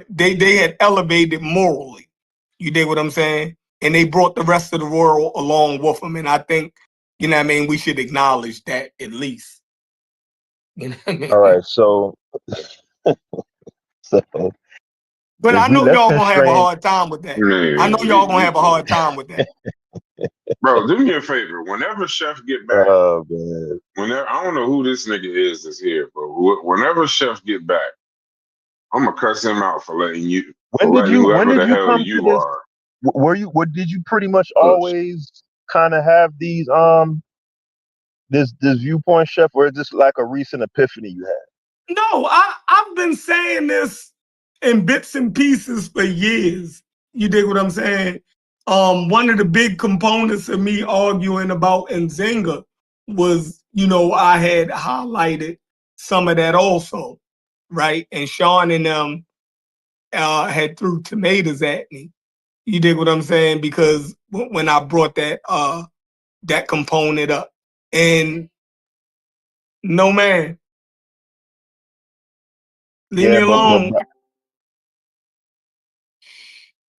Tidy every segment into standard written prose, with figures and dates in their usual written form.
they had elevated morally. You dig what I'm saying? And they brought the rest of the world along with them. And I think, you know what I mean, we should acknowledge that at least. You know what I mean? All right, so so But if I we know let's y'all gonna have a constrain, hard time with that. I know y'all gonna have a Man, hard time with that. bro, do me a favor. Whenever Chef get back, man. whenever I don't know who this nigga is that's here, but whenever Chef get back, I'm gonna cuss him out for When did you when whoever did the you hell come to you this? are. What did you pretty much Look, always kind of have these this viewpoint, Chef, or is this like a recent epiphany you had? No, I've been saying this in bits and pieces for years. You dig what I'm saying? One of the big components of me arguing about Nzinga was, I had highlighted some of that also, right? And Sean and them had threw tomatoes at me. You dig what I'm saying? Because when I brought that component up, and no man, leave me Yeah, but alone.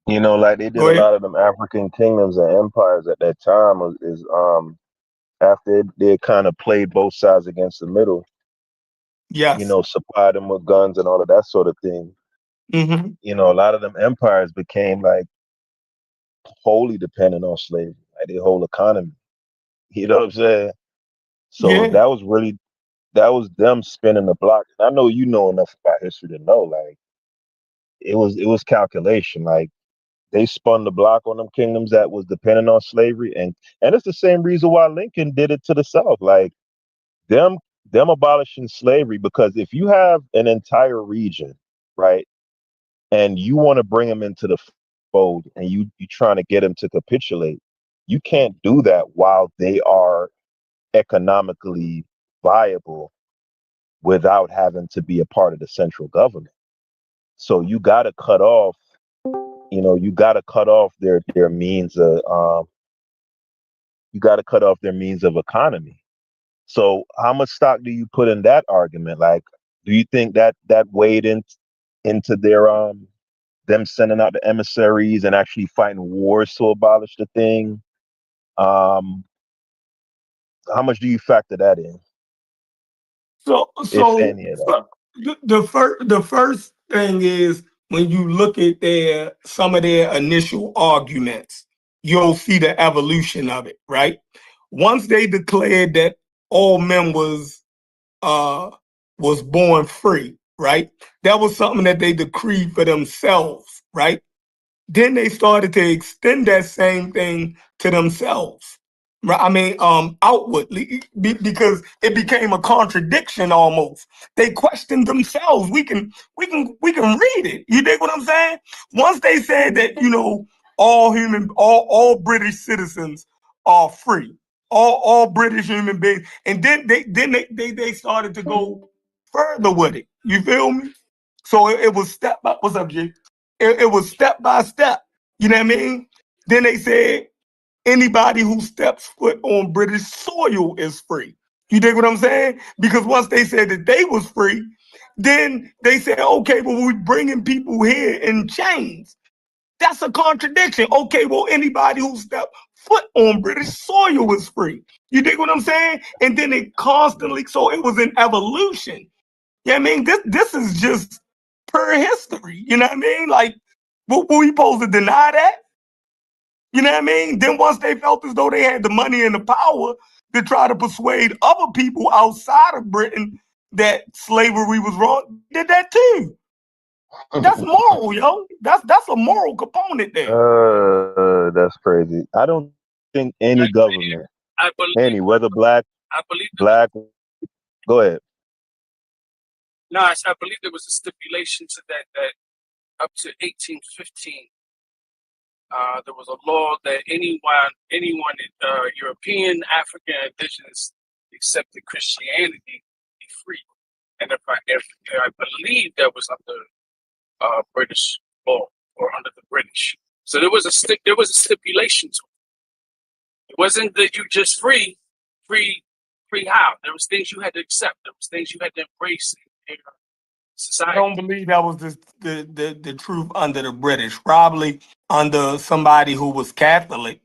like they did Go a ahead. lot of them African kingdoms and empires at that time is after they kind of played both sides against the middle, Yes. supplied them with guns and all of that sort of thing. Mm-hmm. A lot of them empires became like wholly dependent on slavery, like their whole economy. You know what I'm saying? So Yeah. that was them spinning the block. And I know you know enough about history to know, like it was calculation. Like they spun the block on them kingdoms that was dependent on slavery, and it's the same reason why Lincoln did it to the South. Like them them abolishing slavery, because if you have an entire region, right, and you want to bring them into the fold, and you trying to get them to capitulate, you can't do that while they are economically viable without having to be a part of the central government. So you got to cut off their means of economy. So how much stock do you put in that argument? Like, do you think that weighed into their them sending out the emissaries and actually fighting wars to abolish the thing? Um, how much do you factor that in, So, if so, any at all? so the first thing is when you look at some of their initial arguments, you'll see the evolution of it, right? Once they declared that all men uh was born free, right? That was something that they decreed for themselves, right? Then they started to extend that same thing to themselves. Right? I mean, outwardly, because it became a contradiction almost. They questioned themselves. We can read it. You dig what I'm saying? Once they said that, all British citizens are free, all British human beings, and then they started to go further with it. You feel me? So it was step by. What's up, G? It was step by step. You know what I mean? Then they said anybody who steps foot on British soil is free. You dig what I'm saying? Because once they said that they was free, then they said, okay, well, we're bringing people here in chains. That's a contradiction. Okay, well, anybody who stepped foot on British soil is free. You dig what I'm saying? And then it constantly, so it was an evolution. Yeah, I mean, this is just per history. You know what I mean? Like, what were we supposed to deny that? You know what I mean? Then once they felt as though they had the money and the power to try to persuade other people outside of Britain that slavery was wrong, did that too. That's moral, yo. That's a moral component there. That's crazy. I don't think any government, I believe, any whether black, I believe, black, go ahead. no, I believe there was a stipulation to that up to 1815, there was a law that anyone, European, African, indigenous, accepted Christianity, be free. And if I believe that was under British law or under the British, so there was a stipulation to it. It wasn't that you just free how. There was things you had to accept. There was things you had to embrace. society. I don't believe that was the truth under the British. Probably under somebody who was Catholic.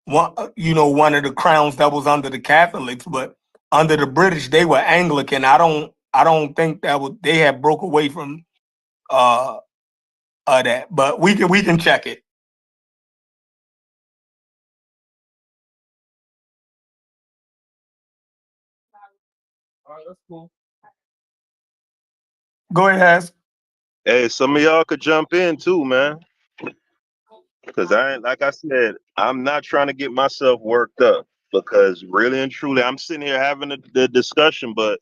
One of the crowns that was under the Catholics, but under the British they were Anglican. I don't think they had broke away from that. But we can check it. All right, that's cool. Go ahead, Has. Hey, some of y'all could jump in too, man. Because like I said, I'm not trying to get myself worked up. Because really and truly, I'm sitting here having the discussion, but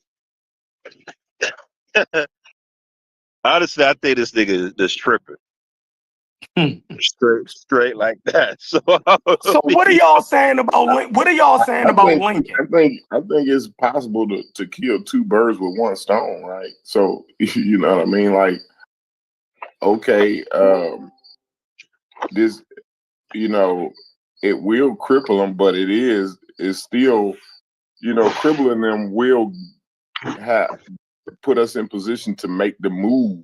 honestly, I think this nigga is tripping. Straight like that. So what are y'all saying about Lincoln? I think it's possible to kill two birds with one stone, right? So you know what I mean? Like, okay, this, it will cripple them, but it's still, crippling them will put us in position to make the move,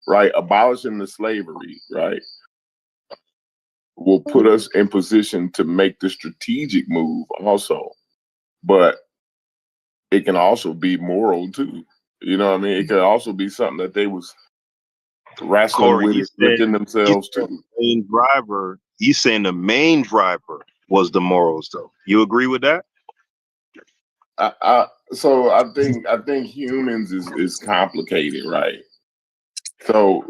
right? Abolishing the slavery, right, will put us in position to make the strategic move also. But it can also be moral too. You know what I mean? It could also be something that they was wrestling Corey, within themselves too. He's saying the main driver was the morals, though. You agree with that? So I think humans is complicated, right? So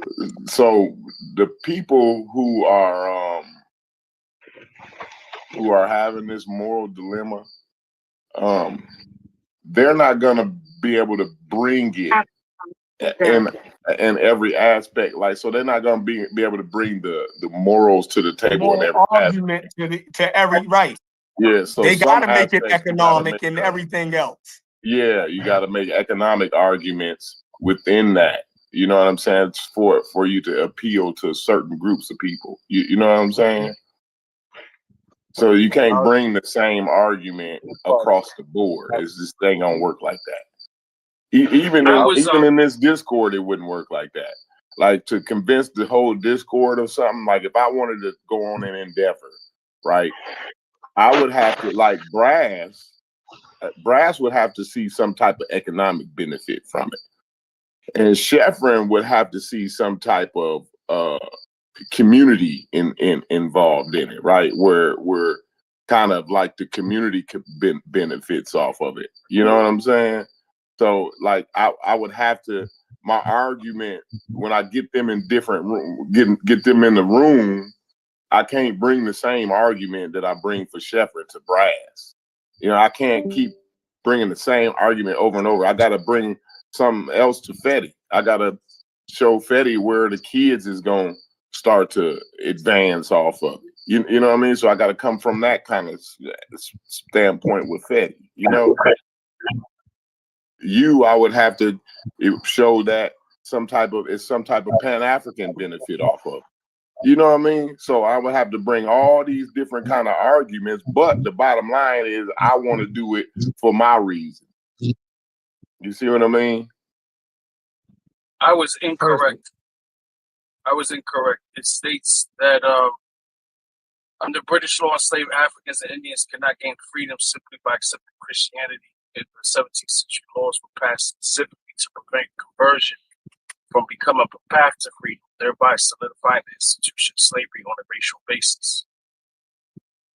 the people who are having this moral dilemma, they're not gonna be able to bring it in every aspect. Like, so they're not gonna be able to bring the morals to the table in every argument to every right. Yeah, so they gotta make it economic and everything else. Yeah, you gotta make economic arguments within that. You know what I'm saying? It's for you to appeal to certain groups of people. You know what I'm saying? So you can't bring the same argument across the board. It's just ain't gonna work like that. Even in this Discord, it wouldn't work like that. Like, to convince the whole Discord of something, like if I wanted to go on an endeavor, right, I would have to, like, Brass would have to see some type of economic benefit from it. And Sheffrin would have to see some type of community involved in it, right? Where kind of like the community benefits off of it. You know what I'm saying? So, like, I would have to, my argument, when I get them in different room, get them in the room, I can't bring the same argument that I bring for Sheffrin to Brass. I can't keep bringing the same argument over and over. I got to bring something else to Fetty. I got to show Fetty where the kids is going to start to advance off of it. You know what I mean? So I got to come from that kind of standpoint with Fetty. I would have to show that some type of Pan-African benefit off of it. You know what I mean? So I would have to bring all these different kind of arguments, but the bottom line is I want to do it for my reason. You see what I mean? I was incorrect. It states that under British law, enslaved Africans and Indians cannot gain freedom simply by accepting Christianity. In the 17th century, laws were passed specifically to prevent conversion from becoming a path to freedom, thereby solidifying the institution of slavery on a racial basis.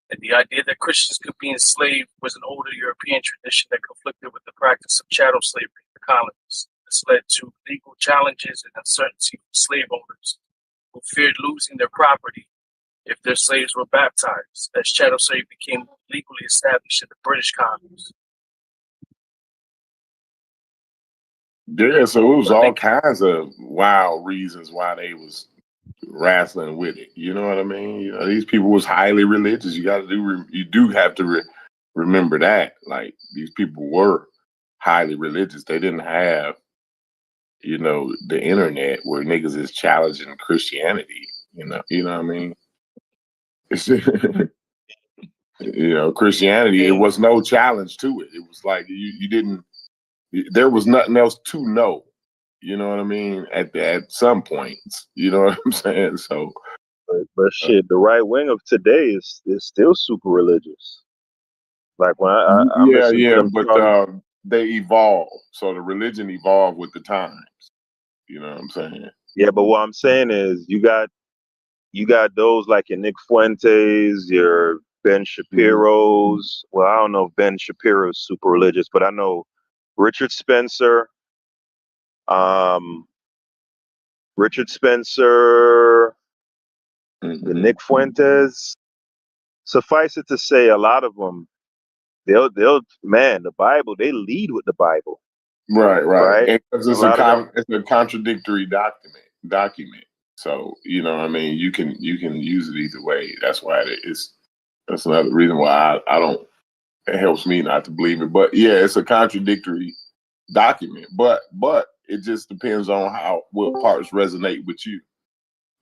And the idea that Christians could be enslaved was an older European tradition that conflicted with the practice of chattel slavery in the colonies. This led to legal challenges and uncertainty for slave owners who feared losing their property if their slaves were baptized, as chattel slavery became legally established in the British colonies. Yeah, so it was all kinds of wild reasons why they was wrestling with it. You know what I mean? These people was highly religious. You do have to remember that. Like, these people were highly religious. They didn't have, the internet where niggas is challenging Christianity. You know what I mean? Christianity, it was no challenge to it. It was like you didn't. There was nothing else to know. You know what I mean? At some points, you know what I'm saying? So, But shit, the right wing of today is still super religious. Like when I'm listening to yeah, them but talk. they evolve. So the religion evolved with the times. You know what I'm saying? Yeah, but what I'm saying is you got those like your Nick Fuentes, your Ben Mhm. Shapiro's. Well, I don't know if Ben Shapiro's super religious, but I know Richard Spencer, um, the Mhm. Nick Fuentes. Suffice it to say, a lot of them, they'll man, the Bible, they lead with the Bible, Right. right? And 'cause A lot of them, it's a contradictory document. So, you know what I mean? You can use it either way. That's why that's another reason why I don't it helps me not to believe it. But yeah, it's a contradictory document. But it just depends on what parts resonate with you.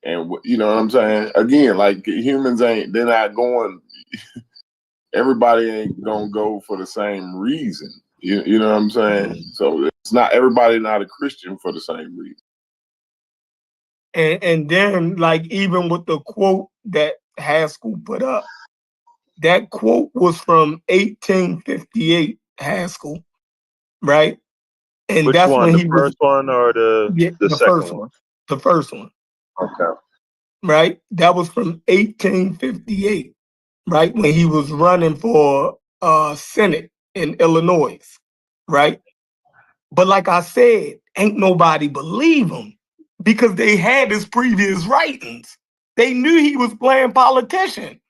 And you know what I'm saying? Again, like humans they're not going everybody ain't gonna go for the same reason. You know what I'm saying? So it's not everybody not a Christian for the same reason. And then like even with the quote that Haskell put up, that quote was from 1858, Haskell, right? And which that's one, when the he was, first one or yeah, the the second first one? one, the first one, Okay. right? That was from 1858, right? When he was running for Senate in Illinois, right? But like I said, ain't nobody believe him because they had his previous writings. They knew he was playing politician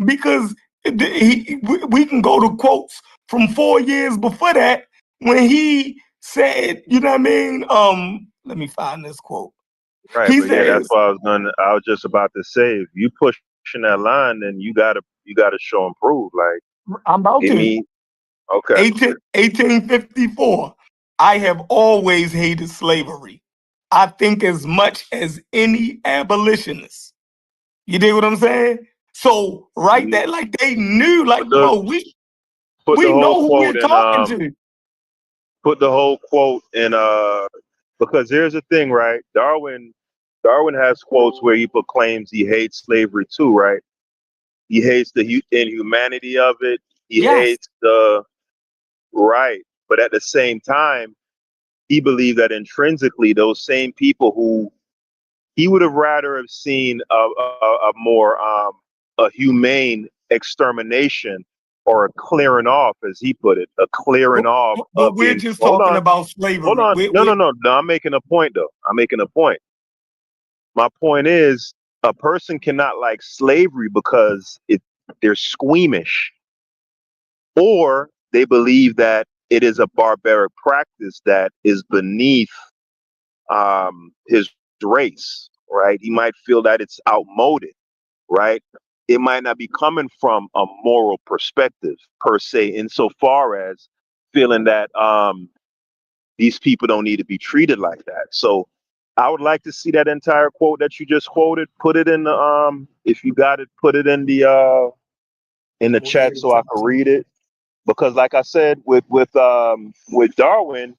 because we can go to quotes from 4 years before that when he said, you know what I mean? Let me find this quote. Right, He but yeah, that's says, what I was just about to say. If you pushing that line, then you gotta show and prove. Like, I'm about give to, me okay. 1854, I have always hated slavery. I think as much as any abolitionist. You dig what I'm saying? So right You there, like they knew, like, put the bro, put the we whole know who we're quote in talking to. put the whole quote in because here's the thing, right? Darwin has quotes where he proclaims he hates slavery too, right? He hates the inhumanity of it. He Yes. hates the right, but at the same time, he believed that intrinsically, those same people who he would have rather have seen a more a humane extermination or a clearing off, as he put it, a clearing off But of we're being. just Hold talking on, about hold slavery. on. No, no, no, no. I'm making a point though. I'm making a point. My point is, a person cannot like slavery because they're squeamish, or they believe that it is a barbaric practice that is beneath his race, right? He might feel that it's outmoded, right? It might not be coming from a moral perspective per se, insofar as feeling that these people don't need to be treated like that. So I would like to see that entire quote that you just quoted. Put it in the if you got it, put it in the chat so I can read it. Because like I said, with Darwin,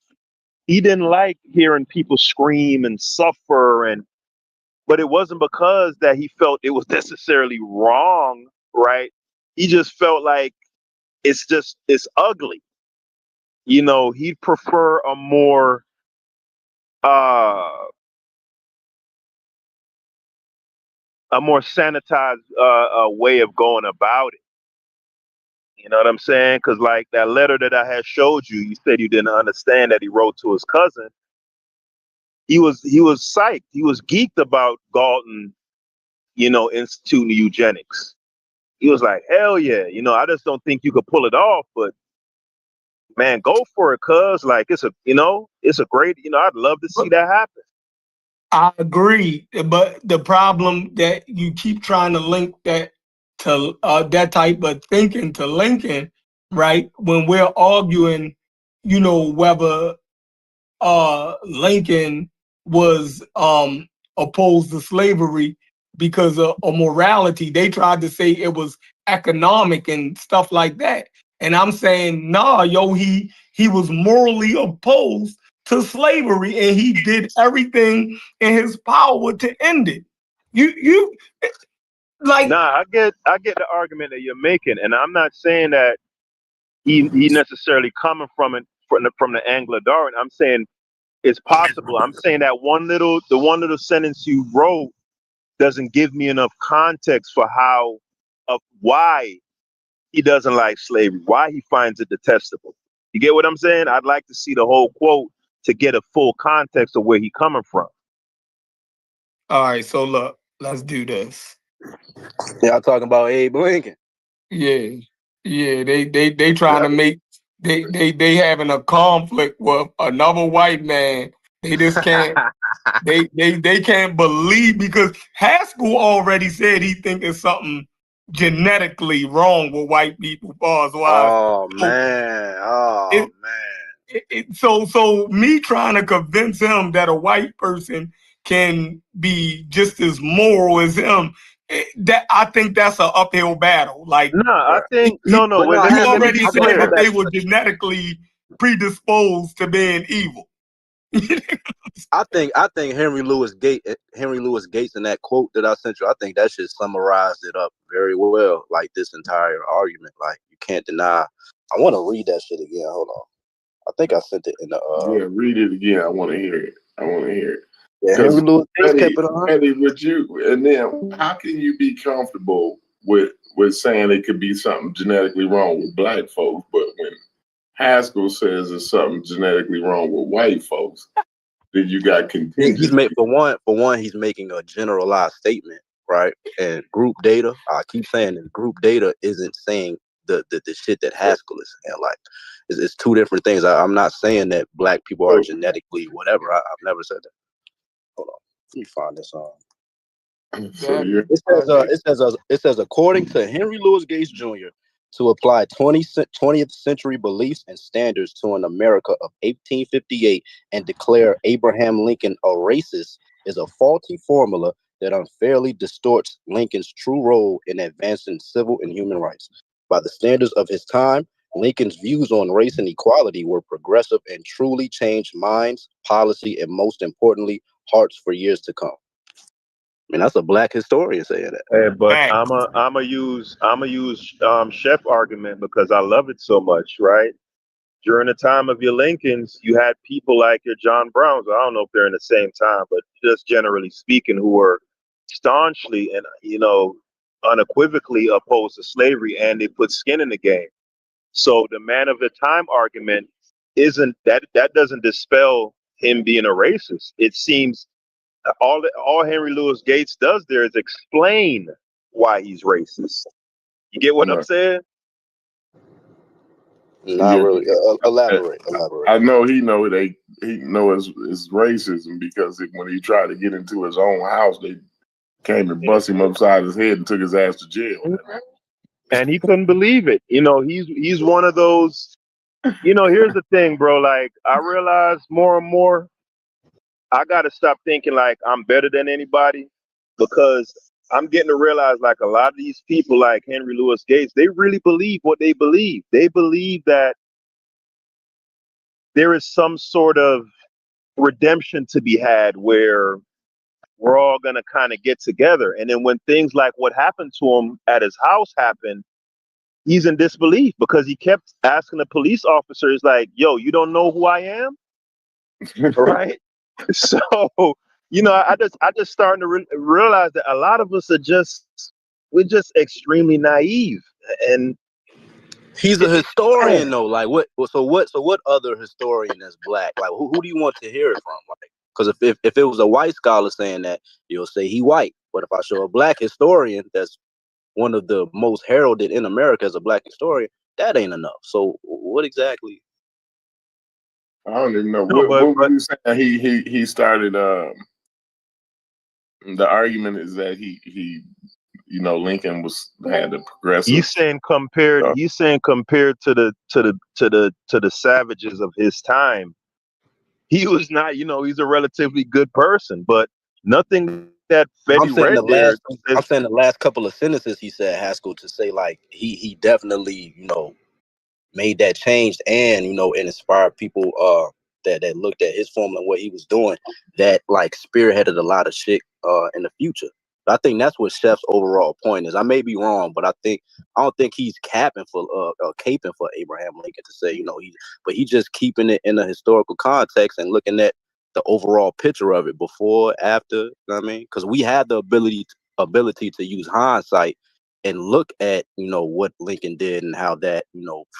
he didn't like hearing people scream and suffer, and but it wasn't because that he felt it was necessarily wrong, right? He just felt like it's ugly. He'd prefer uh a more sanitized way of going about it. You know what I'm saying? Because like that letter that I had showed you, you said you didn't understand that he wrote to his cousin. He was psyched. He was geeked about Galton, instituting eugenics. He was like, hell yeah, I just don't think you could pull it off, but man, go for it, cuz like it's a great, I'd love to see that happen. I agree, but the problem that you keep trying to link that to that type of thinking to Lincoln, right? When we're arguing, whether Lincoln was opposed to slavery because of morality. They tried to say it was economic and stuff like that. And I'm saying, nah, yo, he was morally opposed to slavery, and he did everything in his power to end it. You like Nah, I get the argument that you're making, and I'm not saying that he necessarily coming from it from the angle of Darwin. I'm saying it's possible. I'm saying that the one little sentence you wrote doesn't give me enough context for why he doesn't like slavery, why he finds it detestable. You get what I'm saying? I'd like to see the whole quote to get a full context of where he coming from. all right, so look, let's do this. Y'all talking about Abe Lincoln? Yeah. They trying to make they having a conflict with another white man. They just can't they can't believe, because Haskell already said he think it's something genetically wrong with white people, far as why. Oh man, oh man. So me trying to convince him that a white person can be just as moral as him, that I think that's an uphill battle. Like, No, I think he no. But Wait, no, let you me already be I said think that clear. they were genetically predisposed to being evil. I think Henry Louis Gates in that quote that I sent you, I think that shit summarized it up very well. Like this entire argument, like you can't deny. I want to read that shit again. Hold on. I think I sent it in the Yeah, read it again. I want to hear it. Yeah, Henry Louis Gates kept it on. Eddie, would you? And then, how can you be comfortable with saying it could be something genetically wrong with black folks, but when Haskell says there's something genetically wrong with white folks, then you got contingent. He's made for one, he's making a generalized statement, right? And group data, I keep saying this, group data isn't saying the shit that Haskell is saying. Like, it's two different things. I'm not saying that black people are genetically whatever. I've never said that. Hold on, let me find this on. So you're It says according to Henry Louis Gates Jr., to apply 20th century beliefs and standards to an America of 1858 and declare Abraham Lincoln a racist is a faulty formula that unfairly distorts Lincoln's true role in advancing civil and human rights. By the standards of his time, Lincoln's views on race and equality were progressive and truly changed minds, policy, and most importantly, hearts for years to come. I mean, that's a black historian saying that. Hey, but Fact. I'm a use Chef argument because I love it so much, right? During the time of your Lincolns, you had people like your John Browns. I don't know if they're in the same time, but just generally speaking, who were staunchly and unequivocally opposed to slavery, and they put skin in the game. So the man of the time argument isn't that doesn't dispel him being a racist. It seems all Henry Louis Gates does there is explain why he's racist. You get what I'm right. saying? Not Yeah. really. Elaborate. I know he know it's racism because when he tried to get into his own house, they came and bust him upside his head and took his ass to jail. And he couldn't believe it. He's one of those. Here's the thing, bro. Like, I realize more and more, I gotta stop thinking like I'm better than anybody, because I'm getting to realize like a lot of these people like Henry Louis Gates, they really believe what they believe. They believe that there is some sort of redemption to be had where we're all going to kind of get together. And then when things like what happened to him at his house happened, he's in disbelief because he kept asking the police officers like, yo, you don't know who I am? Right? So, I just starting to realize that a lot of us we're just extremely naive. And He's a historian though. Like what? So what other historian is black? Like who do you want to hear it from? Like, because if it was a white scholar saying that, you'll say he white. But if I show a black historian that's one of the most heralded in America as a black historian, that ain't enough. So what exactly? I don't even know No, what were you saying. He started. The argument is that he Lincoln had the progressive. He's saying compared to the savages of his time, he was not, he's a relatively good person, but nothing that Fetty read there. I'm saying the last couple of sentences he said Haskell to say like he definitely made that change and and inspired people that looked at his formula and what he was doing, that like spearheaded a lot of shit in the future. But I think that's what Chef's overall point is. I may be wrong, but I don't think he's caping for Abraham Lincoln to say, but he's just keeping it in a historical context and looking at the overall picture of it before, after. You know what I mean? Because we had the ability to use hindsight and look at what Lincoln did and how that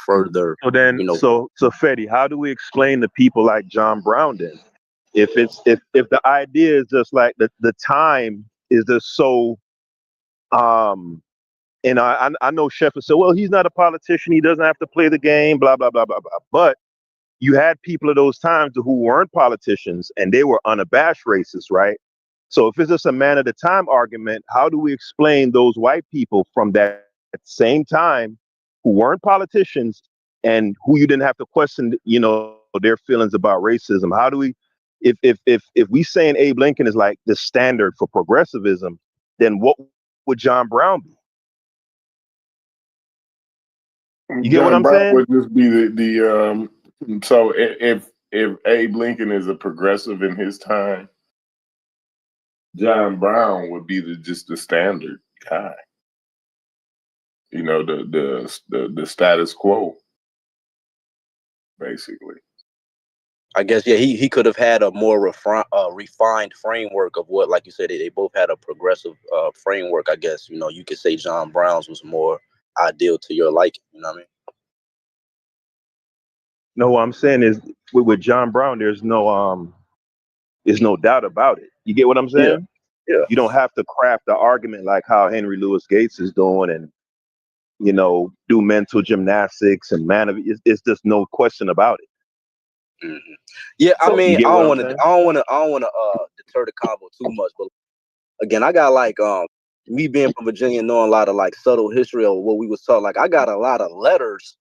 further. So then, so Fetty, how do we explain to people like John Brown then? If the idea is just like the time is just so, and I know Chef would say, well, he's not a politician, he doesn't have to play the game, blah blah blah blah blah. But you had people of those times who weren't politicians and they were unabashed racists, right? So if it's just a man of the time argument, how do we explain those white people from that same time who weren't politicians and who you didn't have to question, their feelings about racism? How do we, if we saying Abe Lincoln is like the standard for progressivism, then what would John Brown be? You get what I'm Brown saying? would just be the so if Abe Lincoln is a progressive in his time, John Brown would be just the standard guy. The status quo, basically. I guess, yeah, he could have had a more refined framework of what, like you said, they both had a progressive framework. I guess, you could say John Brown's was more ideal to your liking. You know what I mean? No, what I'm saying is with John Brown, there's no doubt about it. You get what I'm saying? Yeah. You don't have to craft the argument like how Henry Louis Gates is doing and, do mental gymnastics and it's just no question about it. Mm-hmm. Yeah, So, I mean, I don't want to deter the convo too much, but again, I got like me being from Virginia, knowing a lot of like subtle history of what we was taught. Like, I got a lot of letters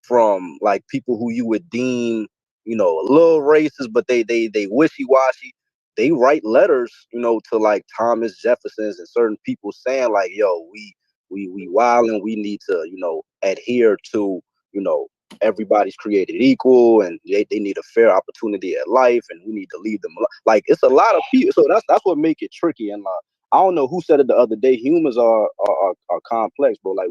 from like people who you would deem, a little racist, but they wishy-washy. They write letters, to like Thomas Jefferson's and certain people saying like, yo, we wild and we need to, adhere to, everybody's created equal and they need a fair opportunity at life and we need to leave them alone. Like, it's a lot of people. So that's what make it tricky. And I don't know who said it the other day. Humans are complex, but like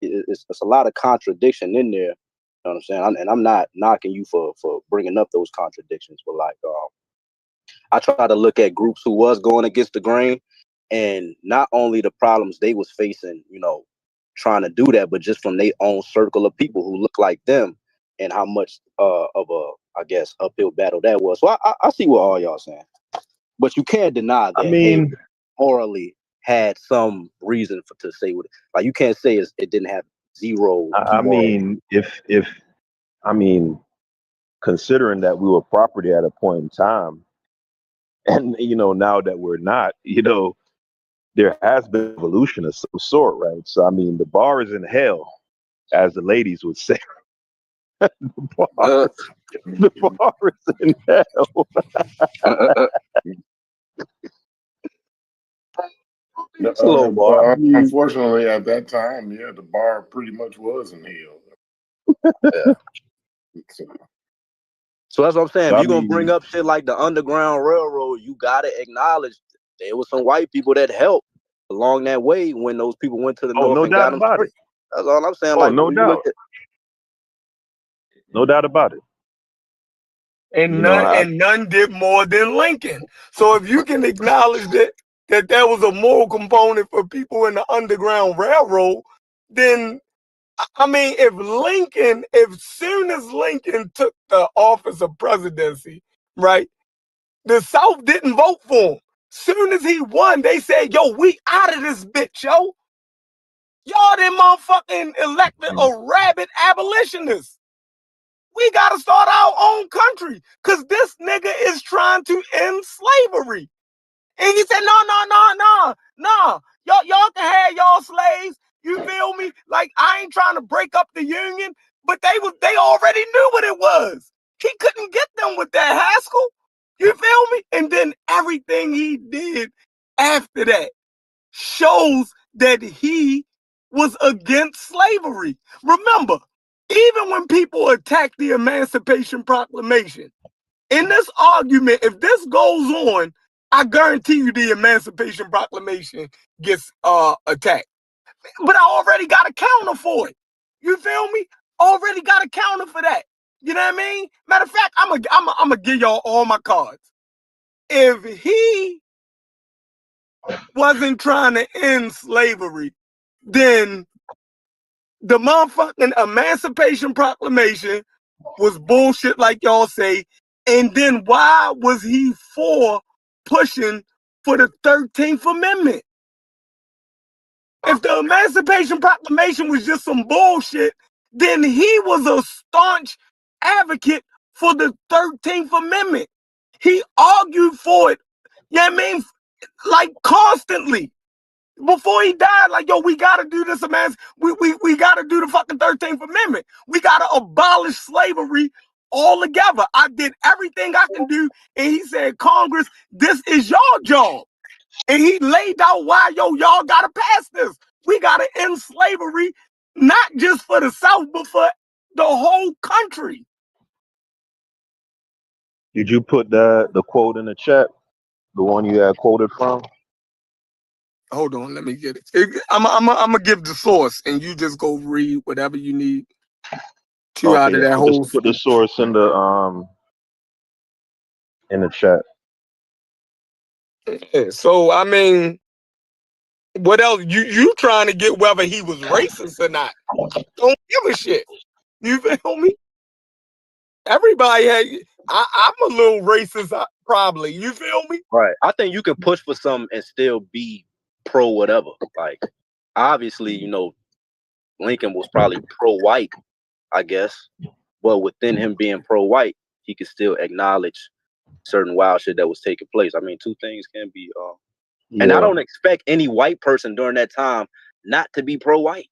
it's a lot of contradiction in there. You know what I'm saying? And I'm not knocking you for bringing up those contradictions, but like I try to look at groups who was going against the grain, and not only the problems they was facing, trying to do that, but just from their own circle of people who look like them, and how much of a, I guess, uphill battle that was. So I see what all y'all saying, but you can't deny that they morally had some reason to say what. Like, you can't say it didn't have zero. I mean, considering that we were property at a point in time, and now that we're not, there has been evolution of some sort, right? So I mean, the bar is in hell, as the ladies would say. the bar is in hell. It's a low bar. Unfortunately, at that time, yeah, the bar pretty much was in hell. Yeah. So that's what I'm saying. If you're gonna bring up shit like the Underground Railroad, you gotta acknowledge there was some white people that helped along that way when those people went to the north and got them free. That's all I'm saying. Like, no doubt. No doubt about it. And none did more than Lincoln. So if you can acknowledge that there was a moral component for people in the Underground Railroad, then I mean, if soon as Lincoln took the office of presidency, right, the South didn't vote for him. Soon as he won, they said, yo, we out of this bitch, yo. Y'all done motherfucking elected a rabid abolitionist. We gotta start our own country, because this nigga is trying to end slavery. And he said, no. Y'all can have y'all slaves. You feel me? Like, I ain't trying to break up the union, but they already knew what it was. He couldn't get them with that Haskell. You feel me? And then everything he did after that shows that he was against slavery. Remember, even when people attacked the Emancipation Proclamation, In this argument, if this goes on, I guarantee you the Emancipation Proclamation gets attacked. But I already got a counter for it. You feel me? Already got a counter for that. You know what I mean? Matter of fact, I'm gonna give y'all all my cards. If he wasn't trying to end slavery, then the motherfucking Emancipation Proclamation was bullshit, like y'all say. And then why was he for pushing for the 13th Amendment? If the Emancipation Proclamation was just some bullshit, then he was a staunch advocate for the 13th Amendment. He argued for it, you know what I mean? Like constantly. Before he died, like, yo, we gotta do this, man. We gotta do the fucking 13th Amendment. We gotta abolish slavery altogether. I did everything I can do, and he said, Congress, this is your job. And he laid out why, y'all gotta pass this. We gotta end slavery, not just for the South, but for the whole country. Did you put the quote in the chat? The one you had quoted from? Hold on, let me get it. I'm gonna give the source, and you just go read whatever you need to out of that whole. Just put the source in the chat. Yeah, so I mean, what else? You trying to get whether he was racist or not? Don't give a shit. You feel me? Everybody had. I'm a little racist, probably. You feel me? Right. I think you can push for something and still be pro whatever. Like, obviously, you know, Lincoln was probably pro-white, I guess. But within him being pro-white, he could still acknowledge certain wild shit that was taking place. I mean, two things can be. And I don't expect any white person during that time not to be pro-white.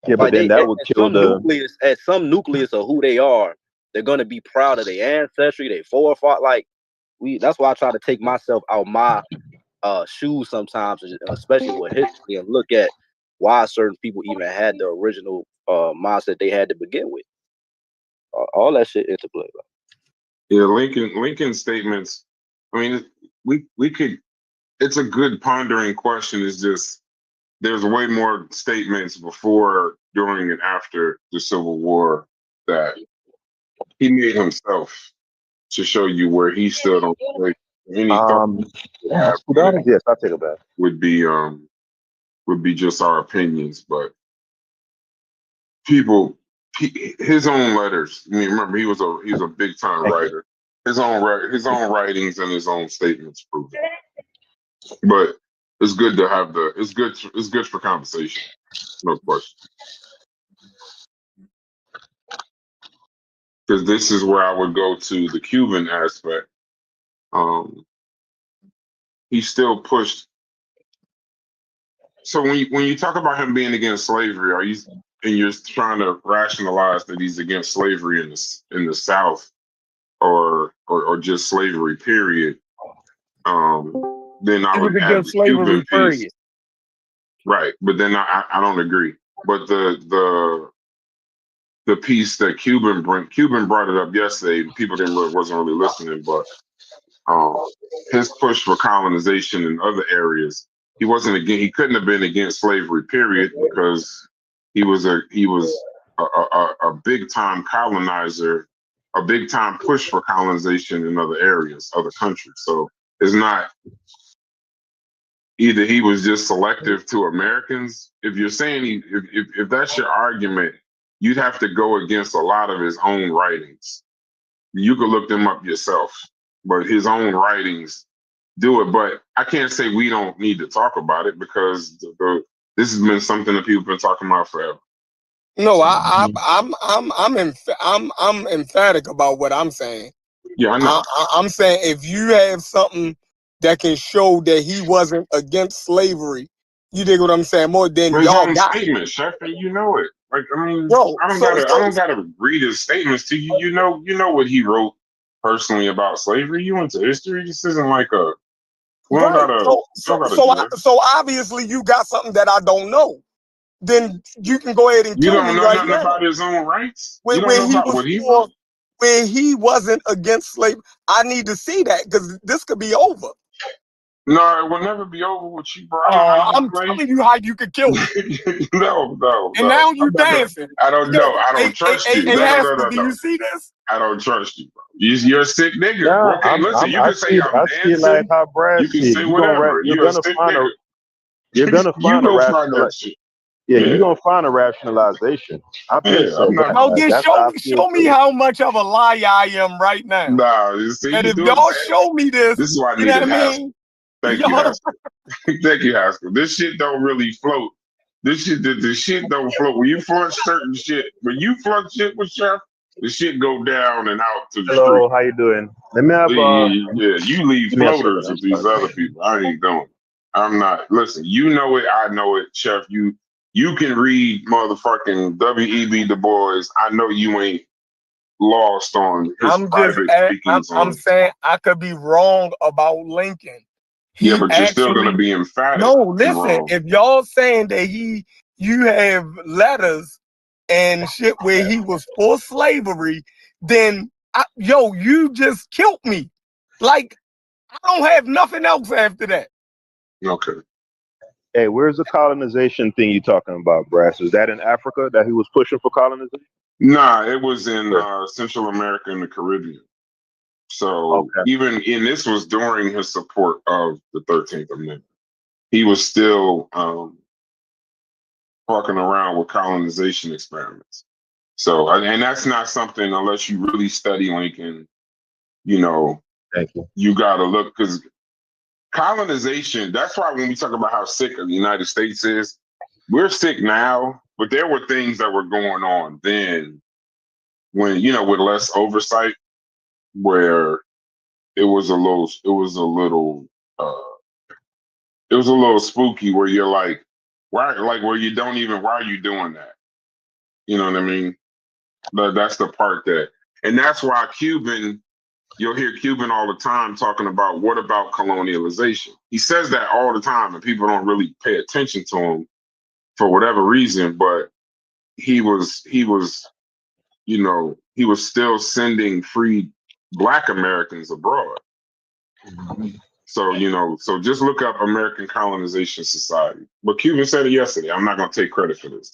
Yeah, but like then that would kill at some nucleus of who they are. They're gonna be proud of their ancestry, their forefathers. Like that's why I try to take myself out my shoes sometimes, especially with history, and look at why certain people even had the original mindset they had to begin with. All that shit interplay. Yeah, Lincoln's statements. I mean, we could. It's a good pondering question. It's just there's way more statements before, during, and after the Civil War that he made himself to show you where he stood on any yes, I'll take it back. Would be just our opinions, but his own letters. I mean, remember he's a big time writer. His own writings and his own statements prove it. But it's good to have it's good for conversation. No question. Because this is where I would go to the Cuban aspect. He still pushed. So when you talk about him being against slavery, you're trying to rationalize that he's against slavery in the South, or just slavery, period? Then I would add the Cuban piece. Right, but then I don't agree. But the piece that Cuban brought it up yesterday. People wasn't really listening, but his push for colonization in other areas, he couldn't have been against slavery, period, because he was a big time colonizer, a big time push for colonization in other areas, other countries. So it's not either he was just selective to Americans. If you're saying if that's your argument, you'd have to go against a lot of his own writings. You could look them up yourself, but his own writings do it. But I can't say we don't need to talk about it, because this has been something that people have been talking about forever. No, I'm emphatic about what I'm saying. Yeah, I know. I'm saying if you have something that can show that he wasn't against slavery, you dig what I'm saying? More than his y'all own got statement, Chef, and you know it. Like, I mean, I don't gotta read his statements to you. You know what he wrote personally about slavery. You went to history. This isn't like a. We don't gotta. So obviously you got something that I don't know. then you can go ahead and You kill don't me know right nothing now. about his own rights. You When, don't when know he about was what he for, wrote. when he wasn't against slavery, I need to see that because this could be over. No, it will never be over with you, bro. I don't know how you I'm play. telling you how you could kill me. No. And now you I'm not gonna- dancing. I don't know. I Hey, don't trust you. hey, No. Haskell, do you see this? I don't trust you, bro. You're a sick nigga. Nah, Okay, listen. You I can say I'm see it like dancing. how Brad You can see it. say whatever. You're You're a gonna sick find nigga. You a go find rational. that shit. Yeah, Yeah. you're gonna find a rationalization. I've been Yeah, I'm saying not that. No, gonna. Like then that's how I feel show me too. how much of a liar I am right now. Nah, you see, And you if doing y'all bad. show me this, This is why I you know what needed I Haskell. mean? Thank you, Y'all, Haskell. Thank you, Haskell. This shit don't really float. The shit don't float. When you flood certain shit, when you flood shit with Chef, the shit go down and out to the street. Hello, how you doing? Let me have Yeah, you leave give me a second. floaters I'm with these sorry. other people. I ain't doing. I'm not. Listen, you know it. I know it, Chef. You can read motherfucking W.E.B. Du Bois. I know you ain't lost on his private speakings I'm on. saying I could be wrong about Lincoln. Yeah, He but you're still gonna actually, be emphatic. no, and listen, wrong. if y'all saying that you have letters and shit where he was for slavery, then you just killed me. Like, I don't have nothing else after that. Okay. Hey, where's the colonization thing you talking about, Brass? Is that in Africa that he was pushing for colonization? Nah, it was in Sure. Central America and the Caribbean. So Okay. even this was during his support of the 13th Amendment. He was still fucking around with colonization experiments. So, and that's not something unless you really study Lincoln, Thank you. you got to look because colonization, that's why when we talk about how sick the United States is, we're sick now, but there were things that were going on then when, with less oversight, where it was a little, uh, it was a little spooky where you're like, why, like where you don't even, why are you doing that? You know what I mean? But that's the part and that's why you'll hear Cuban all the time talking about what about colonialization? He says that all the time and people don't really pay attention to him for whatever reason, but he was, he was still sending free Black Americans abroad. So, so just look up American Colonization Society. But Cuban said it yesterday. I'm not going to take credit for this.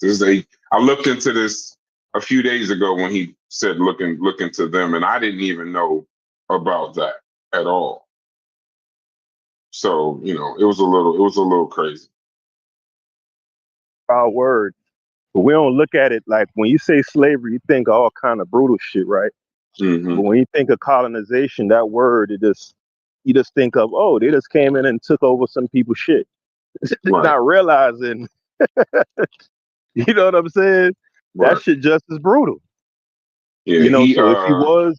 I looked into this a few days ago when he said look into them, and I didn't even know about that at all. So, it was a little crazy. Our word. But we don't look at it like when you say slavery, you think all kind of brutal shit, right? Mm-hmm. But when you think of colonization, that word, you just think of, oh, they just came in and took over some people's shit. Right. Not realizing, you know what I'm saying? Right. That shit just as brutal. Yeah, So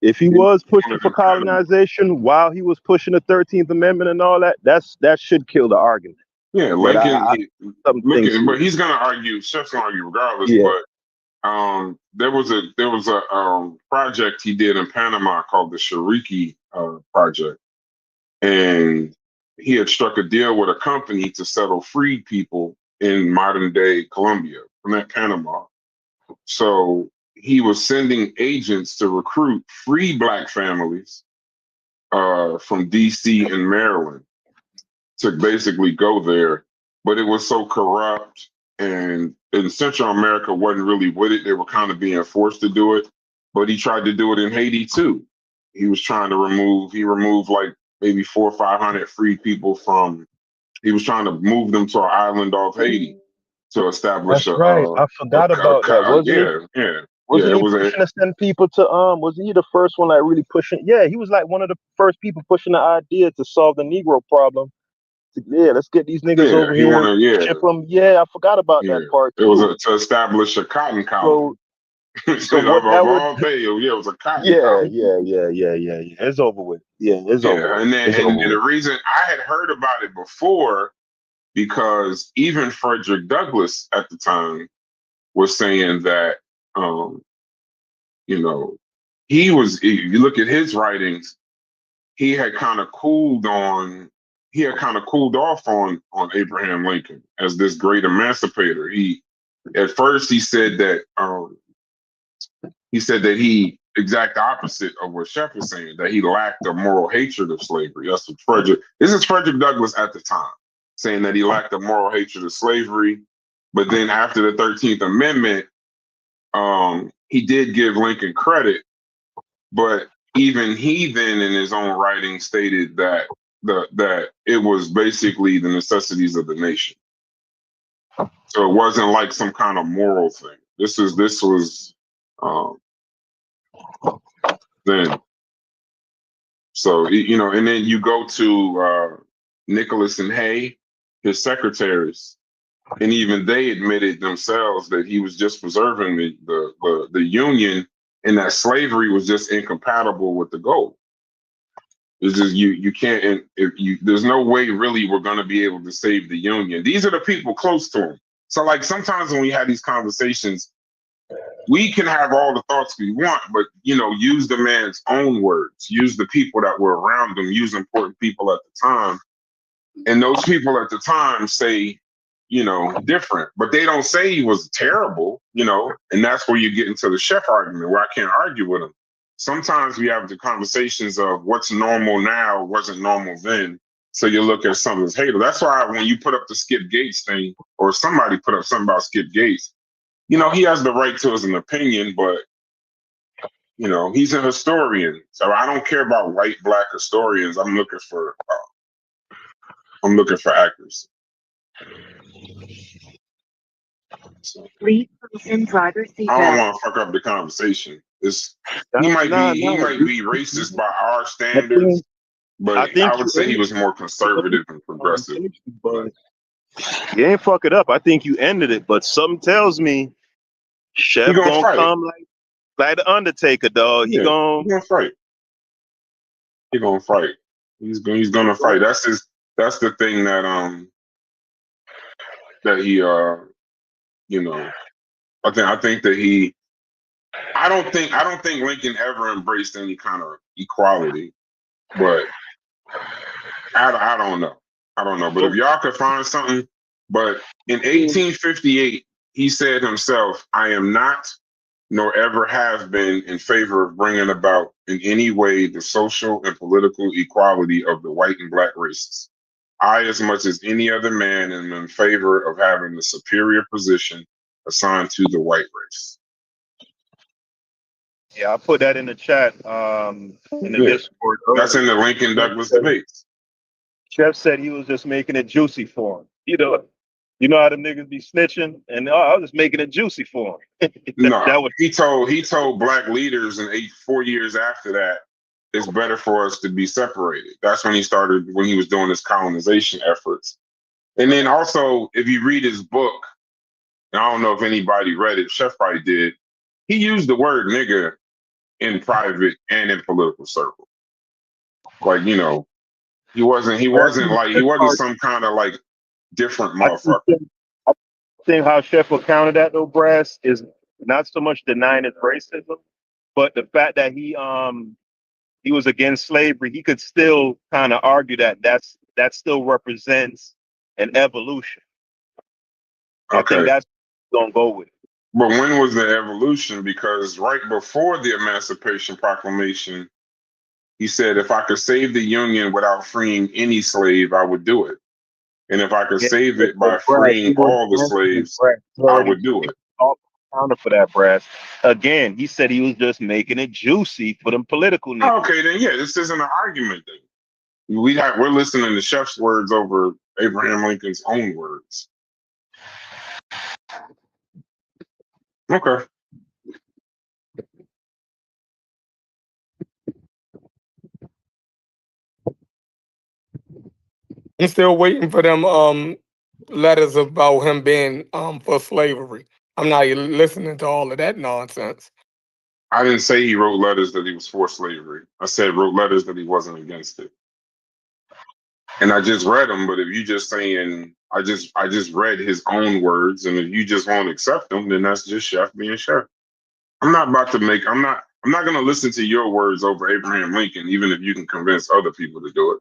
if he was pushing for colonization while he was pushing the 13th Amendment and all that, that should kill the argument. Yeah, But Lincoln, but he's gonna argue. Chef's gonna argue regardless. Yeah. But there was a project he did in Panama called the Shariki project, and he had struck a deal with a company to settle freed people in modern day Colombia from that Panama. So he was sending agents to recruit free Black families from D.C. and Maryland to basically go there, but it was so corrupt, and Central America wasn't really with it. They were kind of being forced to do it, but he tried to do it in Haiti too. He was trying to he removed like maybe 400 or 500 free people he was trying to move them to an island off Haiti to establish That's right. I forgot about that. Wasn't he pushing to send people to wasn't he the first one like really pushing? Yeah, he was like one of the first people pushing the idea to solve the Negro problem. Yeah, let's get these niggas over here, ship them. Yeah, I forgot about that part too. It was to establish a cotton colony. So what that would? It was a cotton Yeah. colony. It's over with. Yeah, it's over. And the reason I had heard about it before, because even Frederick Douglass at the time was saying that, he was. If you look at his writings, he had kind of cooled on he had kind of cooled off on Abraham Lincoln as this great emancipator. He at first he said that he exact opposite of what Chef is saying, that he lacked a moral hatred of slavery. That's what this is Frederick Douglass at the time, saying that he lacked a moral hatred of slavery. But then after the 13th Amendment, he did give Lincoln credit, but even he then in his own writing stated that that it was basically the necessities of the nation. So it wasn't like some kind of moral thing. This was then. So, and then you go to Nicholas and Hay, his secretaries, and even they admitted themselves that he was just preserving the Union, and that slavery was just incompatible with the goal. It's just you can't, and there's no way really we're going to be able to save the Union. These are the people close to him. So like sometimes when we have these conversations, we can have all the thoughts we want, but use the man's own words, use the people that were around him, use important people at the time. And those people at the time say, different, but they don't say he was terrible, and that's where you get into the Chef argument where I can't argue with him. Sometimes we have the conversations of what's normal now wasn't normal then. So you look at something as hater. That's why when you put up the Skip Gates thing, or somebody put up something about Skip Gates, he has the right to his opinion, but he's a historian. So I don't care about white, black historians. I'm looking for accuracy. So, in driver's seat. I don't want to fuck up the conversation. He might be racist by our standards, but I would say he was more conservative and progressive. But you ain't fuck it up. I think you ended it, but something tells me Chef gonna come like the Undertaker, dog. He's gonna fight. He's gonna fight. He's gonna fight. That's the thing that he I think that he I don't think Lincoln ever embraced any kind of equality, but I don't know. I don't know. But if y'all could find something, but in 1858, he said himself, "I am not, nor ever have been, in favor of bringing about in any way the social and political equality of the white and black races. I, as much as any other man, am in favor of having the superior position assigned to the white race." Yeah, I put that in the chat in the Discord. That's in the Lincoln Douglas debates. Chef said he was just making it juicy for him. You know how them niggas be snitching, and I was just making it juicy for him. He told black leaders in 4 years after that, it's better for us to be separated. That's when he was doing his colonization efforts. And then also, if you read his book, and I don't know if anybody read it, Chef probably did, he used the word nigga in private and in political circles. Like, he wasn't some kind of like different motherfucker. I think how Chef will counter that though, Brass, is not so much denying his racism, but the fact that he was against slavery. He could still kind of argue that still represents an evolution. Okay. I think that's gonna go with it. But when was the evolution? Because right before the Emancipation Proclamation, he said, if I could save the Union without freeing any slave, I would do it. And if I could save it by freeing all the slaves, I would do it. Counter for that, Brass. Again, he said he was just making it juicy for them political niggas. Okay, then this isn't an argument then. We're listening to Chef's words over Abraham Lincoln's own words. Okay. I'm still waiting for them letters about him being for slavery. I'm not listening to all of that nonsense. I didn't say he wrote letters that he was for slavery. I said wrote letters that he wasn't against it. And I just read them, but if you just saying I just read his own words, and if you just won't accept them, then that's just Chef being Chef. I'm not gonna listen to your words over Abraham Lincoln, even if you can convince other people to do it.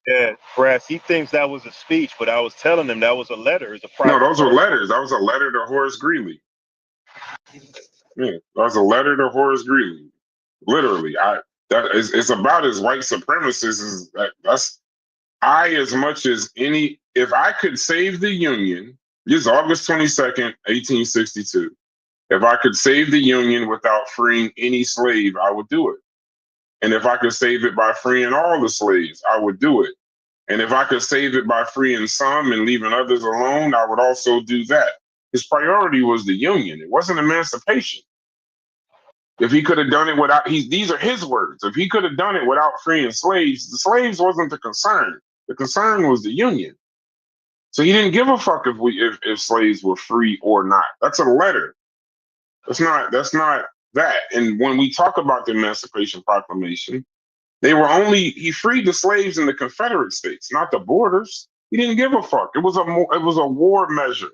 Yeah, Brass, he thinks that was a speech, but I was telling him that was a letter. It's a No, private those were correspondence. letters. That was a letter to Horace Greeley. Yeah, that was a letter to Horace Greeley. Literally, it's about as white supremacist as that's as much as any. If I could save the Union, this is August 22nd, 1862. If I could save the Union without freeing any slave, I would do it. And if I could save it by freeing all the slaves, I would do it. And if I could save it by freeing some and leaving others alone, I would also do that. His priority was the Union. It wasn't emancipation. If he could have done it without, these are his words. If he could have done it without freeing slaves, the slaves wasn't the concern. The concern was the Union. So he didn't give a fuck if slaves were free or not. That's a letter. That's not that. And when we talk about the Emancipation Proclamation, he freed the slaves in the Confederate States, not the borders. He didn't give a fuck. It was a war measure.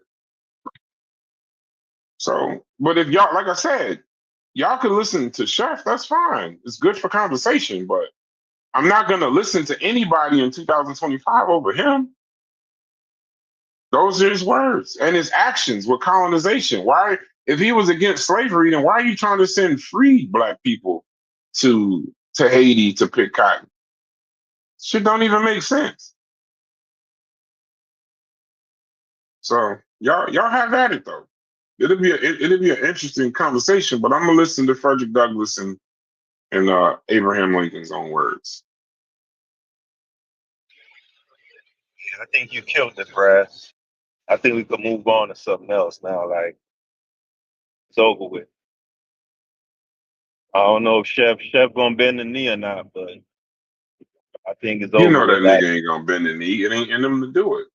So, but if y'all, like I said, y'all can listen to Chef, that's fine. It's good for conversation, but I'm not gonna listen to anybody in 2025 over him. Those are his words and his actions with colonization. Why, if he was against slavery, then why are you trying to send freed black people to Haiti to pick cotton? Shit don't even make sense. So y'all have at it though. It'll be an interesting conversation, but I'm gonna listen to Frederick Douglass and Abraham Lincoln's own words. I think you killed it, Brass. I think we could move on to something else now. Like, it's over with. I don't know if Chef gonna bend the knee or not, but I think it's over. You know that with nigga ain't gonna bend the knee. It ain't in him to do it.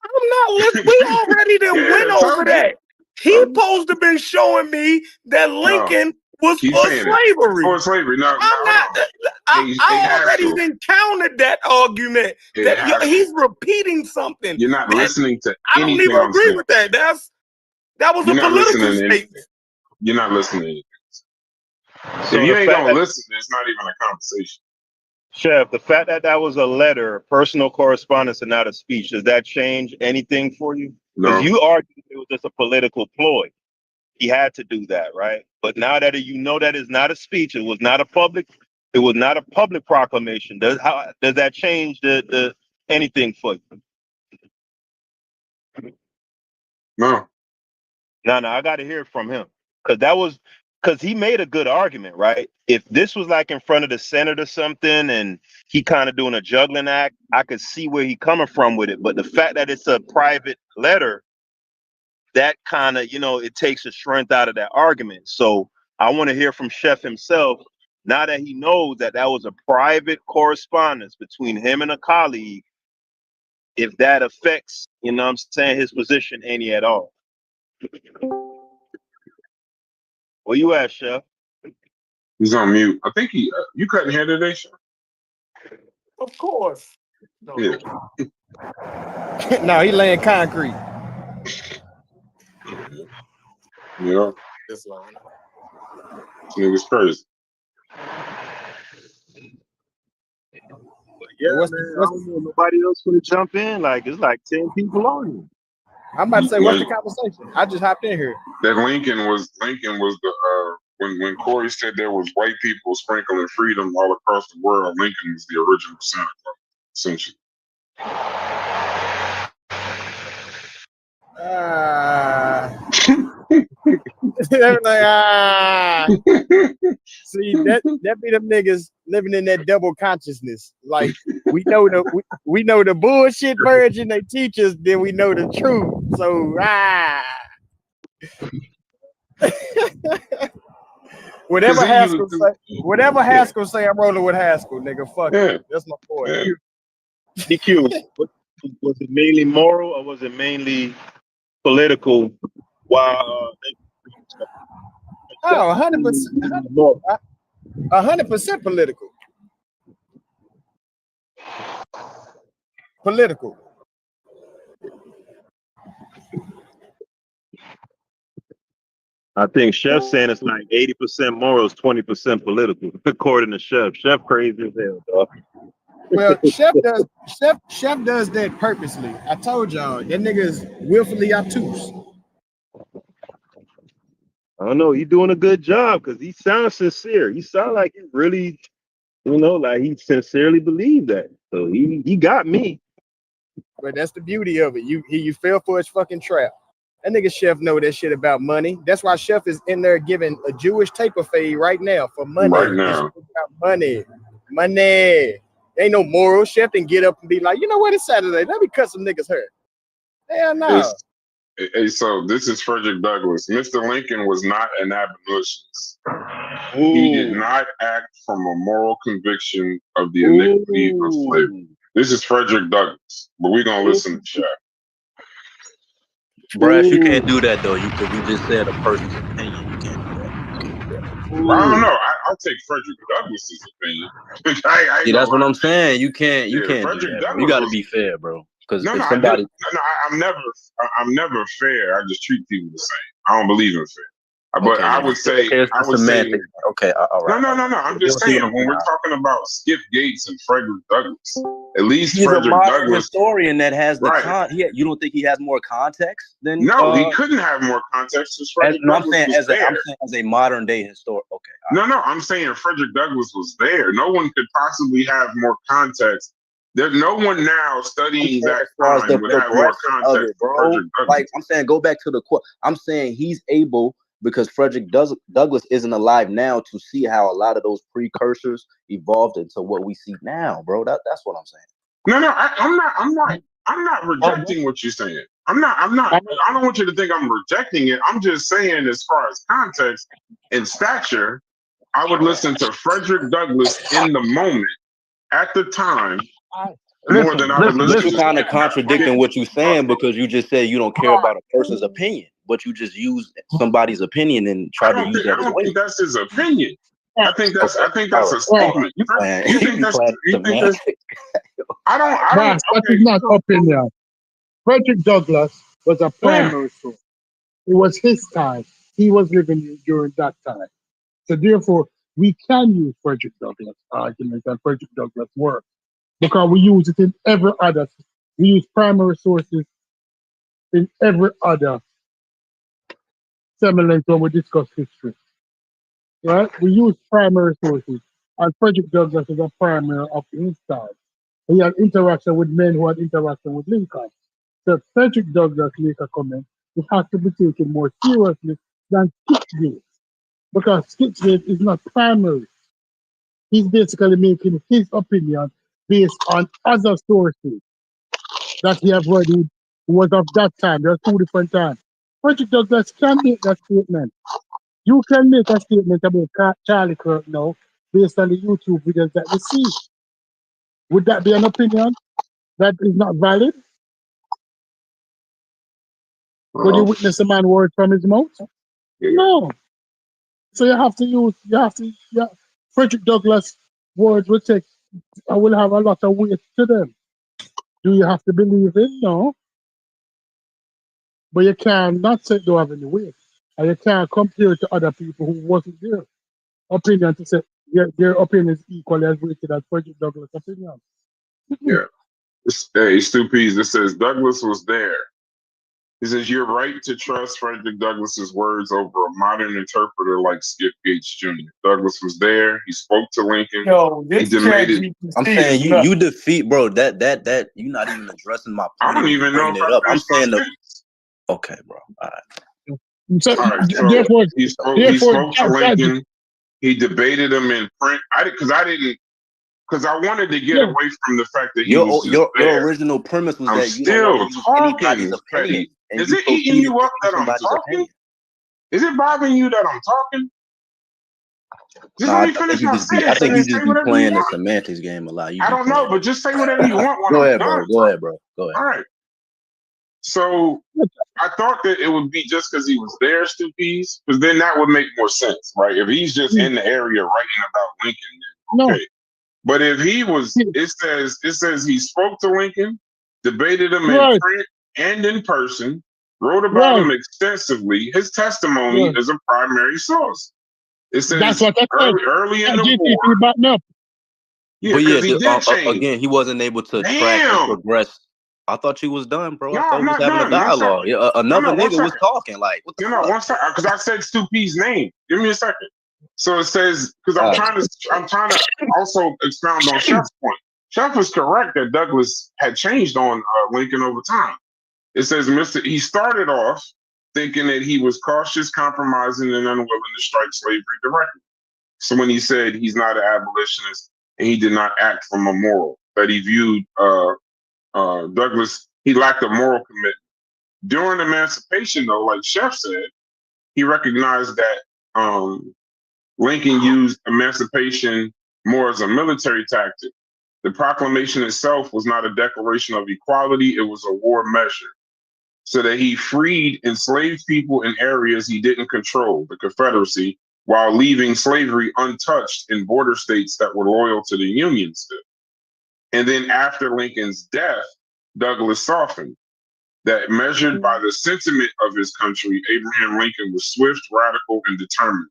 I'm not listening. We already done went over that. He supposed to been showing me that Lincoln was he's for saying slavery. For slavery. No, I'm not. It I has already to. done countered that argument. It That has he's repeating something. You're not that listening to I don't anything even I'm agree saying. with that. That was You're a not political listening to anything. statement. You're not listening to anything. So if you ain't gonna that, listen, it's not even a conversation. Chef, the fact that was a letter, personal correspondence, and not a speech, does that change anything for you? Because No. you argued it was just a political ploy. He had to do that, right? But now that you know that it's not a speech, it was not a public proclamation. Does that change the anything for you? No. No, I got to hear it from him because he made a good argument, right? If this was like in front of the Senate or something, and he kind of doing a juggling act, I could see where he coming from with it. But the fact that it's a private letter, that kind of, it takes the strength out of that argument. So I want to hear from Chef himself, now that he knows that was a private correspondence between him and a colleague, if that affects, his position any at all. Where you at, Chef? He's on mute. I think you cutting hair today, Chef? Of course. No, yeah. No, he laying concrete. Yeah. this line. This nigga's crazy. Yeah, man, I don't know. Nobody else gonna jump in. Like, it's like 10 people on you. I'm about to say, what's the conversation? I just hopped in here. That Lincoln was the when Corey said there was white people sprinkling freedom all across the world, Lincoln was the original Santa Claus, essentially. See, that be them niggas living in that double consciousness. Like, we know the bullshit version they teach us, then we know the truth. So whatever Haskell say, I'm rolling with Haskell, nigga. Fuck it. That's my boy. DQ, was it mainly moral or was it mainly political? While 100% political. Political. I think Chef's saying it's like 80% morals, 20% political, according to Chef. Chef crazy as hell, dog. Well, Chef does that purposely. I told y'all that nigga is willfully obtuse. I don't know. He's doing a good job because he sounds sincere. He sounds like he really, like he sincerely believed that. So he got me. But that's the beauty of it. You fell for his fucking trap. That nigga Chef know that shit about money. That's why Chef is in there giving a Jewish taper fade right now for money. Right now. It's about money. Money. Ain't no moral. Chef didn't get up and be like, you know what, it's Saturday. Let me cut some niggas hair. Hell no. So this is Frederick Douglass. Mr. Lincoln was not an abolitionist. Ooh. He did not act from a moral conviction of the iniquity of slavery. This is Frederick Douglass, but we're gonna listen to Chef. Brash, you can't do that though. Because you just said a person's opinion. You can't do that. I don't know. I'll take Frederick Douglass's opinion. See, that's what I'm saying. You can't. You can't. Frederick do that, Douglass you got to was- be fair, bro. Because No, if no, somebody, I'm never fair. I just treat people the same. I don't believe in fair. But okay, I would say, okay, I would say, okay, all right. no. I'm just saying, when we're talking about Skip Gates and Frederick Douglass, at least He's Frederick a modern Douglass. historian that has the Right. you don't think he has more context than? No, he couldn't have more context because Frederick Douglass was there. I'm saying as a modern day historian. Okay. No, I'm saying Frederick Douglass was there. No one could possibly have more context. There's no one now studying that time would have more context, bro. Like I'm saying, go back to the quote. I'm saying he's able because Frederick Douglass isn't alive now to see how a lot of those precursors evolved into what we see now, bro. That's what I'm saying. No, I'm not rejecting what you're saying. I don't want you to think I'm rejecting it. I'm just saying, as far as context and stature, I would listen to Frederick Douglass in the moment, at the time, more than I would listen to. You're kind of contradicting what you're saying because you just said you don't care about a person's opinion, but you just use somebody's opinion and try to use that. I don't think that's his opinion. I think that's a statement. You think that's I don't. That is not opinion. Frederick Douglass was a primary source. It was his time. He was living during that time. So therefore, we can use Frederick Douglass' argument and Frederick Douglass' work because we use it in every other. We use primary sources in every other semblance when we discuss history. Right? We use primary sources, and Frederick Douglass is a primary of his time. He had interaction with men who had interaction with Lincoln. So Frederick Douglass make a comment, it has to be taken more seriously than Skipgate, because Skipgate is not primary. He's basically making his opinion based on other sources that he have already was of that time. There's two different times. Frederick Douglass can make that statement. You can make a statement about Charlie Kirk now based on the YouTube videos that you see. Would that be an opinion that is not valid? When you witness a man word from his mouth? No. So you have to Frederick Douglass words will have a lot of weight to them. Do you have to believe it? No. But you cannot say it don't have any weight. And you can't compare it to other people who wasn't there. Opinion to say their opinion is equally as weighted as Frederick Douglass' opinion. Yeah. Hey, Stu Pease, it says Douglass was there. He says, you're right to trust Frederick Douglass's words over a modern interpreter like Skip Gates Jr. Douglass was there. He spoke to Lincoln. He debated. I'm saying you defeat, bro. That you're not even addressing my point. I don't even know if I I'm saying okay, bro. All right. So, all right, so therefore, he spoke to Lincoln. He debated him in print. Because I wanted to get away from the fact that your original premise was that you don't want to use anybody's opinion. Is it eating you up that I'm talking? Is it bothering you that I'm talking? Just let me finish my sentence. I think you just be playing the semantics game a lot. I don't know, but just say whatever you want. Go ahead, bro. Go ahead. All right. So I thought that it would be just because he was there, Stu Pease, because then that would make more sense, right? If he's just in the area writing about Lincoln, then okay. No. But if he was, it says he spoke to Lincoln, debated him in print and in person, wrote about him extensively. His testimony is a primary source. It says that's what I said. Early in the war. Yeah, But yeah, because he did change. again, he wasn't able to track and Damn. progress. I thought you was done, bro. No, I thought I'm we was not having a done. One second. dialogue. Yeah, another No, one nigga was second. talking. Like, what the No, fuck? one second. Because I said Stu P's name. Give me a second. So it says, because I'm trying to also expound on Chef's point. Chef is correct that Douglas had changed on Lincoln over time. It says he started off thinking that he was cautious, compromising, and unwilling to strike slavery directly. So when he said he's not an abolitionist and he did not act from a moral, that he viewed Douglas, he lacked a moral commitment. During emancipation, though, like Chef said, he recognized that Lincoln used emancipation more as a military tactic. The proclamation itself was not a declaration of equality, it was a war measure. So that he freed enslaved people in areas he didn't control, the Confederacy, while leaving slavery untouched in border states that were loyal to the Union still. And then after Lincoln's death, Douglas softened. That measured by the sentiment of his country, Abraham Lincoln was swift, radical, and determined.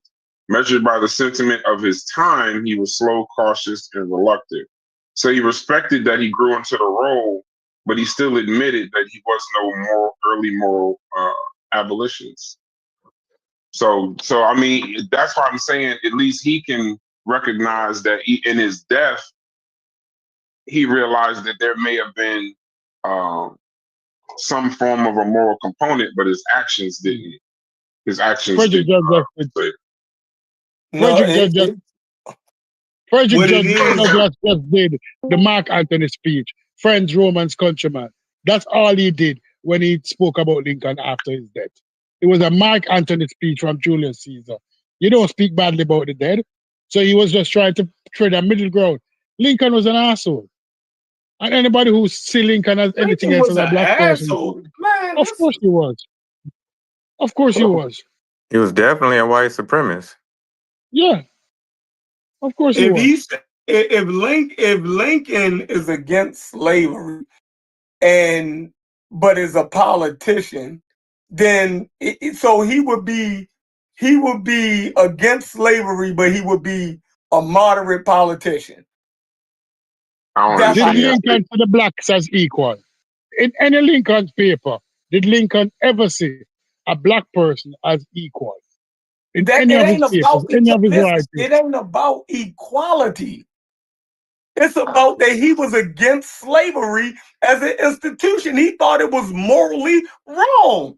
Measured by the sentiment of his time, he was slow, cautious, and reluctant. So he respected that he grew into the role, but he still admitted that he was no early moral abolitionist. So I mean, that's why I'm saying at least he can recognize that in his death, he realized that there may have been some form of a moral component, but his actions didn't. His actions Frederick didn't. Frederick Douglass just did the Mark Antony speech, Friends, Romans, Countrymen. That's all he did when he spoke about Lincoln after his death. It was a Mark Antony speech from Julius Caesar. You don't speak badly about the dead. So he was just trying to tread a middle ground. Lincoln was an asshole. And anybody who sees Lincoln as anything else as a black person, Man, of course he was. Of course he was. He was definitely a white supremacist. Yeah. Of course he was. If Lincoln is against slavery but is a politician, then so he would be against slavery, but he would be a moderate politician. Did Lincoln to the blacks as equal? In any Lincoln's paper, did Lincoln ever say a black person as equal? In any of his papers, any of his writings? It ain't about equality. It's about that he was against slavery as an institution. He thought it was morally wrong.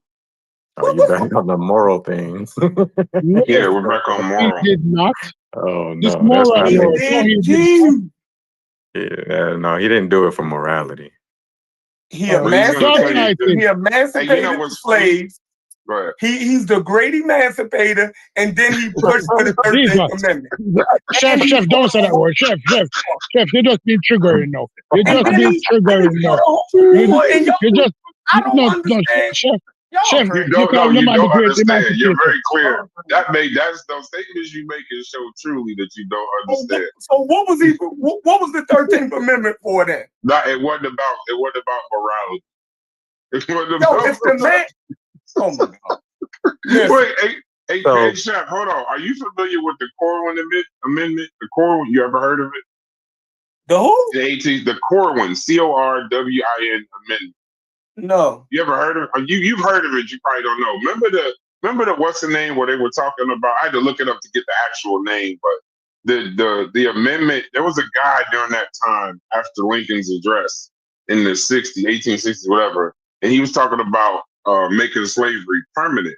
Oh, you back on the moral things. Yeah, we're back on moral. He did not. Oh no, This moral that's law. not No, Yeah, no, he didn't do it for morality. He emancipated slaves. He's the great emancipator, and then he pushed for the 13th Amendment. Chef, don't say that word. Chef, you just been triggering now. You just been triggering now. I don't understand. Chef, you don't understand. You're very clear. Those statements you make show truly that you don't understand. So what was the 13th Amendment for then? No, it wasn't about morality. It wasn't it's the man. Oh my God. Wait, hey, Chef, hold on. Are you familiar with the Corwin Amendment? The Corwin, you ever heard of it? The who? The Corwin, Corwin Amendment. No. You ever heard of it? You've heard of it, you probably don't know. Remember the what's the name where they were talking about, I had to look it up to get the actual name, but the amendment, there was a guy during that time after Lincoln's address in the 1860s, whatever, and he was talking about making slavery permanent.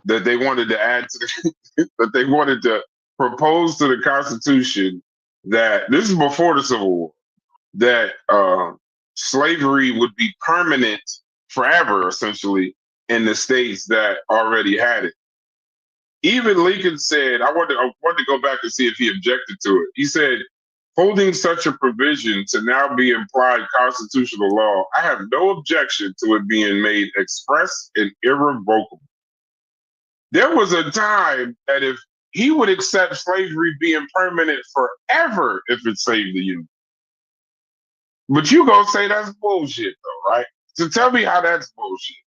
That they wanted to add to that they wanted to propose to the Constitution that this is before the Civil War, that slavery would be permanent forever, essentially, in the states that already had it. Even Lincoln said, I wanted to go back and see if he objected to it. He said, holding such a provision to now be implied constitutional law, I have no objection to it being made express and irrevocable. There was a time that if he would accept slavery being permanent forever if it saved the Union. But you gonna say that's bullshit though, right? So tell me how that's bullshit.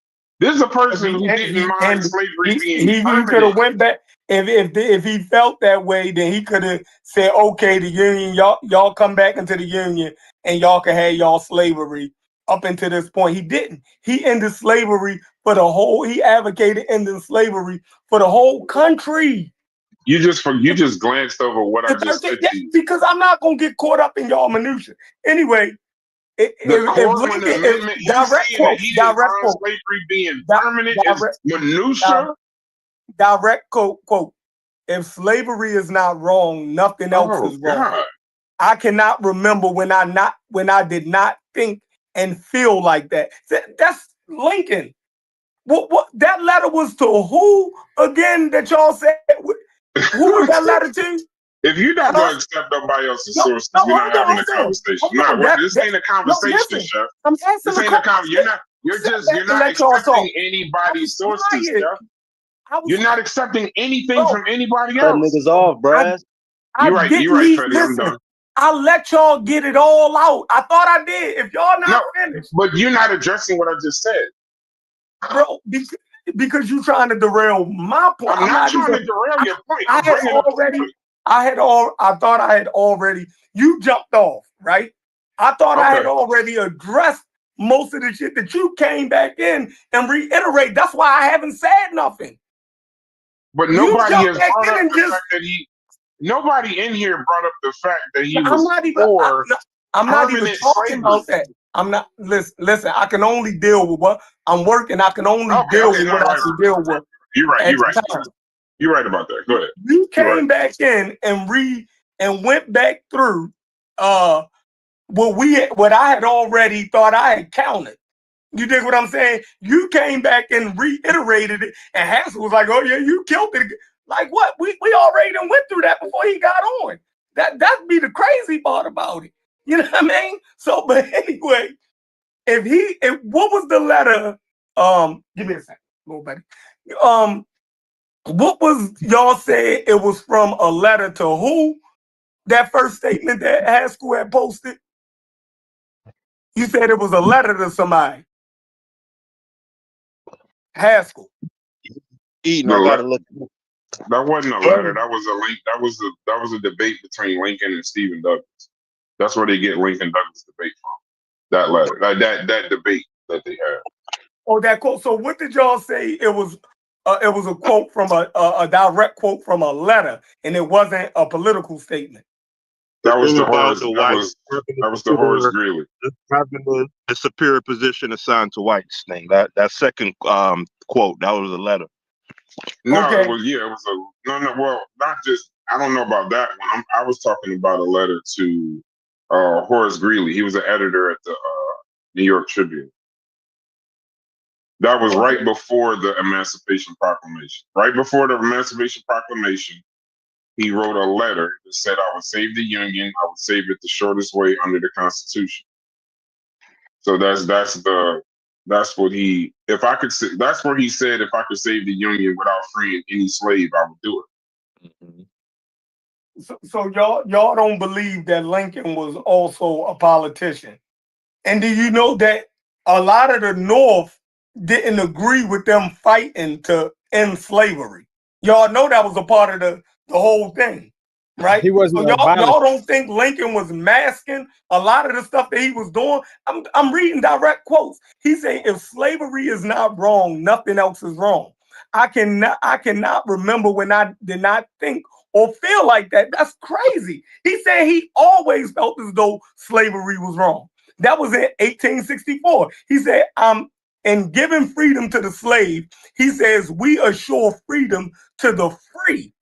This is a person who didn't mind slavery being he could permanent. have went back if he felt that way. Then he could have said, "Okay, the union, y'all come back into the union, and y'all can have y'all slavery up until this point." He didn't. He ended slavery for the whole. He advocated ending slavery for the whole country. You just glanced over what I just said to you. Because I'm not gonna get caught up in y'all minutia. Anyway, The Corwin Amendment, you saying that he didn't mind slavery being permanent is minutia? Direct quote. If slavery is not wrong, nothing else is wrong. God. I cannot remember when I did not think and feel like that. That's Lincoln. What that letter was to who again that y'all said? Who was that letter to? If you're not going to accept nobody else's sources, we're not having a conversation. This ain't a conversation, Chef. I'm asking this ain't a conversation. You're not accepting anybody's sources, Chef. You're not accepting anything from anybody else. Niggas off, Brad. You're right, Freddy. I'm done. I let y'all get it all out. I thought I did. If y'all not finished. But you're not addressing what I just said. Bro, because you're trying to derail my point. I'm not trying to derail your point. I thought I had already, you jumped off, right? I thought I had already addressed most of the shit that you came back in and reiterate. That's why I haven't said nothing. But nobody has brought up the fact that nobody in here brought up the fact that he was I'm not even talking about that. I'm not, listen, I can only deal with what I'm working. I can only deal with what I can deal with. You're right. You're right about that. Go ahead. You came back in and went back through what I had already thought I had counted. You dig what I'm saying? You came back and reiterated it, and Hansel was like, "Oh yeah, you killed it." Like what? We already done went through that before he got on. That'd be the crazy part about it. You know what I mean? So, but anyway, what was the letter? Give me a second, little buddy. What was y'all saying? It was from a letter to who? That first statement that Haskell had posted. You said it was a letter to somebody. Haskell. Eden, I gotta look. That wasn't a letter. That was a link. That was a debate between Lincoln and Stephen Douglas. That's where they get Lincoln Douglas debate from. That letter, that debate that they had. Oh, that quote. So what did y'all say? It was a quote from a direct quote from a letter, and it wasn't a political statement. That was the Horace Greeley. Having the superior position assigned to whites thing. That second quote, that was a letter. No, it was well, not just. I don't know about that one. I was talking about a letter to Horace Greeley. He was an editor at the New York Tribune. That was right before the Emancipation Proclamation. Right before the Emancipation Proclamation, he wrote a letter that said, "I would save the Union. I would save it the shortest way under the Constitution." So that's what he. If I could, that's where he said, if I could save the Union without freeing any slave, I would do it. Mm-hmm. So y'all don't believe that Lincoln was also a politician, and do you know that a lot of the North didn't agree with them fighting to end slavery? Y'all know that was a part of the whole thing, right? He wasn't. So y'all don't think Lincoln was masking a lot of the stuff that he was doing? I'm reading direct quotes. He said, "If slavery is not wrong, nothing else is wrong." I cannot remember when I did not think or feel like that. That's crazy. He said he always felt as though slavery was wrong. That was in 1864. He said, in giving freedom to the slave, he says, we assure freedom to the free,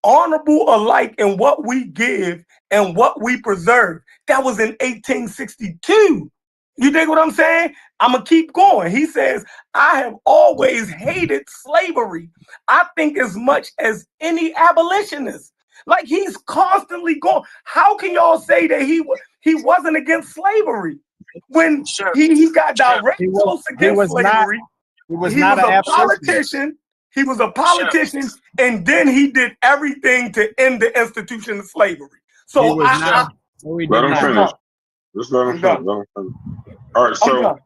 honorable alike in what we give and what we preserve. That was in 1862. You dig what I'm saying? I'm going to keep going. He says, I have always hated slavery. I think as much as any abolitionist. Like he's constantly going. How can y'all say that he wasn't against slavery when he got direct close against slavery? He was not a politician. He was a politician, and then he did everything to end the institution of slavery. So let him finish. Just let him finish. All right, so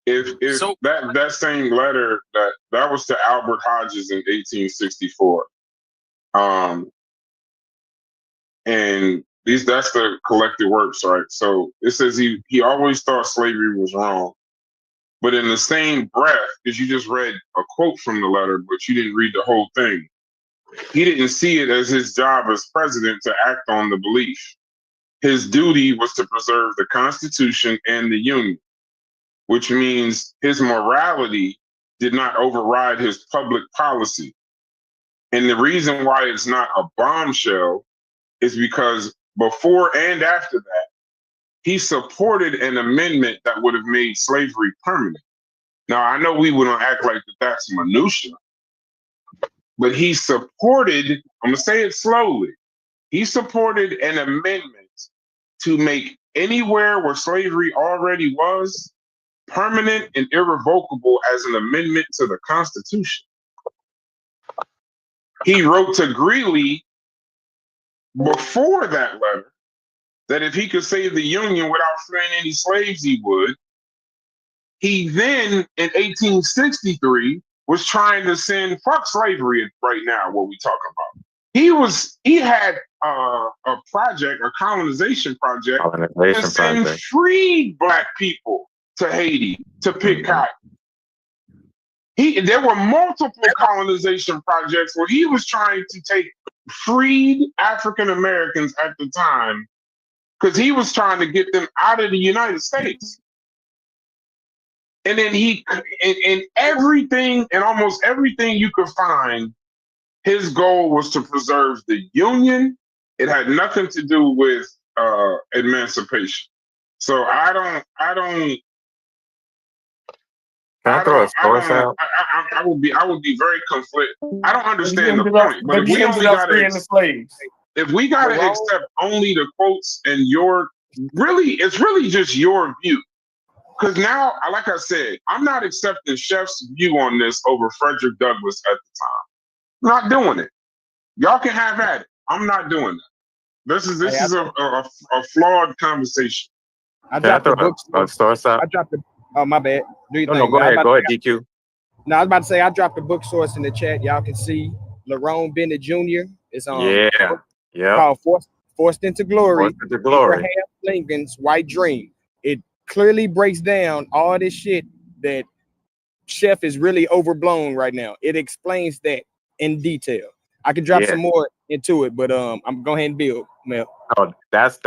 If So that same letter that was to Albert Hodges in 1864, and that's the collected works, right? So it says he always thought slavery was wrong, but in the same breath, because you just read a quote from the letter, but you didn't read the whole thing. He didn't see it as his job as president to act on the belief. His duty was to preserve the Constitution and the Union, which means his morality did not override his public policy. And the reason why it's not a bombshell is because before and after that, he supported an amendment that would have made slavery permanent. Now, I know we wouldn't act like that's minutia, but he supported, I'm going to say it slowly, he supported an amendment to make anywhere where slavery already was permanent and irrevocable as an amendment to the Constitution. He wrote to Greeley before that letter that if he could save the Union without freeing any slaves, he would. He then, in 1863, was trying to send fuck slavery right now, what we talking about. He had a project, a colonization project, to send freed Black people to Haiti to pick cotton. There were multiple colonization projects where he was trying to take freed African Americans at the time because he was trying to get them out of the United States. And then in everything, and almost everything you could find, his goal was to preserve the Union. It had nothing to do with emancipation. So I would be very conflicted. I don't understand the point, but if we only got if we got to accept only the quotes and it's really just your view. Because now, like I said, I'm not accepting Chef's view on this over Frederick Douglass at the time. I'm not doing it. Y'all can have at it. I'm not doing that. This is a flawed conversation. I dropped the book. I dropped the. Oh, my bad. Do you think? No, go ahead, DQ. No, I was about to say I dropped the book source in the chat. Y'all can see Lerone Bennett Jr. It's called Forced into Glory. Abraham Lincoln's White Dream. It clearly breaks down all this shit that Chef is really overblown right now. It explains that in detail. I can drop some more into it, but I'm going ahead and build, Mel. Oh, that's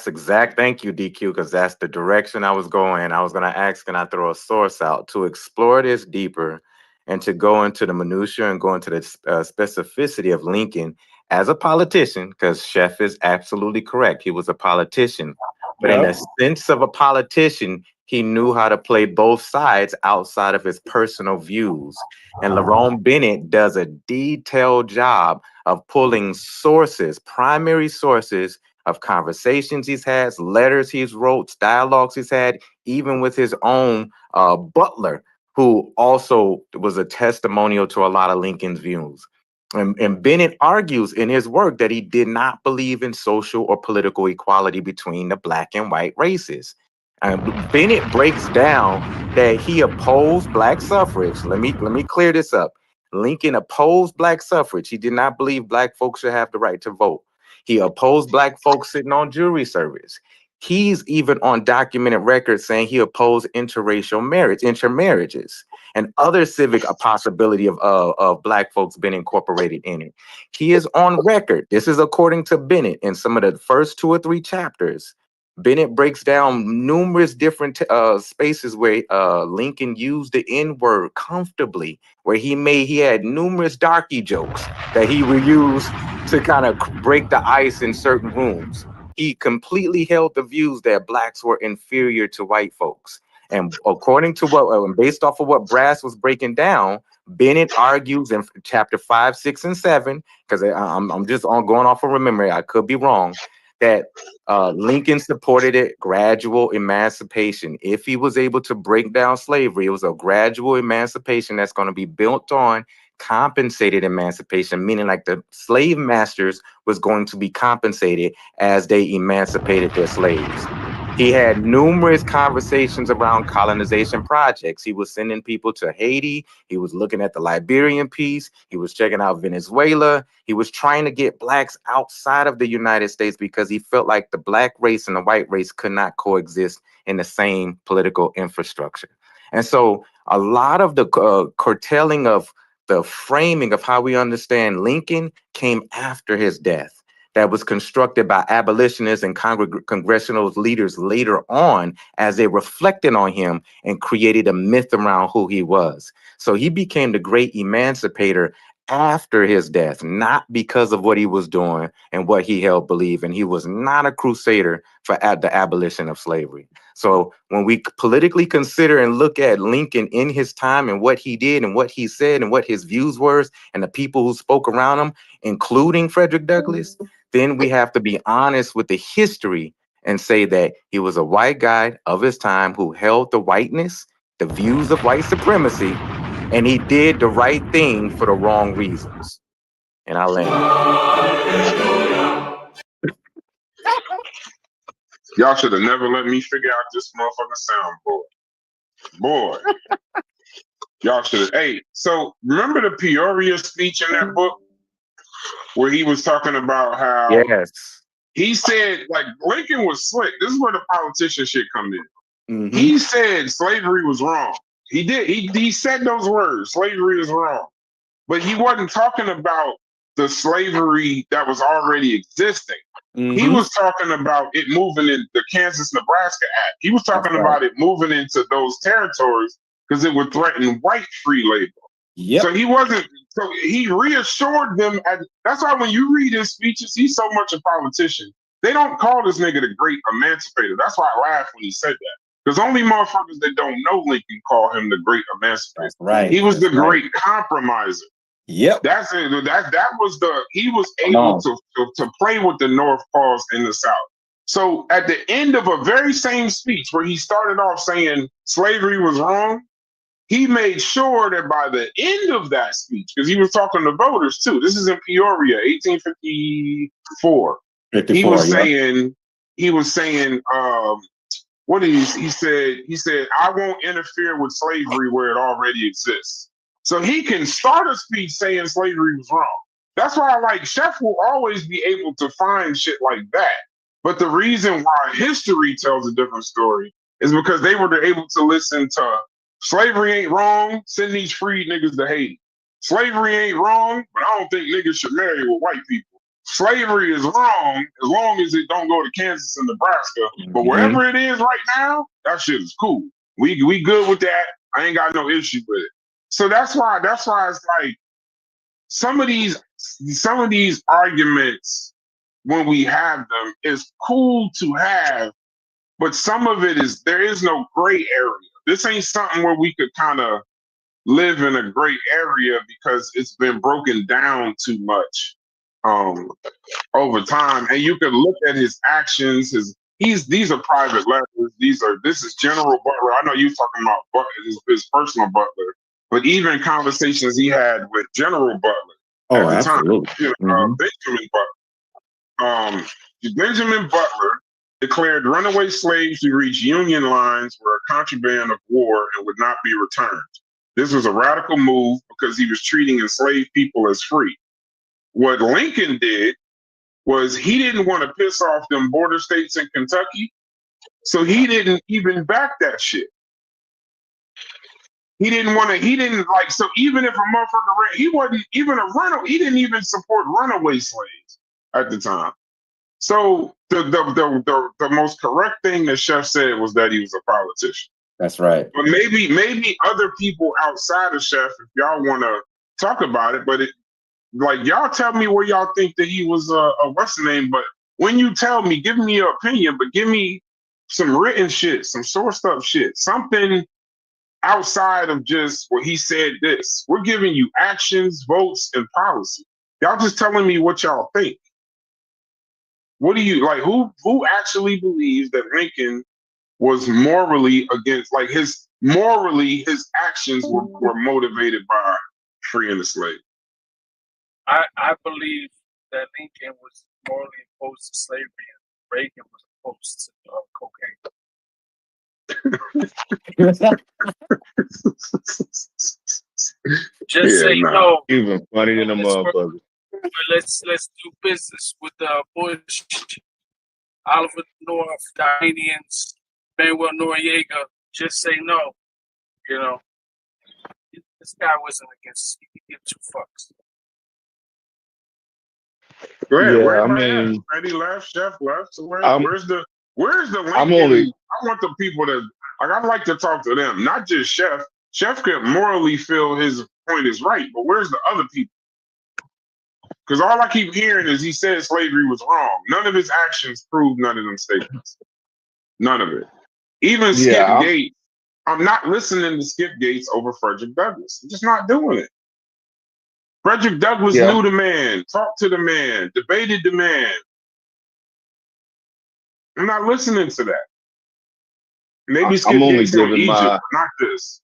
exact. Thank you, DQ, because that's the direction I was going. I was going to ask, can I throw a source out to explore this deeper and to go into the minutia and go into the specificity of Lincoln as a politician, because Chef is absolutely correct. He was a politician. But in the sense of a politician, he knew how to play both sides outside of his personal views. And Lerone Bennett does a detailed job of pulling sources, primary sources of conversations he's had, letters he's wrote, dialogues he's had, even with his own butler, who also was a testimonial to a lot of Lincoln's views. And Bennett argues in his work that he did not believe in social or political equality between the Black and white races. Bennett breaks down that he opposed Black suffrage. Let me clear this up. Lincoln opposed Black suffrage. He did not believe Black folks should have the right to vote. He opposed Black folks sitting on jury service. He's even on documented record saying he opposed intermarriages, and other civic possibility of Black folks being incorporated in it. He is on record. This is according to Bennett in some of the first 2 or 3 chapters. Bennett breaks down numerous different spaces where Lincoln used the N-word comfortably, where he had numerous darky jokes that he would use to kind of break the ice in certain rooms. He completely held the views that Blacks were inferior to white folks. And according to based off of what Brass was breaking down, Bennett argues in chapter 5, 6, and 7, because I'm just going off of memory, I could be wrong, that Lincoln supported it, gradual emancipation. If he was able to break down slavery, it was a gradual emancipation that's going to be built on compensated emancipation, meaning like the slave masters was going to be compensated as they emancipated their slaves. He had numerous conversations around colonization projects. He was sending people to Haiti. He was looking at the Liberian piece. He was checking out Venezuela. He was trying to get blacks outside of the United States because he felt like the black race and the white race could not coexist in the same political infrastructure. And so a lot of the curtailing of the framing of how we understand Lincoln came after his death. That was constructed by abolitionists and congressional leaders later on as they reflected on him and created a myth around who he was. So he became the great emancipator after his death, not because of what he was doing and what he held belief. And he was not a crusader for the abolition of slavery. So when we politically consider and look at Lincoln in his time and what he did and what he said and what his views were and the people who spoke around him, including Frederick Douglass, then we have to be honest with the history and say that he was a white guy of his time who held the whiteness, the views of white supremacy, and he did the right thing for the wrong reasons. And I land. Y'all should have never let me figure out this motherfucking soundboard. Boy. Y'all should have. Hey, so remember the Peoria speech in that book where he was talking about how yes, he said, like, Lincoln was slick. This is where the politician shit come in. Mm-hmm. He said slavery was wrong. He did. He said those words. Slavery is wrong. But he wasn't talking about the slavery that was already existing. Mm-hmm. He was talking about it moving in the Kansas-Nebraska Act. He was talking about it moving into those territories because it would threaten white free labor. Yep. So he wasn't. So he reassured them. That's why when you read his speeches, he's so much a politician. They don't call this nigga the great emancipator. That's why I laughed when he said that. Because only motherfuckers that don't know Lincoln call him the great emancipator. That's right. He was the great compromiser. Yep. That's it. That was he was able to play with the North cause in the South. So at the end of a very same speech where he started off saying slavery was wrong, he made sure that by the end of that speech, because he was talking to voters too. This is in Peoria, 1854. He was saying, what did he said? He said, I won't interfere with slavery where it already exists. So he can start a speech saying slavery was wrong. That's why I like Chef will always be able to find shit like that. But the reason why history tells a different story is because they were able to listen to slavery ain't wrong, send these free niggas to Haiti. Slavery ain't wrong, but I don't think niggas should marry with white people. Slavery is wrong as long as it don't go to Kansas and Nebraska. But wherever it is right now, that shit is cool. We good with that. I ain't got no issue with it. So that's why it's like some of these arguments when we have them is cool to have, but some of it is there is no gray area. This ain't something where we could kind of live in a gray area because it's been broken down too much over time. And you can look at his actions, these are private letters. This is General Butler. I know you're talking about his personal butler, but even conversations he had with General Butler at the time, Benjamin Butler. Benjamin Butler declared runaway slaves who reached Union lines were a contraband of war and would not be returned. This was a radical move because he was treating enslaved people as free. What Lincoln did was he didn't want to piss off them border states in Kentucky, so he didn't even back that shit. He didn't like, so even if a motherfucker he wasn't even he didn't even support runaway slaves at the time. So the most correct thing that Chef said was that he was a politician. That's right. But maybe other people outside of Chef, if y'all want to talk about it, but like y'all tell me where y'all think that he was what's the name? But when you tell me, give me your opinion, but give me some written shit, some sourced up shit, something outside of just what he said this. We're giving you actions, votes, and policy. Y'all just telling me what y'all think. What do you like? Who actually believes that Lincoln was morally against, like his actions were motivated by freeing the slave? I believe that Lincoln was morally opposed to slavery and Reagan was opposed to cocaine. Just say no. Even funny than a motherfucker. Let's do business with Bush, Oliver North, the Iranians, Manuel Noriega. Just say no. You know, this guy wasn't against. He could give two fucks. Where am I at? Eddie left, Chef left. So where's the link? I want the people to I'd like to talk to them, not just Chef. Chef could morally feel his point is right, but where's the other people? Because all I keep hearing is he said slavery was wrong. None of his actions prove none of them statements. None of it. Even Skip Gates. I'm not listening to Skip Gates over Frederick Douglass. I'm just not doing it. Frederick Douglass knew the man, talked to the man, debated the man. I'm not listening to that. Maybe Skip Gates on Egypt, not this.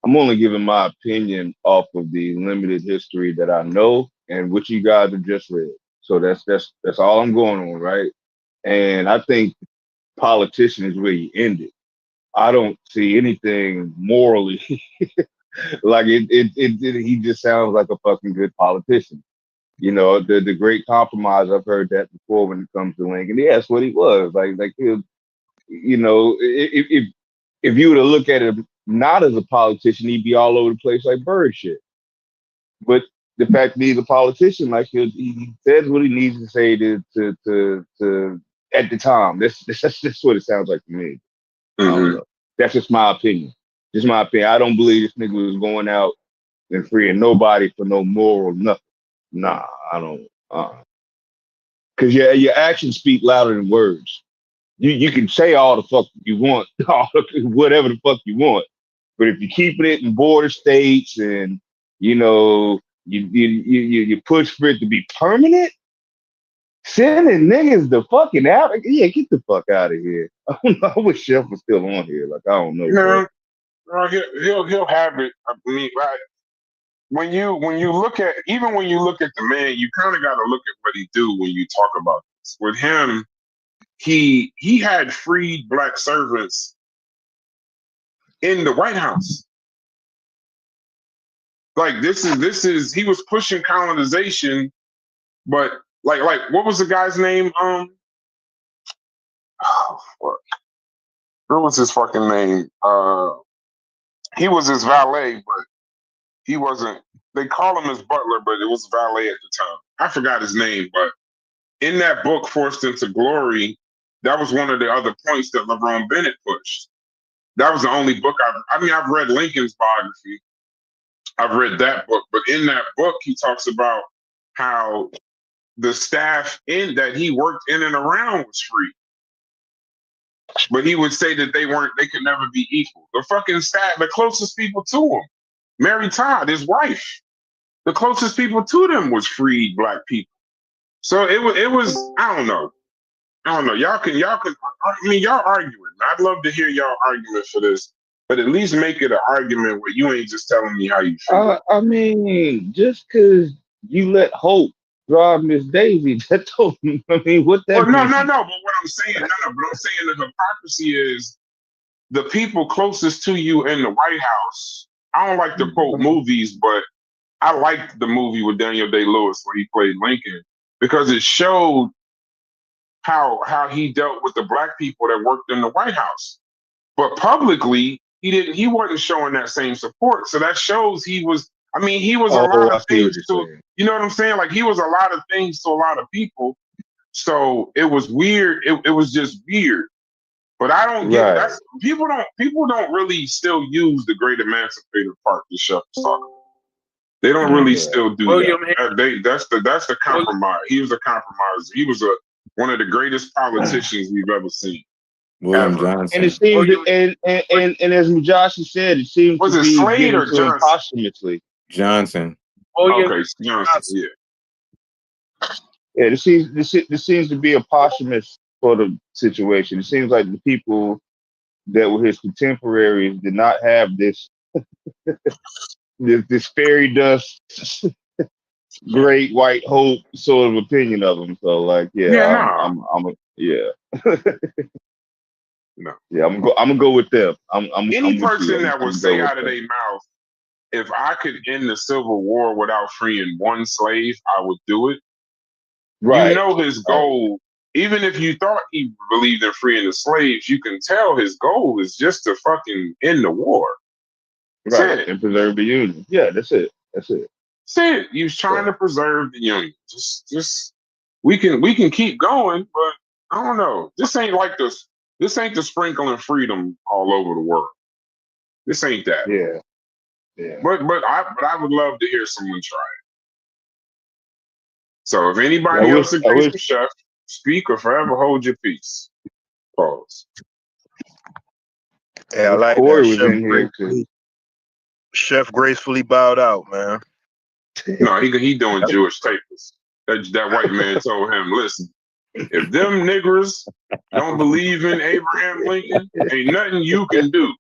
I'm only giving my opinion off of the limited history that I know and what you guys have just read. So that's all I'm going on, right? And I think politician is where you end it. I don't see anything morally like he just sounds like a fucking good politician. You know, the great compromise, I've heard that before when it comes to Lincoln. Yeah, that's what he was. Like you know, if you were to look at him not as a politician, he'd be all over the place like bird shit. But the fact that he's a politician, like he says what he needs to say to at the time. That's just what it sounds like to me. That's just my opinion. Just my opinion. I don't believe this nigga was going out and freeing nobody for no moral nothing. Nah, I don't. Because your actions speak louder than words. You can say all the fuck you want, whatever the fuck you want, but if you're keeping it in border states and you know you push for it to be permanent, sending niggas the fucking out. Yeah, get the fuck out of here. I wish Chef was still on here. Like I don't know. No, he'll have it. I mean, when you look at the man, you kind of got to look at what he do when you talk about this. With him, he had freed black servants in the White House. Like this is he was pushing colonization, but like what was the guy's name? What was his fucking name? He was his valet, but he wasn't. They call him his butler, but it was valet at the time. I forgot his name, but in that book, Forced into Glory, that was one of the other points that LeBron Bennett pushed. That was the only book I've read Lincoln's biography. I've read that book, but in that book, he talks about how the staff that he worked in and around was free. But he would say that they could never be equal. The fucking staff, the closest people to him, Mary Todd, his wife, the closest people to them was freed black people. So it was, I don't know. Y'all can, I mean, y'all arguing. I'd love to hear y'all argument for this, but at least make it an argument where you ain't just telling me how you feel. I mean, just because you let hope drive Miss Daisy, that told me, I mean, what that No, but what I'm saying, the hypocrisy is the people closest to you in the White House. I don't like to quote movies, but I liked the movie with Daniel Day-Lewis where he played Lincoln because it showed how he dealt with the black people that worked in the White House. But publicly, he wasn't showing that same support. So that shows he was a lot of things to, you know what I'm saying? Like he was a lot of things to a lot of people. So it was weird. It was just weird. But I don't get that. People don't really still use the great emancipator part the Chef was talking about. They don't really still do that. That's the compromise. He was a compromiser. He was one of the greatest politicians we've ever seen. William Johnson. And it seems and as Josh said, it seems was to it be Slade or given to him posthumously. Johnson. Okay, Johnson. Yeah. Yeah, this seems to be a posthumous sort of situation. It seems like the people that were his contemporaries did not have this this fairy dust great white hope sort of opinion of him. So like, Yeah. No. Yeah, I'm gonna go with them. Any person that would say out of their mouth, if I could end the Civil War without freeing one slave, I would do it. Right. You know his goal, even if you thought he believed in freeing the slaves, you can tell his goal is just to fucking end the war. Right. And preserve the Union. Yeah, that's it. That's it. That's it. He was trying to preserve the Union. Just we can keep going, but I don't know. This ain't like this. This ain't the sprinkling freedom all over the world. This ain't that. Yeah. Yeah. But I would love to hear someone try it. So if anybody else agrees with Chef, speak or forever hold your peace. Pause. Yeah, I like Corey that. was in here too. Chef gracefully bowed out, man. No, he doing Jewish tapers. That white man told him, listen, if them niggers don't believe in Abraham Lincoln, ain't nothing you can do.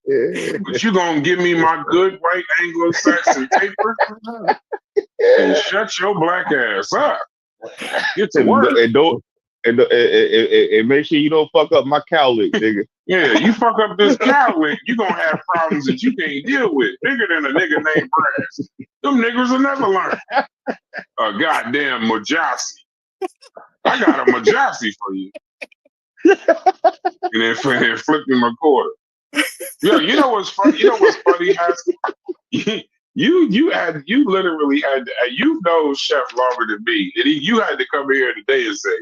But you gonna give me my good white Anglo-Saxon taper and shut your black ass up. Get to work. And make sure you don't fuck up my cowlick, nigga. Yeah, you fuck up this cowlick, you gonna have problems that you can't deal with. Bigger than a nigga named Brass. Them niggers will never learn. A goddamn Mujasi. I got a Mujasi for you. And then flip him a quarter. Yo, you know what's funny? You know what's funny? You literally had to, you know Chef longer than me. And you had to come here today and say,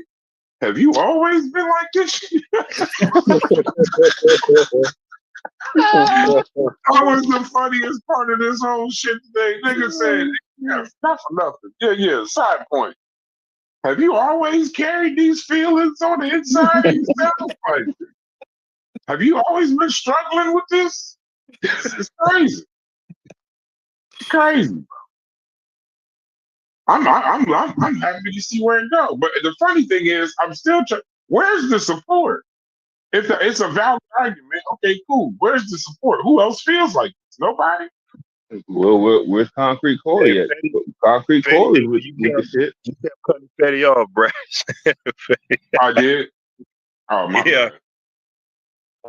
have you always been like this? That was the funniest part of this whole shit today. Nigga said, yeah, not for nothing. Yeah, side point. Have you always carried these feelings on the inside of yourself? Like, have you always been struggling with this? It's crazy. It's crazy, bro. I'm happy to see where it goes. But the funny thing is, I'm still trying. Where's the support? If it's a valid argument, okay, cool. Where's the support? Who else feels like this? Nobody? Well, where's Concrete Corey at? Concrete Corey with the shit. You kept cutting Fetty off, Brass. I did? Oh, my yeah. bad.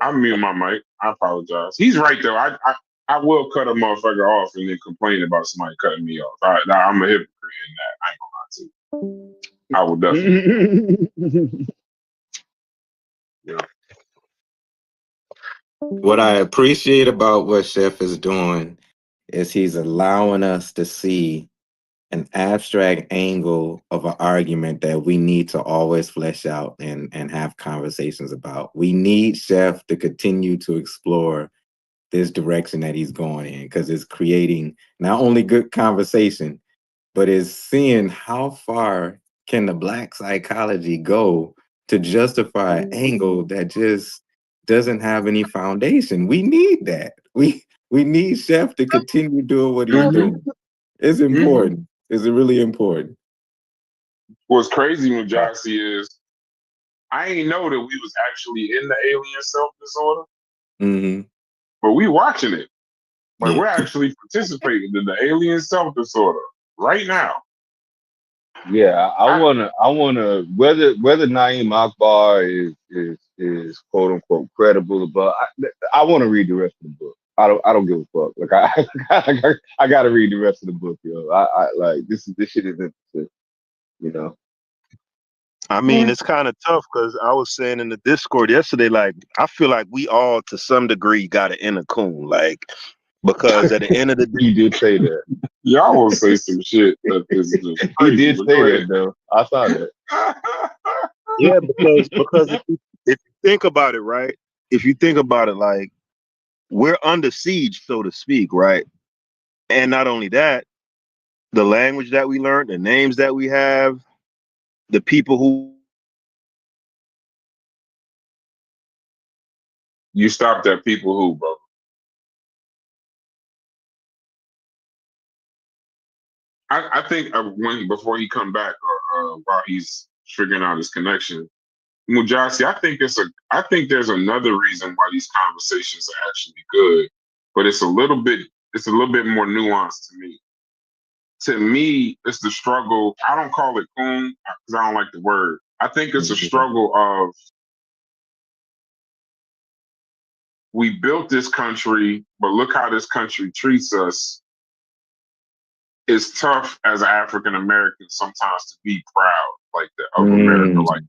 I mute my mic. I apologize. He's right, though. I will cut a motherfucker off and then complain about somebody cutting me off. I'm a hypocrite in that. I ain't gonna lie to you. I will definitely. Yeah. What I appreciate about what Chef is doing is he's allowing us to see an abstract angle of an argument that we need to always flesh out and have conversations about. We need Chef to continue to explore this direction that he's going in, because it's creating not only good conversation, but is seeing how far can the Black psychology go to justify an angle that just doesn't have any foundation. We need that. We need Chef to continue doing what he's doing. It's important. It's really important. What's crazy with Jossie is I ain't know that we was actually in the alien self-disorder. Mm-hmm. But we watching it. Like we're actually participating in the alien self-disorder right now. Yeah, I wanna whether Naeem Akbar is quote unquote credible, but I want to read the rest of the book. I don't give a fuck. Like I gotta read the rest of the book, yo. I like this shit is interesting, you know. I mean, it's kind of tough because I was saying in the Discord yesterday, like I feel like we all to some degree got an inner coon, like because at the end of the day, you did say that. Y'all will say some shit that is just crazy. He did say that though. I saw that. Yeah, because if you think about it, right? If you think about it, like we're under siege, so to speak, right? And not only that, the language that we learned, the names that we have, the people who you stopped at people who, bro. I think before he come back or while he's figuring out his connection, Mujasi, I think there's another reason why these conversations are actually good, but it's a little bit more nuanced to me. To me, it's the struggle. I don't call it coon because I don't like the word. I think it's a struggle of we built this country, but look how this country treats us. It's tough as an African American sometimes to be proud like that of America like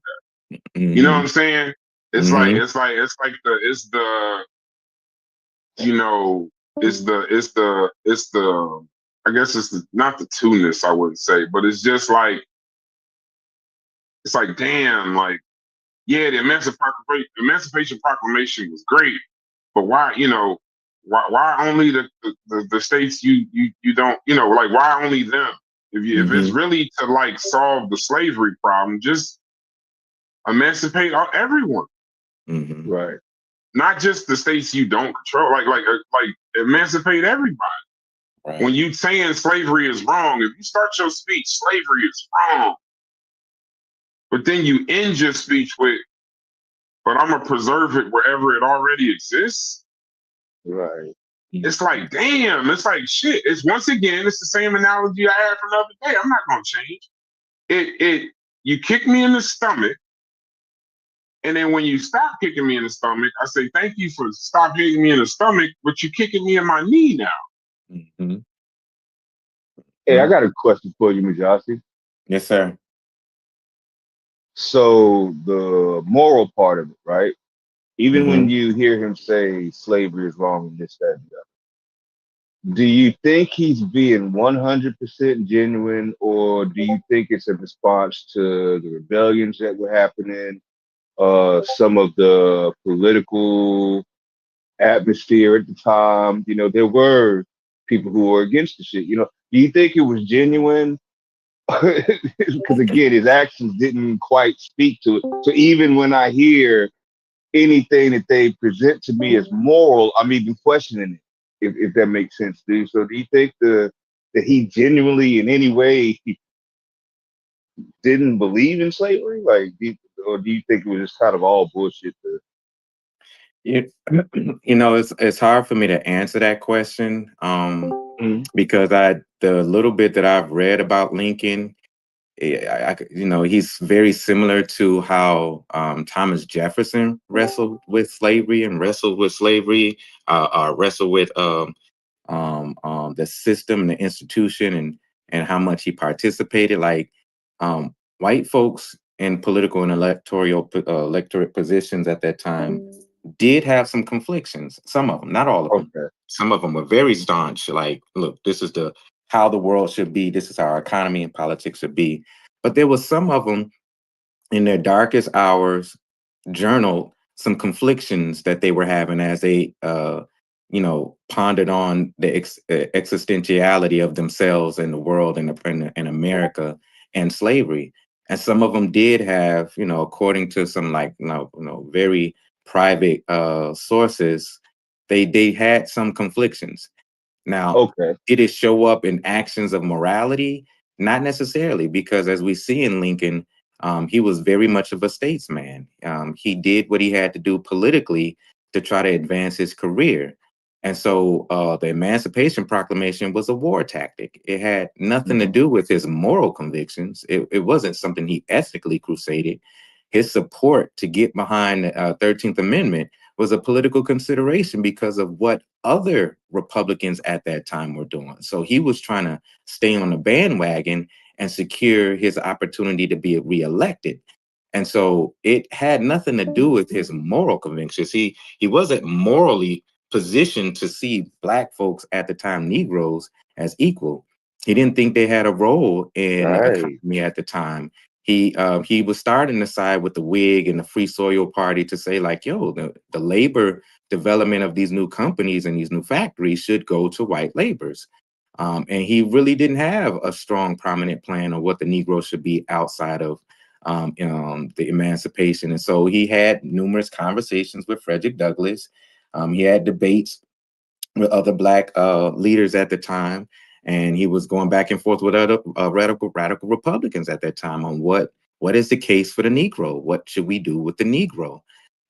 that. You know what I'm saying? It's like it's the you know, it's the I guess it's the not the two-ness, I wouldn't say, but it's just like it's like damn, like yeah, the Emancipation Proclamation was great, but why, you know, why only the states you don't, you know, like why only them? If it's really to like solve the slavery problem, just emancipate everyone. Right. Not just the states you don't control, like emancipate everybody. Right. When you saying slavery is wrong, if you start your speech, slavery is wrong, but then you end your speech with, but I'm gonna preserve it wherever it already exists. Right. It's like, damn, it's like shit. It's once again, it's the same analogy I had from the other day. I'm not gonna change. You kick me in the stomach, and then when you stop kicking me in the stomach, I say thank you for stop hitting me in the stomach, but you're kicking me in my knee now. Hey, I got a question for you, Majasi. Yes, sir. So the moral part of it, right? Even when you hear him say slavery is wrong and this, that, and that, do you think he's being 100% genuine, or do you think it's a response to the rebellions that were happening, some of the political atmosphere at the time? You know, there were people who were against the shit. You know, do you think it was genuine? Because again, his actions didn't quite speak to it. So even when I hear anything that they present to me as moral, I'm even questioning it, if that makes sense, dude. So do you think that he genuinely in any way didn't believe in slavery? Like, or do you think it was just kind of all bullshit? You know, it's hard for me to answer that question because the little bit that I've read about Lincoln, you know, he's very similar to how Thomas Jefferson wrestled with slavery and wrestled with the system and the institution and how much he participated. Like white folks in political and electorate positions at that time did have some conflictions. Some of them, not all of them. Okay. Some of them were very staunch. Like, look, this is how the world should be. This is how our economy and politics should be. But there was some of them in their darkest hours journaled some conflictions that they were having as they, you know, pondered on the existentiality of themselves and the world and America and slavery. And some of them did have, you know, according to some like, very private sources, they had some conflictions. Now, did it show up in actions of morality? Not necessarily, because as we see in Lincoln, he was very much of a statesman. He did what he had to do politically to try to advance his career. And so the Emancipation Proclamation was a war tactic. It had nothing to do with his moral convictions. It wasn't something he ethically crusaded. His support to get behind the 13th Amendment was a political consideration because of what other Republicans at that time were doing. So he was trying to stay on the bandwagon and secure his opportunity to be reelected. And so it had nothing to do with his moral convictions. He wasn't morally positioned to see Black folks at the time, Negroes, as equal. He didn't think they had a role in the economy at the time. He was starting to side with the Whig and the Free Soil Party to say, like, yo, the labor development of these new companies and these new factories should go to white laborers. And he really didn't have a strong, prominent plan of what the Negro should be outside of the emancipation. And so he had numerous conversations with Frederick Douglass. He had debates with other Black leaders at the time. And he was going back and forth with other radical Republicans at that time on what is the case for the Negro? What should we do with the Negro?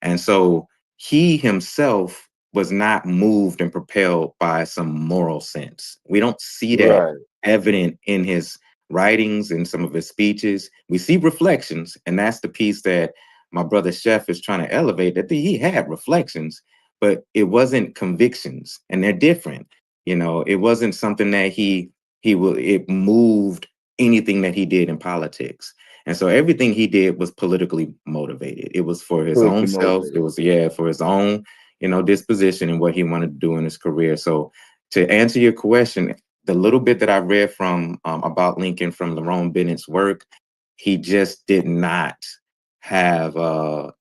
And so he himself was not moved and propelled by some moral sense. We don't see that evident in his writings and some of his speeches. We see reflections, and that's the piece that my brother Chef is trying to elevate, that he had reflections, but it wasn't convictions, and they're different. You know, it wasn't something that it moved anything that he did in politics. And so everything he did was politically motivated. It was for his own self. It was, for his own, disposition and what he wanted to do in his career. So to answer your question, the little bit that I read from about Lincoln from Lerone Bennett's work, he just did not have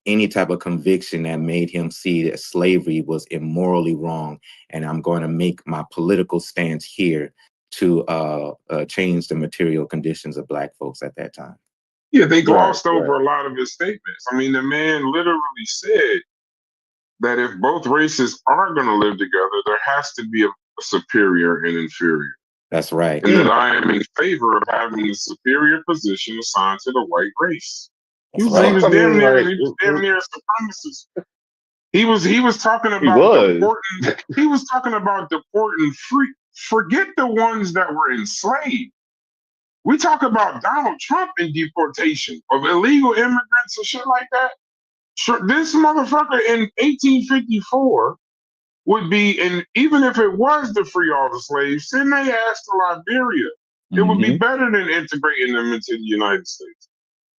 any type of conviction that made him see that slavery was immorally wrong. And I'm going to make my political stance here to change the material conditions of Black folks at that time. Yeah, they glossed over a lot of his statements. I mean, the man literally said that if both races are going to live together, there has to be a superior and inferior. That's right. And that I am in favor of having the superior position assigned to the white race. He was damn near a supremacist. He was talking about he was talking about deporting free. Forget the ones that were enslaved. We talk about Donald Trump in deportation of illegal immigrants and shit like that. Sure, this motherfucker in 1854 would be, and even if it was to free all the slaves, send their ass to Liberia. It would be better than integrating them into the United States.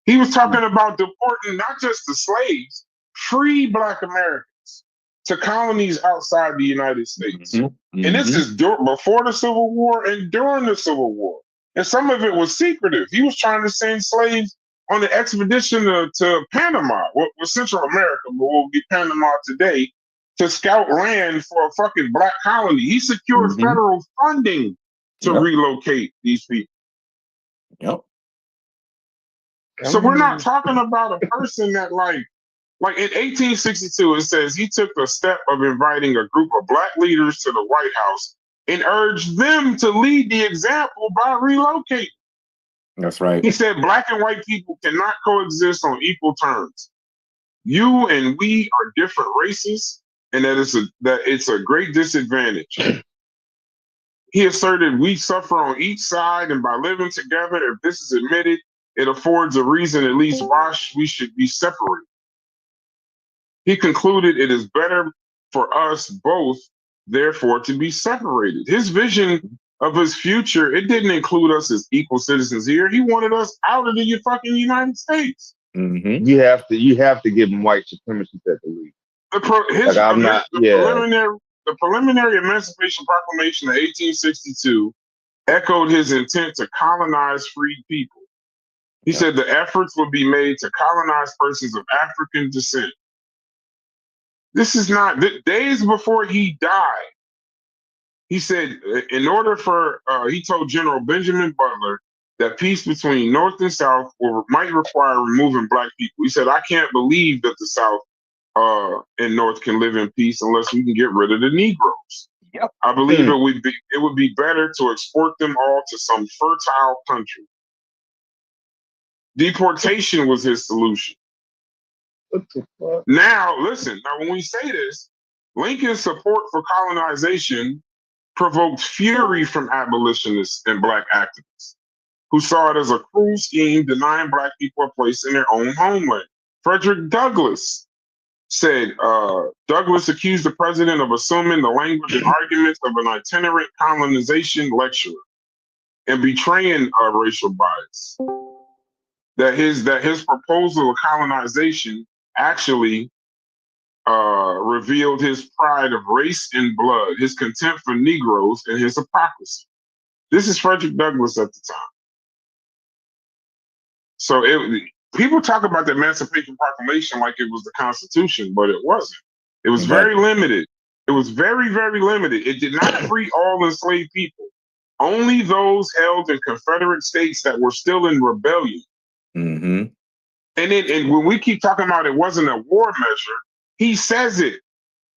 He was talking about deporting not just the slaves, free Black Americans to colonies outside the United States. And this is before the Civil War and during the Civil War. And some of it was secretive. He was trying to send slaves on an expedition to Panama, what was Central America, but what will be Panama today, to scout land for a fucking Black colony. He secured federal funding to relocate these people. So we're not talking about a person that like in 1862, it says he took the step of inviting a group of Black leaders to the White House and urged them to lead the example by relocating. That's right. He said Black and white people cannot coexist on equal terms. You and we are different races, and that it's a great disadvantage. He asserted we suffer on each side, and by living together, if this is admitted, it affords a reason at least why we should be separated. He concluded it is better for us both, therefore, to be separated. His vision of his future, it didn't include us as equal citizens here. He wanted us out of the fucking United States. You have to give him white supremacists at the least. The preliminary Emancipation Proclamation of 1862 echoed his intent to colonize freed people. He said the efforts would be made to colonize persons of African descent. This is not days before he died. He said, in order for, he told General Benjamin Butler that peace between North and South might require removing Black people. He said, I can't believe that the South and North can live in peace unless we can get rid of the Negroes. I believe it would be better to export them all to some fertile country. Deportation was his solution. Now, listen, when we say this, Lincoln's support for colonization provoked fury from abolitionists and Black activists who saw it as a cruel scheme denying Black people a place in their own homeland. Frederick Douglass said, Douglass accused the president of assuming the language and arguments of an itinerant colonization lecturer and betraying racial bias. That his proposal of colonization actually revealed his pride of race and blood, his contempt for Negroes, and his hypocrisy. This is Frederick Douglass at the time. So people talk about the Emancipation Proclamation like it was the Constitution, but it wasn't. It was very limited. It was very, very limited. It did not free all enslaved people. Only those held in Confederate states that were still in rebellion. And when we keep talking about it wasn't a war measure, he says it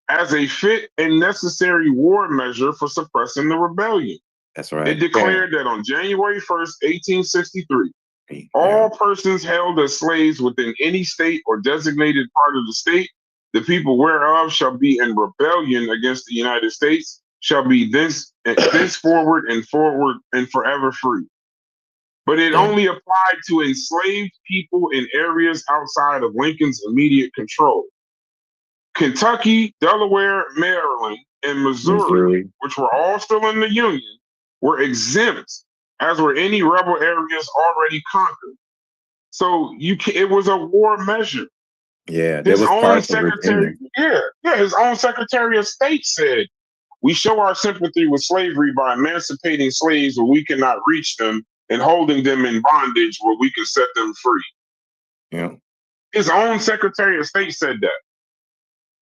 as a fit and necessary war measure for suppressing the rebellion. That's right. It declared that on January 1st, 1863, all persons held as slaves within any state or designated part of the state, the people whereof shall be in rebellion against the United States, shall be thenceforward and forward and forever free. But it only applied to enslaved people in areas outside of Lincoln's immediate control. Kentucky, Delaware, Maryland, and Missouri, which were all still in the Union, were exempt, as were any rebel areas already conquered. So it was a war measure. Yeah, there was parts of Virginia. His own Secretary of State said, "We show our sympathy with slavery by emancipating slaves where we cannot reach them and holding them in bondage where we can set them free." Yeah. His own Secretary of State said that.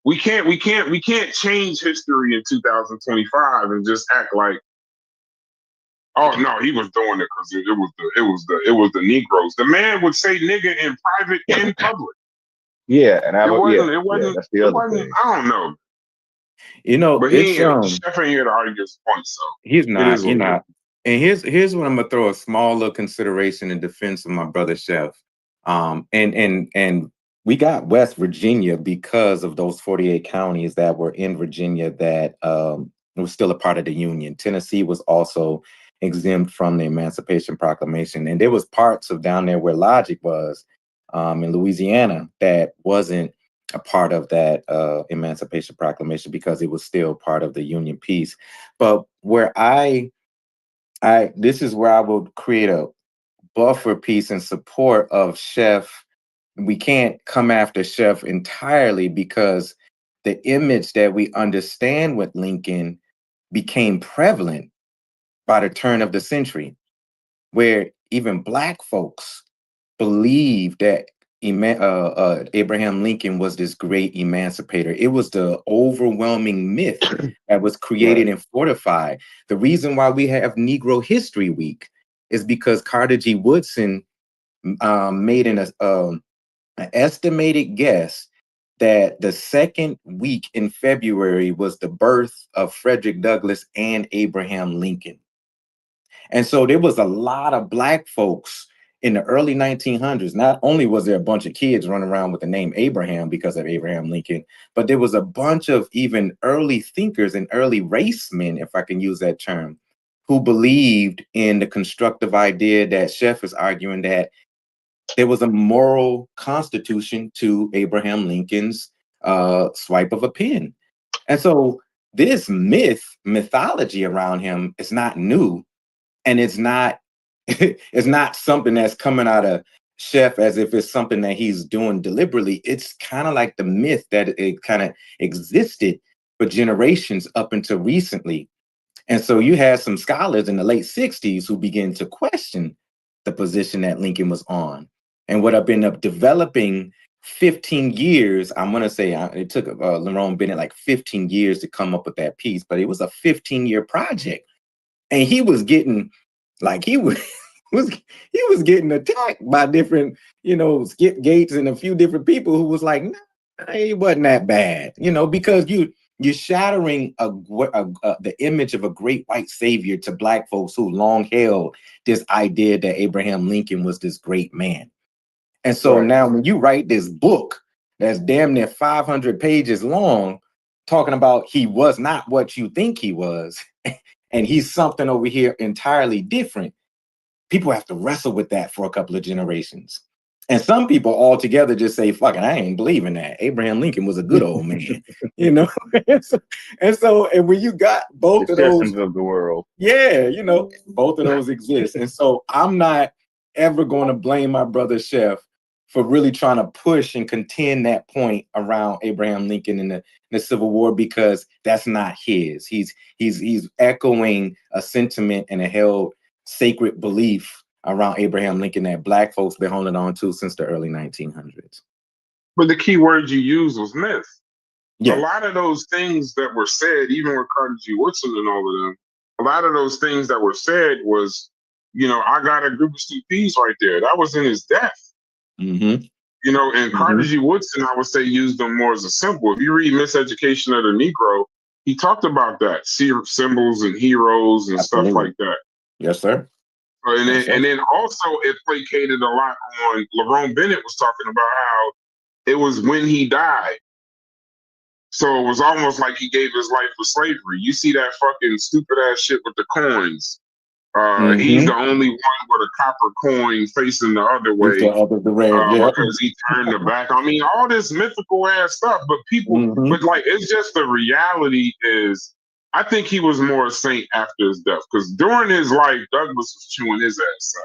We can't change history in 2025 and just act like, oh no, he was doing it because it was the Negroes. The man would say nigga in private and public. Yeah, and it wasn't. That's the other thing. I don't know. You know, but Chef ain't here to argue his point, so he's not. You're not. And here's what I'm gonna throw a small little consideration in defense of my brother Chef. And we got West Virginia because of those 48 counties that were in Virginia that was still a part of the Union. Tennessee was also exempt from the Emancipation Proclamation, and there was parts of down there where Logic was in Louisiana that wasn't a part of that Emancipation Proclamation because it was still part of the Union peace. But where this is where I would create a buffer piece in support of Chef. We can't come after Chef entirely because the image that we understand with Lincoln became prevalent by the turn of the century, where even Black folks believed that Abraham Lincoln was this great emancipator. It was the overwhelming myth that was created and fortified. The reason why we have Negro History Week is because Carter G. Woodson made an estimated guess that the second week in February was the birth of Frederick Douglass and Abraham Lincoln. And so there was a lot of Black folks in the early 1900s. Not only was there a bunch of kids running around with the name Abraham because of Abraham Lincoln, but there was a bunch of even early thinkers and early racemen, if I can use that term, who believed in the constructive idea that Chef is arguing that there was a moral constitution to Abraham Lincoln's swipe of a pen. And so this mythology around him is not new. And it's not it's not something that's coming out of Chef as if it's something that he's doing deliberately. It's kind of like the myth that it kind of existed for generations up until recently. And so you had some scholars in the late 60s who began to question the position that Lincoln was on. And what I've been up developing 15 years, I'm going to say it took Lerone Bennett like 15 years to come up with that piece, but it was a 15-year project. And he was getting like he was getting attacked by different, Skip Gates and a few different people who was like, nah, it wasn't that bad, because you're shattering the image of a great white savior to Black folks who long held this idea that Abraham Lincoln was this great man. And so now when you write this book that's damn near 500 pages long, talking about he was not what you think he was, and he's something over here entirely different, people have to wrestle with that for a couple of generations. And some people altogether just say, fucking, I ain't believing that. Abraham Lincoln was a good old man, and when you got both of those of the world, both of those exist. And so I'm not ever going to blame my brother Chef for really trying to push and contend that point around Abraham Lincoln in the Civil War, because that's not his. He's echoing a sentiment and a held sacred belief around Abraham Lincoln that Black folks been holding on to since the early 1900s. But the key word you used was myth. Yeah. A lot of those things that were said, even with Carter G. Woodson and all of them, a lot of those things that were said was, I got a group of CPs right there. That was in his death. Mm-hmm. And Carter G. Woodson, I would say, used them more as a symbol. If you read Miseducation of the Negro, he talked about that, symbols and heroes and stuff like that. Yes, sir. And then also it placated a lot on, Lerone Bennett was talking about how it was when he died. So it was almost like he gave his life for slavery. You see that fucking stupid ass shit with the coins. He's the only one with a copper coin facing the other way. The red, because he turned the back. I mean, all this mythical ass stuff, but people, but like, it's just the reality is, I think he was more a saint after his death, because during his life, Douglas was chewing his ass up.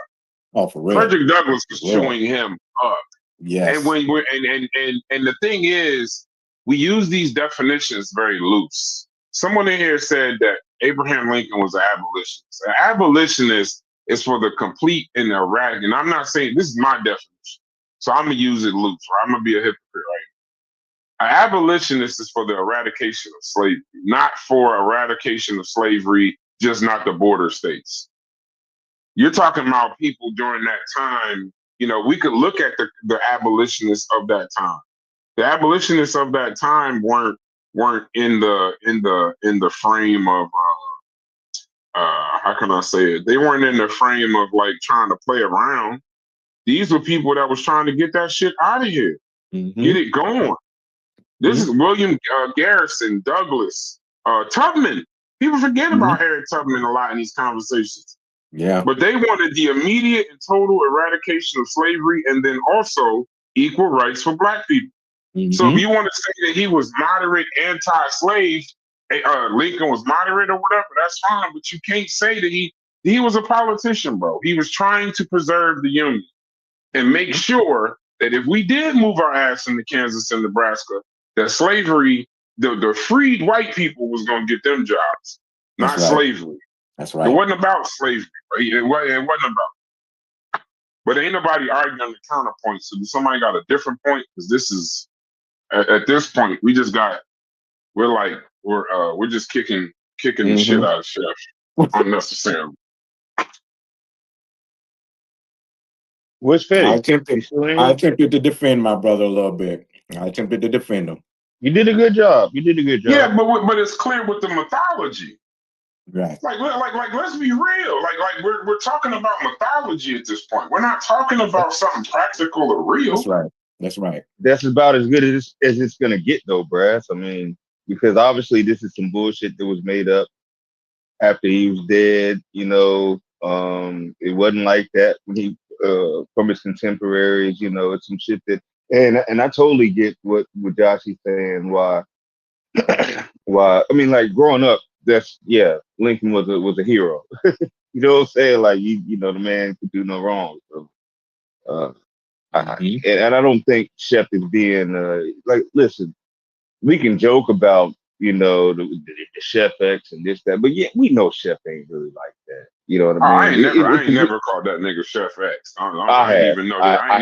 Oh, for real. Frederick Douglass was chewing him up. Yes. And when we're and the thing is, we use these definitions very loose. Someone in here said that Abraham Lincoln was an abolitionist. An abolitionist is for the complete and erratic. And I'm not saying this is my definition, so I'm gonna use it loose. Or I'm gonna be a hypocrite right now. An abolitionist is for the eradication of slavery, not for eradication of slavery, just not the border states. You're talking about people during that time. You know, we could look at the abolitionists of that time. The abolitionists of that time weren't in the frame of how can I say it? They weren't in the frame of like trying to play around. These were people that was trying to get that shit out of here, get it going. This is William Garrison, Douglas, Tubman. People forget about Harriet Tubman a lot in these conversations. Yeah. But they wanted the immediate and total eradication of slavery, and then also equal rights for Black people. So if you want to say that he was moderate, anti-slave, Lincoln was moderate or whatever, that's fine. But you can't say that he was a politician, bro. He was trying to preserve the Union and make sure that if we did move our ass into Kansas and Nebraska, that slavery, the freed white people was going to get them jobs, not slavery. That's right. It wasn't about slavery. Right? It wasn't about. But ain't nobody arguing the counterpoint. So somebody got a different point? Because this is at this point we're just kicking the shit out of Chef unnecessarily. Where's Fetty? I attempted to defend my brother a little bit. I attempted to defend him. You did a good job. Yeah, but it's clear with the mythology. Right. Like let's be real. Like we're talking about mythology at this point. We're not talking about something practical or real. That's right. That's right. That's about as good as it's gonna get though, Brass. I mean, because obviously this is some bullshit that was made up after he was dead. You know, it wasn't like that when he from his contemporaries. You know, it's some shit that, and I totally get what Josh is saying. Why? I mean, like growing up, Lincoln was a hero. You know what I'm saying? Like you know, the man could do no wrong. So, and I don't think Chef is being like. Listen, we can joke about the Chef X and this that, but yeah, we know Chef ain't really like that. You know what I mean? I ain't never called that nigga Chef X. I didn't even know that. I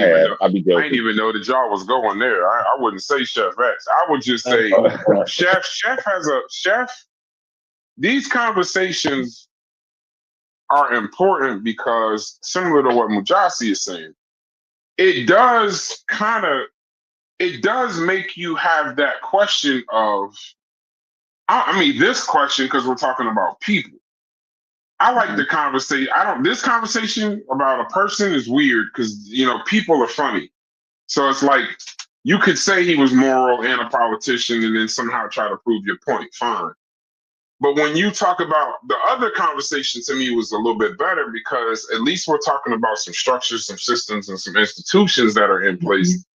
didn't even know that y'all was going there. I wouldn't say Chef X. I would just say Chef. Chef. These conversations are important because, similar to what Mujasi is saying, it does make you have that question of, I mean, this question, because we're talking about people. I like the conversation. This conversation about a person is weird because, people are funny. So it's like, you could say he was moral and a politician and then somehow try to prove your point. Fine. But when you talk about the other conversation, to me was a little bit better because at least we're talking about some structures, some systems, and some institutions that are in place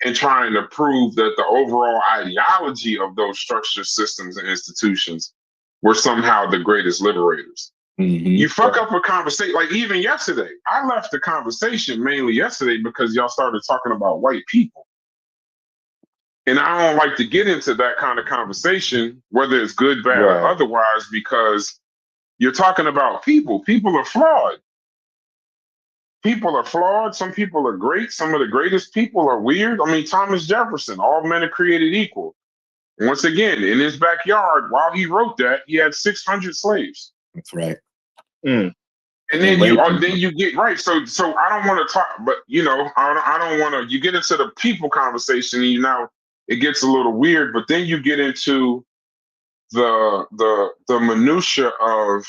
and trying to prove that the overall ideology of those structures, systems, and institutions were somehow the greatest liberators. You fuck up a conversation, like even yesterday. I left the conversation mainly yesterday because y'all started talking about white people. And I don't like to get into that kind of conversation, whether it's good, bad, or otherwise, because you're talking about people. People are flawed. People are flawed. Some people are great. Some of the greatest people are weird. I mean, Thomas Jefferson, all men are created equal. Once again, in his backyard, while he wrote that, he had 600 slaves. That's right. And then you get right. So I don't want to talk, but I don't want to. You get into the people conversation, and it gets a little weird. But then you get into the minutia of,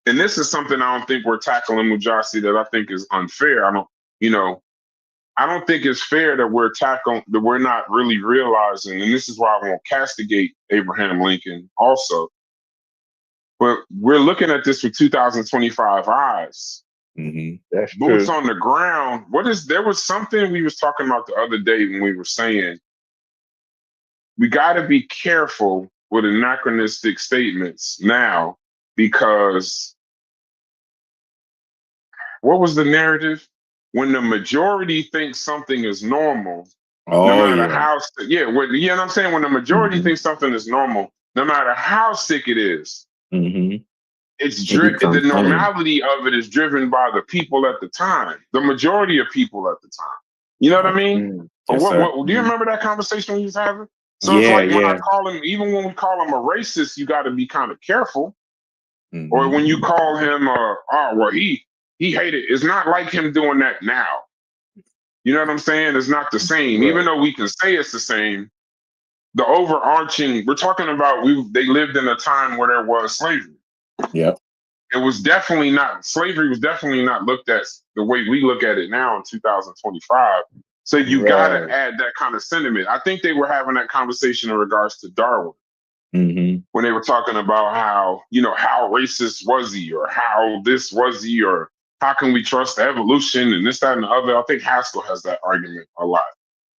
and this is something I don't think we're tackling, Mujasi, that I think is unfair. I don't think it's fair that we're not really realizing, and this is why I won't castigate Abraham Lincoln also. But we're looking at this with 2025 eyes. Mm-hmm. That's Boots true. on the ground. There was something we was talking about the other day when we were saying we got to be careful with anachronistic statements now, because what was the narrative? When the majority thinks something is normal, no matter how you know what I'm saying? When the majority thinks something is normal, no matter how sick it is, it's the normality of it is driven by the people at the time, the majority of people at the time. You know what I mean? Yes, what do you remember that conversation we was having? So it's like when I call him, even when we call him a racist, you got to be kind of careful. Or when you call him, he hated. It's not like him doing that now. You know what I'm saying? It's not the same. Right. Even though we can say it's the same, the overarching, we're talking about they lived in a time where there was slavery. Yep. It was definitely not, slavery was definitely not looked at the way we look at it now in 2025. So you got to add that kind of sentiment. I think they were having that conversation in regards to Darwin. When they were talking about how racist was he, or how this was he, or how can we trust evolution and this, that, and the other. I think Haskell has that argument a lot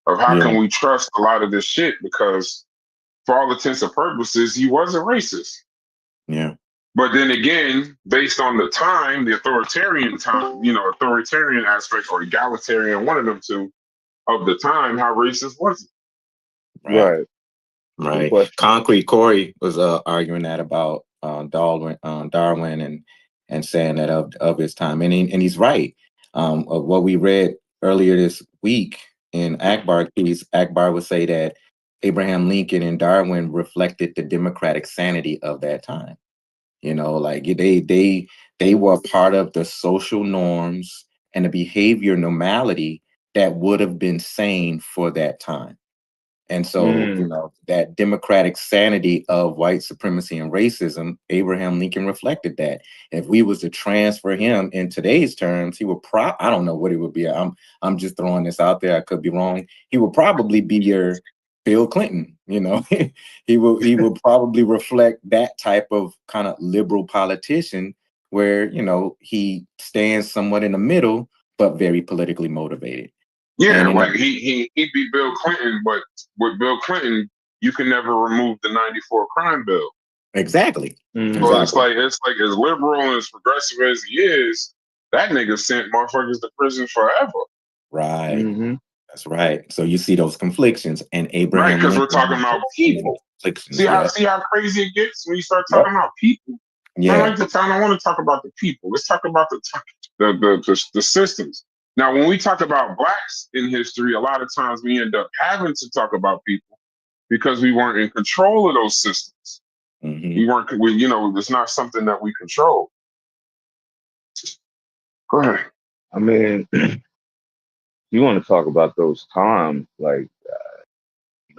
of how can we trust a lot of this shit, because for all intents and purposes, he wasn't racist. Yeah. But then again, based on the time, the authoritarian aspect, or egalitarian, one of them two, of the time, how racist was it? Right. Concrete Corey was arguing that about Darwin and saying that of his time, and he's right. Of what we read earlier this week in Akbar piece, Akbar would say that Abraham Lincoln and Darwin reflected the democratic sanity of that time. You know, like they were part of the social norms and the behavior normality that would have been sane for that time. And so, that democratic sanity of white supremacy and racism, Abraham Lincoln reflected that. If we was to transfer him in today's terms, he would I don't know what he would be. I'm just throwing this out there. I could be wrong. He would probably be your Bill Clinton. He will probably reflect that type of kind of liberal politician where, he stands somewhat in the middle, but very politically motivated. Yeah, like he beat Bill Clinton, but with Bill Clinton, you can never remove the '94 crime bill. Exactly. So it's like as liberal and as progressive as he is, that nigga sent motherfuckers to prison forever. Right. That's right. So you see those conflictions, and Abraham. Right, because we're talking about people. See how crazy it gets when you start talking about people. Yeah. I want to talk about the people. Let's talk about the systems. Now, when we talk about blacks in history, a lot of times we end up having to talk about people because we weren't in control of those systems. We weren't. It's not something that we control. Go ahead. I mean, you want to talk about those times, like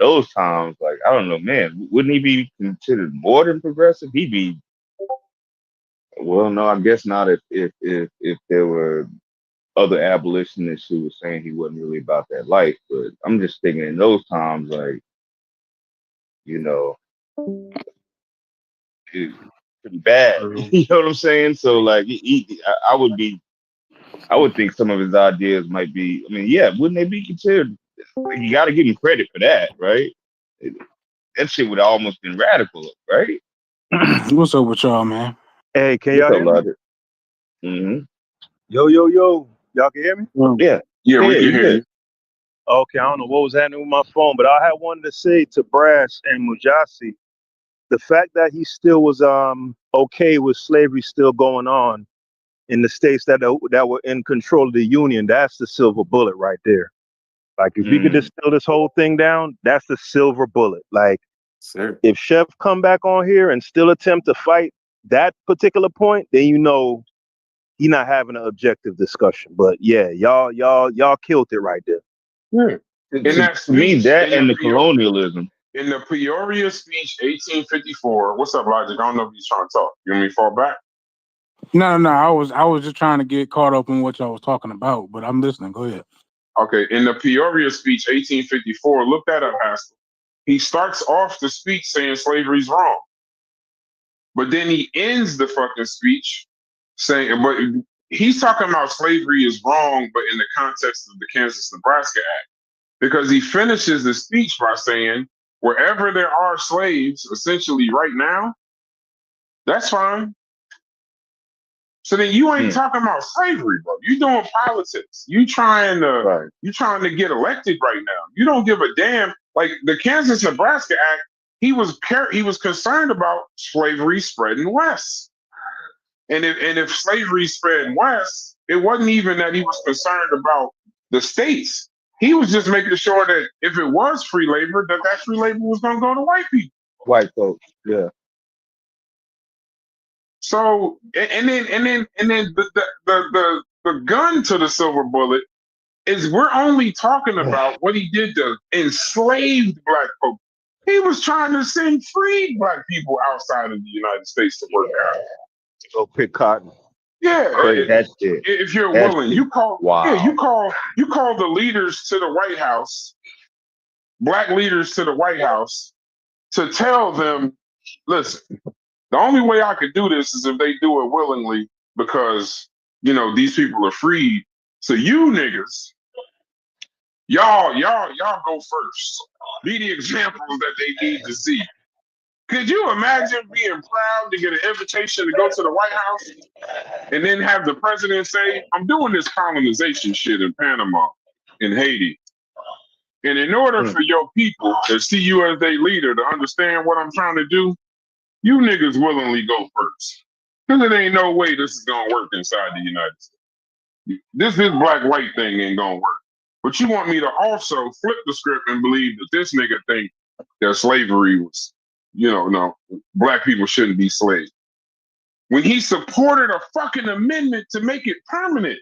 I don't know, man. Wouldn't he be considered more than progressive? He'd be. Well, no, I guess not. If there were other abolitionists who were saying he wasn't really about that life, but I'm just thinking in those times, like, it's pretty bad. You know what I'm saying? So, like, I would think some of his ideas might be. I mean, yeah, wouldn't they be considered? Like, you got to give him credit for that, right? That shit would have almost been radical, right? What's up with y'all, man? Hey, can y'all hear me? Yo, y'all can hear me? Yeah, we can hear you. Okay, I don't know what was happening with my phone, but I had wanted to say to Brass and Mujasi, the fact that he still was okay with slavery still going on in the states that were in control of the Union, that's the silver bullet right there. Like, if we could distill this whole thing down, that's the silver bullet. Like, if Chef come back on here and still attempt to fight that particular point, then he not having an objective discussion. But yeah, y'all killed it right there. In that speech, and the colonialism. In the Peoria speech, 1854. What's up, Logic? I don't know if you're trying to talk. You want me to fall back? No. I was just trying to get caught up in what y'all was talking about, but I'm listening. Go ahead. Okay, in the Peoria speech, 1854. Look that up, Haskell. He starts off the speech saying slavery's wrong. But then he ends the fucking speech saying, but he's talking about slavery is wrong, but in the context of the Kansas-Nebraska Act. Because he finishes the speech by saying, wherever there are slaves, essentially right now, that's fine. So then you ain't talking about slavery, bro. You doing politics. You trying to get elected right now. You don't give a damn. Like the Kansas-Nebraska Act, he was concerned about slavery spreading west. And if slavery spread west, it wasn't even that he was concerned about the states. He was just making sure that if it was free labor, that free labor was going to go to white people. White folks, yeah. So and then the gun to the silver bullet is we're only talking about what he did to enslaved black folks. He was trying to send freed black people outside of the United States to work out. Go pick cotton. Yeah, if you're willing, you call. Wow. Yeah, you call the leaders to the White House, black leaders to the White House, to tell them, listen, the only way I could do this is if they do it willingly, because these people are freed. So you niggas, y'all go first. Be the examples that they need to see. Could you imagine being proud to get an invitation to go to the White House and then have the president say, I'm doing this colonization shit in Panama, in Haiti. And in order for your people to see you as their leader to understand what I'm trying to do, you niggas willingly go first. Because there ain't no way this is going to work inside the United States. This black-white thing ain't going to work. But you want me to also flip the script and believe that this nigga think that slavery was, no, black people shouldn't be slaves. When he supported a fucking amendment to make it permanent.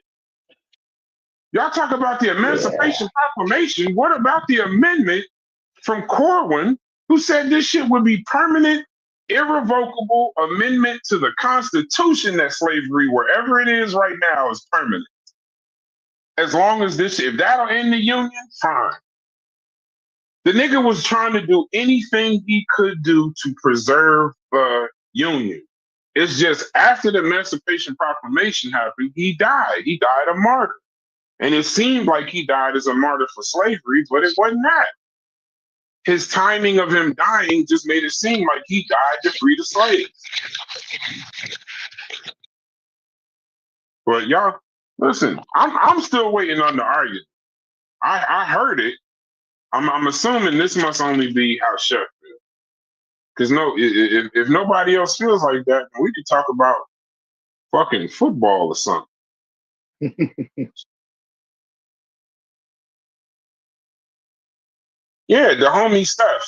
Y'all talk about the Emancipation Proclamation. What about the amendment from Corwin, who said this shit would be permanent, irrevocable amendment to the Constitution that slavery, wherever it is right now, is permanent. As long as if that'll end the Union, fine. The nigga was trying to do anything he could do to preserve the Union. It's just after the Emancipation Proclamation happened, he died. He died a martyr. And it seemed like he died as a martyr for slavery, but it wasn't that. His timing of him dying just made it seem like he died to free the slaves. But y'all, listen, I'm still waiting on the argument. I heard it. I'm assuming this must only be how Chef feels. Because if nobody else feels like that, we could talk about fucking football or something. Yeah, the homie Steph.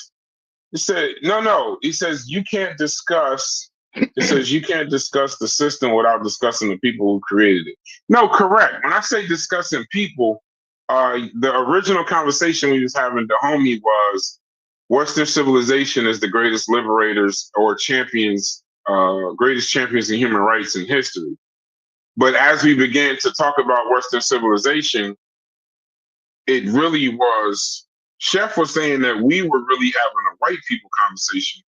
He said, no. He says you can't discuss. It says you can't discuss the system without discussing the people who created it. No, correct. When I say discussing people, the original conversation we was having, the homie, was Western civilization is the greatest liberators or champions, greatest champions in human rights in history. But as we began to talk about Western civilization, it really was, Chef was saying that we were really having a white people conversation.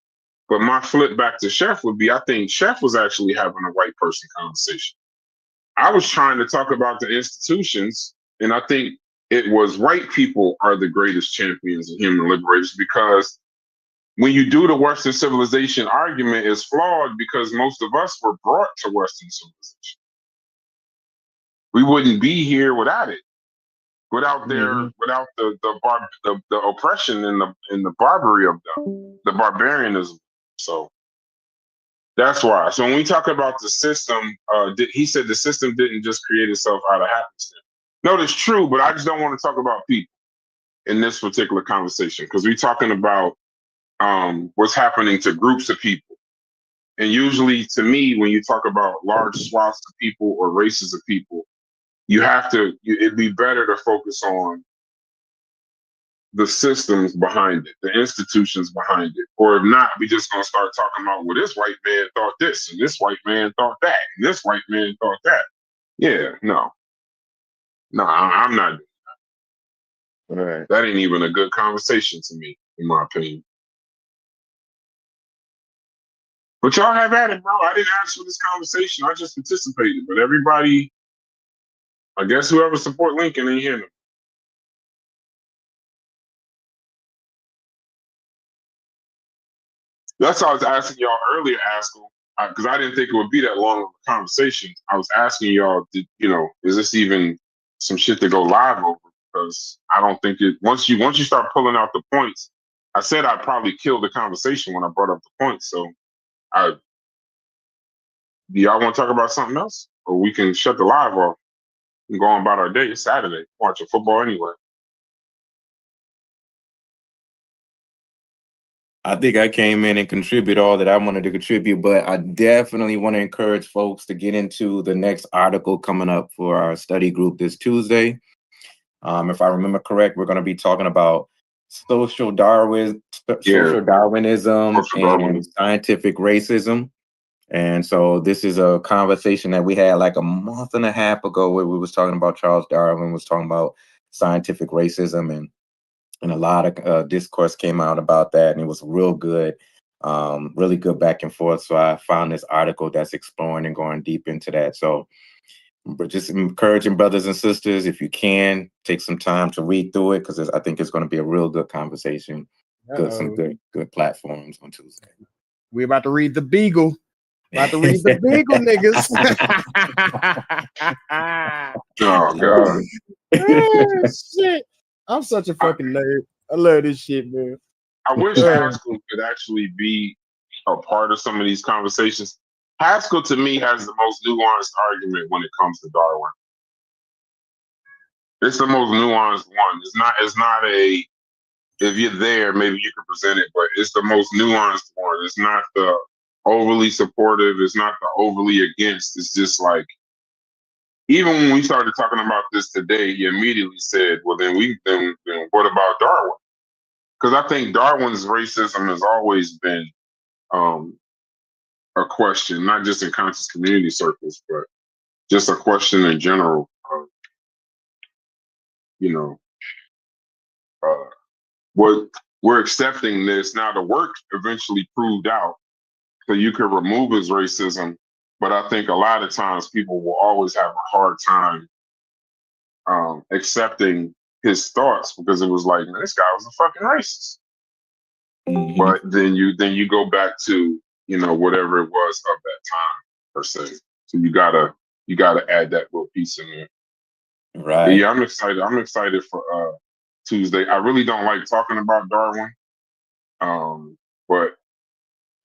But my flip back to Chef would be, I think Chef was actually having a white person conversation. I was trying to talk about the institutions, and I think it was white people are the greatest champions and human liberators, because when you do the Western civilization argument, it's flawed because most of us were brought to Western civilization. We wouldn't be here without it, without the oppression and the barbary of the barbarianism. So that's why. So when we talk about the system, he said the system didn't just create itself out of happenstance. No, that's true, but I just don't want to talk about people in this particular conversation, because we're talking about what's happening to groups of people. And usually, to me, when you talk about large swaths of people or races of people, it'd be better to focus on the systems behind it, the institutions behind it. Or if not, we just gonna start talking about, well, this white man thought this, and this white man thought that, and this white man thought that. Yeah, no, I'm not doing that. All right. That ain't even a good conversation to me, in my opinion. But y'all have at it, bro. I didn't ask for this conversation. I just participated. But everybody, I guess whoever support Lincoln ain't hearing them. That's why I was asking y'all earlier, Askell, because I didn't think it would be that long of a conversation. I was asking y'all, is this even some shit to go live over? Because I don't think it. Once you start pulling out the points, I said I'd probably kill the conversation when I brought up the points. So, do y'all want to talk about something else, or we can shut the live off and go on about our day? It's Saturday, watching football anyway. I think I came in and contribute all that I wanted to contribute, but I definitely want to encourage folks to get into the next article coming up for our study group this Tuesday. If I remember correct, we're going to be talking about social Darwinism and scientific racism. And so this is a conversation that we had like a month and a half ago where we was talking about Charles Darwin, was talking about scientific racism, and a lot of discourse came out about that, and it was real good, really good back and forth. So I found this article that's exploring and going deep into that. So but just encouraging brothers and sisters, if you can, take some time to read through it, because I think it's going to be a real good conversation. Some good platforms on Tuesday. We're about to read the Beagle. About to read the Beagle, niggas. Oh, God. Oh, shit. I'm such a fucking nerd. I love this shit, man. I wish Haskell could actually be a part of some of these conversations. Haskell, to me, has the most nuanced argument when it comes to Darwin. It's the most nuanced one. It's not a, if you're there, maybe you can present it, but it's the most nuanced one. It's not the overly supportive. It's not the overly against. It's just like, even when we started talking about this today, he immediately said, well, then what about Darwin? Because I think Darwin's racism has always been a question, not just in conscious community circles, but just a question in general. What we're accepting this now. The work eventually proved out, so you could remove his racism. But I think a lot of times people will always have a hard time accepting his thoughts, because it was like, man, this guy was a fucking racist. Mm-hmm. But then you go back to whatever it was of that time per se. So you gotta add that little piece in there. Right. But yeah, I'm excited. I'm excited for Tuesday. I really don't like talking about Darwin, but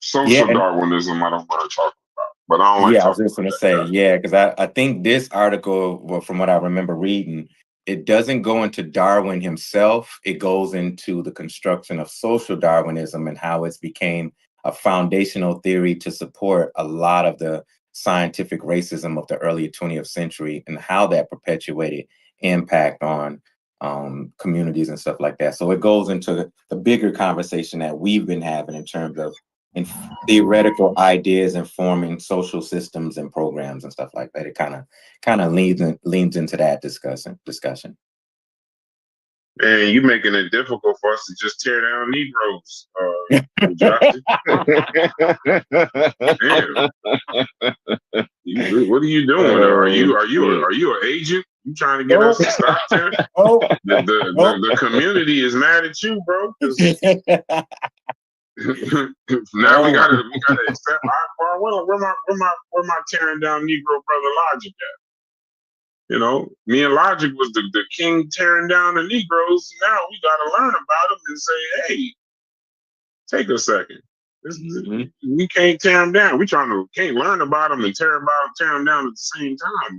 social Darwinism I don't want to talk about. But I don't like talking. I was just gonna say, because I think this article, well, from what I remember reading, it doesn't go into Darwin himself. It goes into the construction of social Darwinism and how it's became a foundational theory to support a lot of the scientific racism of the early 20th century, and how that perpetuated impact on communities and stuff like that. So it goes into the bigger conversation that we've been having in terms of theoretical ideas informing social systems and programs and stuff like that. It kind of leans into that discussion. And you making it difficult for us to just tear down Negroes, what are you doing? Are you an agent? You trying to get us to stop there? The community is mad at you, bro. Now we gotta accept where my tearing down Negro brother Logic at? Me and Logic was the king tearing down the Negroes. Now we gotta learn about them and say, hey, take a second. We can't tear them down. We can't learn about them and tear them down at the same time.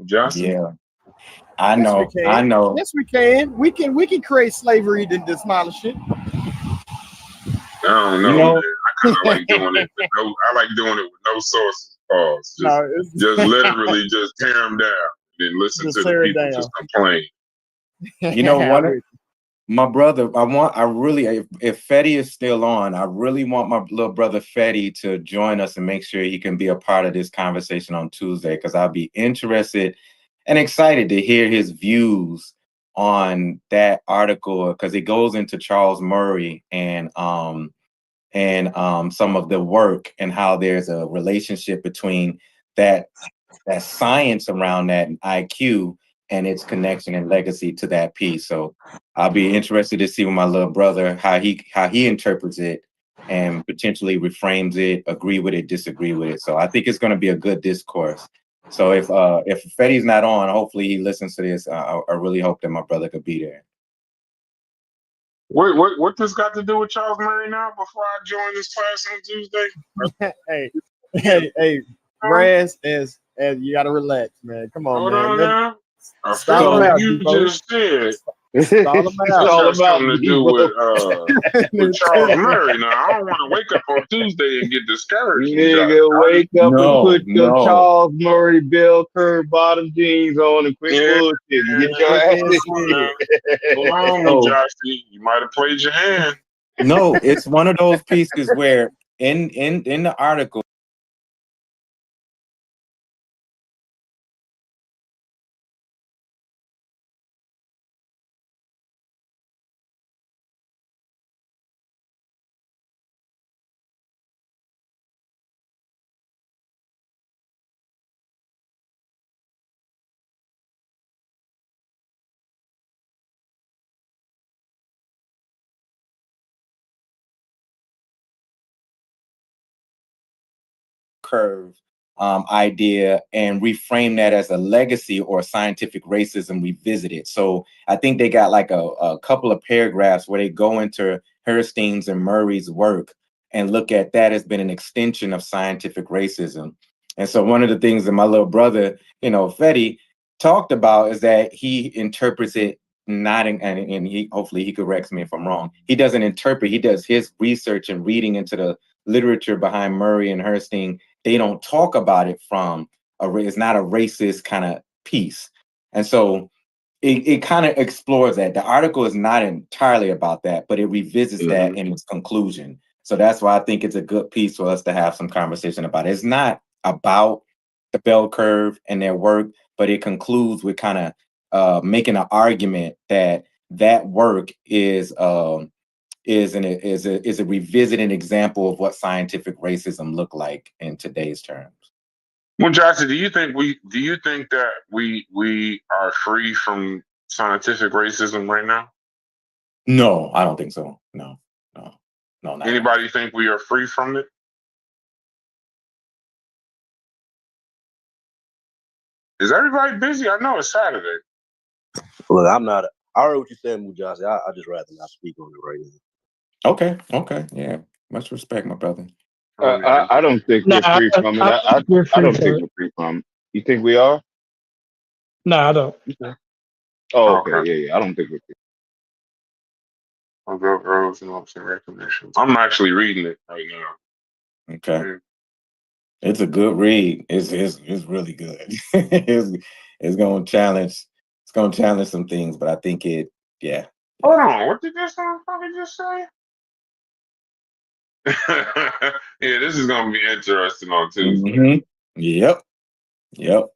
Justin. Yeah, I know. Yes, we can. We can create slavery to demolish it. I don't know, man. I kind of like doing it. I like doing it with no sources. Pause. Just literally just tear them down and listen to the people just complain. My brother, if Fetty is still on, I really want my little brother Fetty to join us and make sure he can be a part of this conversation on Tuesday, because I'll be interested and excited to hear his views on that article, because it goes into Charles Murray and and some of the work and how there's a relationship between that science around that IQ and its connection and legacy to that piece. So I'll be interested to see with my little brother how he interprets it and potentially reframes it, agree with it, disagree with it. So I think it's going to be a good discourse. So if Fetty's not on, hopefully he listens to this. I really hope that my brother could be there. What this got to do with Charles Murray now? Before I join this class on Tuesday, hey, Raz, as you gotta relax, man. Come on, hold man. on now. I Stall feel him like out, you Debo. just said. Stall him This out. has something to do with Charles Murray. Now I don't want to wake up on Tuesday and get discouraged. Nigga, wake up and put your No. Charles Murray bell curve bottom jeans on and quit bullshit and get your ass in here. Hold on, Mujasi. You might have played your hand. No, it's one of those pieces where in the article, curve idea and reframe that as a legacy or scientific racism revisited. So I think they got like a couple of paragraphs where they go into Herstein's and Murray's work and look at that as been an extension of scientific racism. And so one of the things that my little brother, Fetty, talked about is that he interprets it not in, and he hopefully he corrects me if I'm wrong. He doesn't interpret, he does his research and reading into the literature behind Murray and Herstein. They don't talk about it from it's not a racist kind of piece. And so it kind of explores that. The article is not entirely about that, but it revisits that in its conclusion. So that's why I think it's a good piece for us to have some conversation about. It's not about the bell curve and their work, but it concludes with kind of making an argument that work is a revisiting example of what scientific racism looked like in today's terms. Well, Joshua, do you think that we are free from scientific racism right now? No, I don't think so. No. Not Anybody think we are free from it? Is everybody busy? I know it's Saturday. Look, I'm not. I heard what you said, Mujasi. I just rather not speak on it right now. Okay. Yeah. Much respect, my brother. I don't think we're free from it. I don't think we're free from it. You think we are? No, I don't. Oh, okay. Yeah. I don't think we're free. I'm actually reading it right now. Okay. It's a good read. It's really good. it's gonna challenge some things, but I think yeah. Hold on, what did this motherfucker just say? Yeah, this is gonna be interesting on Tuesday. Mm-hmm. Yep.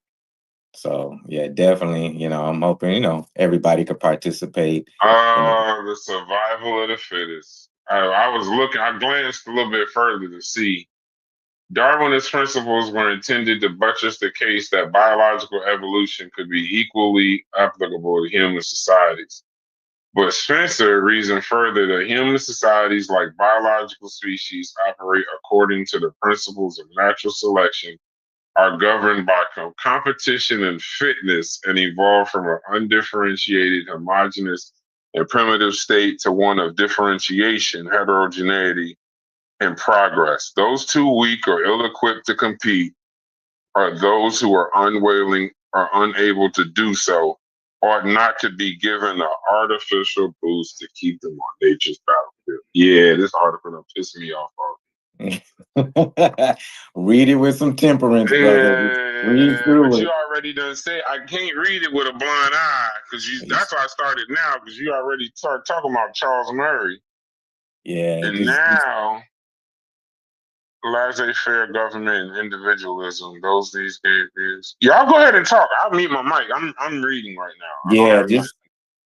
So yeah, definitely. I'm hoping everybody could participate. The survival of the fittest. I glanced a little bit further to see Darwinist principles were intended to buttress the case that biological evolution could be equally applicable to human societies. But Spencer reasoned further that human societies, like biological species, operate according to the principles of natural selection, are governed by competition and fitness, and evolve from an undifferentiated, homogeneous, and primitive state to one of differentiation, heterogeneity, and progress. Those too weak or ill-equipped to compete are those who are unwilling or unable to do so, ought not to be given an artificial boost to keep them on nature's battlefield. Yeah, this article done pissed me off. Read it with some temperance, brother. Read through but it. You already done said I can't read it with a blind eye because that's why I started now, because you already started talking about Charles Murray. Yeah. And now laissez-faire government and individualism, these games. Y'all go ahead and talk. I'll mute my mic. I'm reading right now. Yeah,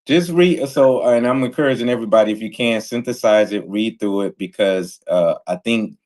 Just read. So, and I'm encouraging everybody, if you can, synthesize it, read through it, because I think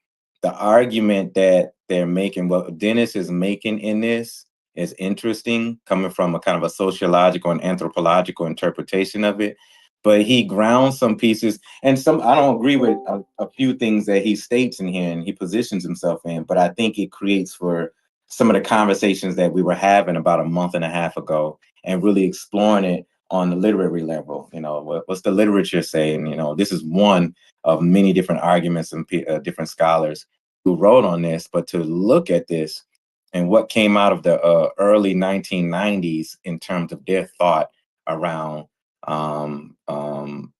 the argument that they're making, what Dennis is making in this, is interesting, coming from a kind of a sociological and anthropological interpretation of it. But he grounds some pieces, and some I don't agree with a few things that he states in here and he positions himself in. But I think it creates for some of the conversations that we were having about a month and a half ago, and really exploring it on the literary level. You know, what's the literature saying? You know, this is one of many different arguments and different scholars who wrote on this. But to look at this and what came out of the early 1990s in terms of their thought around